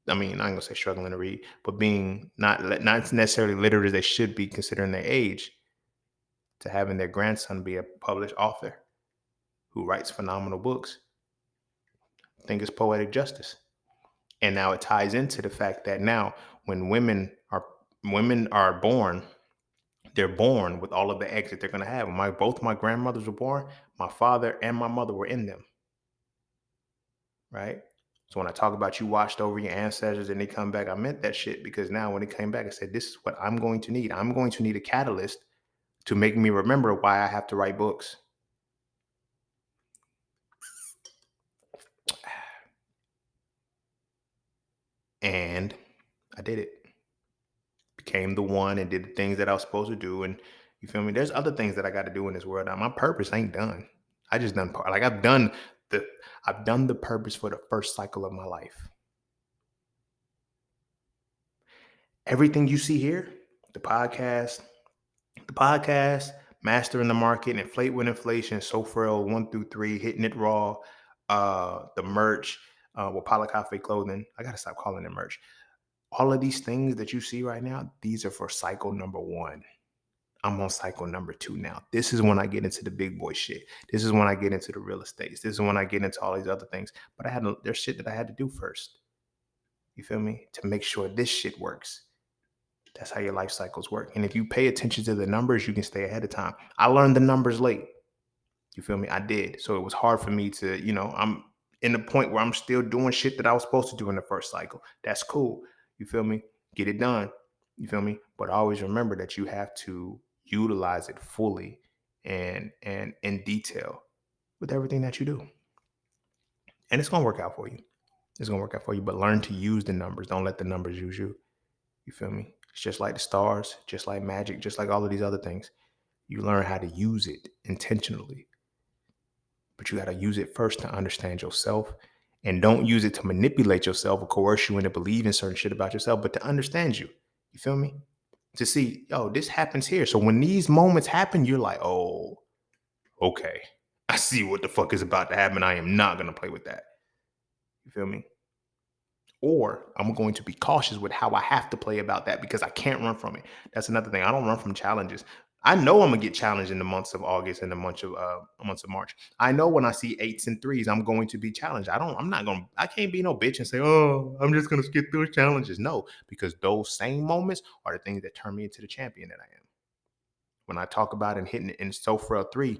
I mean, I ain't gonna say struggling to read, but being not necessarily literate as they should be considering their age, to having their grandson be a published author who writes phenomenal books, I think it's poetic justice. And now it ties into the fact that now when women are born, they're born with all of the eggs that they're going to have. Both my grandmothers were born, my father and my mother were in them, right? So when I talk about you watched over your ancestors and they come back, I meant that shit because now when it came back, I said, this is what I'm going to need. I'm going to need a catalyst to make me remember why I have to write books. And I did it. Became the one and did the things that I was supposed to do. And you feel me? There's other things that I got to do in this world. Now, my purpose ain't done. I just done part. Like I've done the purpose for the first cycle of my life. Everything you see here, the podcast, mastering the market, inflate with inflation, SoFrel 1 through 3, hitting it raw, the merch, with Pala Cafe clothing. I gotta stop calling it merch. All of these things that you see right now, these are for cycle number 1. I'm on cycle number 2 now. This is when I get into the big boy shit. This is when I get into the real estates. This is when I get into all these other things. But there's shit that I had to do first. You feel me? To make sure this shit works. That's how your life cycles work. And if you pay attention to the numbers, you can stay ahead of time. I learned the numbers late. You feel me? I did. So it was hard for me to, I'm in the point where I'm still doing shit that I was supposed to do in the first cycle. That's cool. You feel me? Get it done. You feel me? But always remember that you have to utilize it fully and in detail with everything that you do. And it's gonna work out for you. It's gonna work out for you. But learn to use the numbers. Don't let the numbers use you. You feel me? It's just like the stars, just like magic, just like all of these other things. You learn how to use it intentionally. But you got to use it first to understand yourself. And don't use it to manipulate yourself or coerce you into believing certain shit about yourself, but to understand you. You feel me? To see, this happens here. So when these moments happen, you're like, oh, okay. I see what the fuck is about to happen. I am not going to play with that. You feel me? or I'm going to be cautious with how I have to play about that because I can't run from it. That's another thing. I don't run from challenges. I know I'm gonna get challenged in the months of August and the months of March. I know when I see eights and threes, I'm going to be challenged. I'm not gonna. I can't be no bitch and say, "Oh, I'm just gonna skip through challenges." No, because those same moments are the things that turn me into the champion that I am. When I talk about and hitting it in SoFrail 3,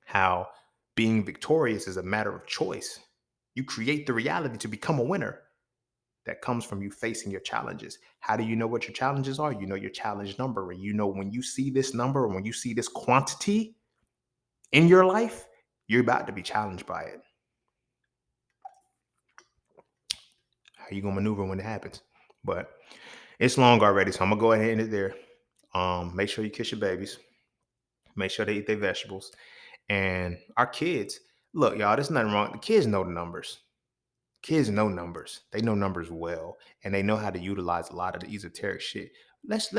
how being victorious is a matter of choice. You create the reality to become a winner that comes from you facing your challenges. How do you know what your challenges are? You know your challenge number. And you know when you see this number, or when you see this quantity in your life, you're about to be challenged by it. How you gonna maneuver when it happens? But it's long already, so I'm gonna go ahead and end it there. Make sure you kiss your babies. Make sure they eat their vegetables. And our kids, look, y'all, there's nothing wrong. The kids know the numbers. Kids know numbers. They know numbers well, and they know how to utilize a lot of the esoteric shit. Let's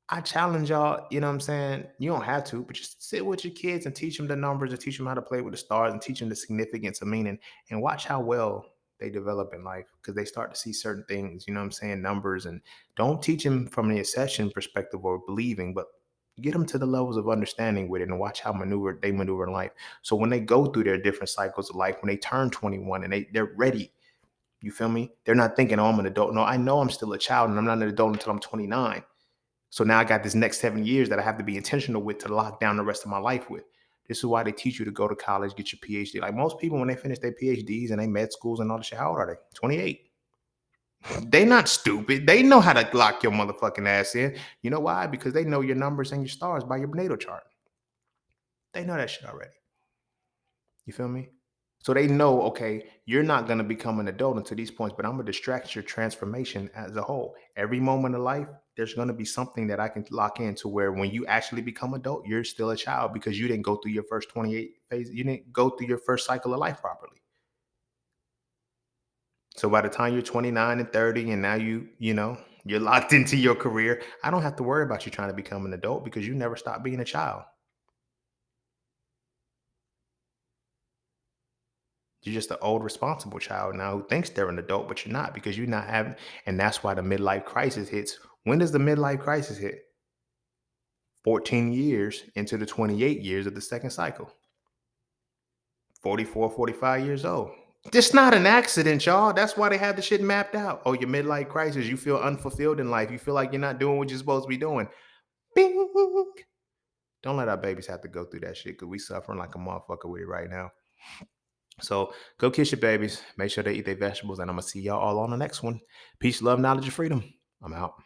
I challenge y'all, you know what I'm saying? You don't have to, but just sit with your kids and teach them the numbers and teach them how to play with the stars and teach them the significance of meaning and watch how well they develop in life because they start to see certain things, you know what I'm saying? Numbers, and don't teach them from the accession perspective or believing, but get them to the levels of understanding with it and watch how they maneuver in life. So when they go through their different cycles of life, when they turn 21 and they're ready, you feel me? They're not thinking, oh, I'm an adult. No, I know I'm still a child and I'm not an adult until I'm 29. So now I got this next 7 years that I have to be intentional with to lock down the rest of my life with. This is why they teach you to go to college, get your PhD. Like most people, when they finish their PhDs and they med schools and all the shit, how old are they? 28. They not stupid. They know how to lock your motherfucking ass in. You know why? Because they know your numbers and your stars by your natal chart. They know that shit already. You feel me? So they know, okay, you're not going to become an adult until these points, but I'm going to distract your transformation as a whole. Every moment of life, there's going to be something that I can lock in to where when you actually become adult, you're still a child because you didn't go through your first 28 phase. You didn't go through your first cycle of life properly. So by the time you're 29 and 30 and now you're locked into your career, I don't have to worry about you trying to become an adult because you never stopped being a child. You're just an old responsible child now who thinks they're an adult, but you're not because you're not having, and that's why the midlife crisis hits. When does the midlife crisis hit? 14 years into the 28 years of the second cycle. 44, 45 years old. It's not an accident, y'all. That's why they have the shit mapped out. Oh, your midlife crisis. You feel unfulfilled in life. You feel like you're not doing what you're supposed to be doing. Bing. Don't let our babies have to go through that shit because we suffering like a motherfucker with it right now. So go kiss your babies. Make sure they eat their vegetables. And I'm going to see y'all all on the next one. Peace, love, knowledge, and freedom. I'm out.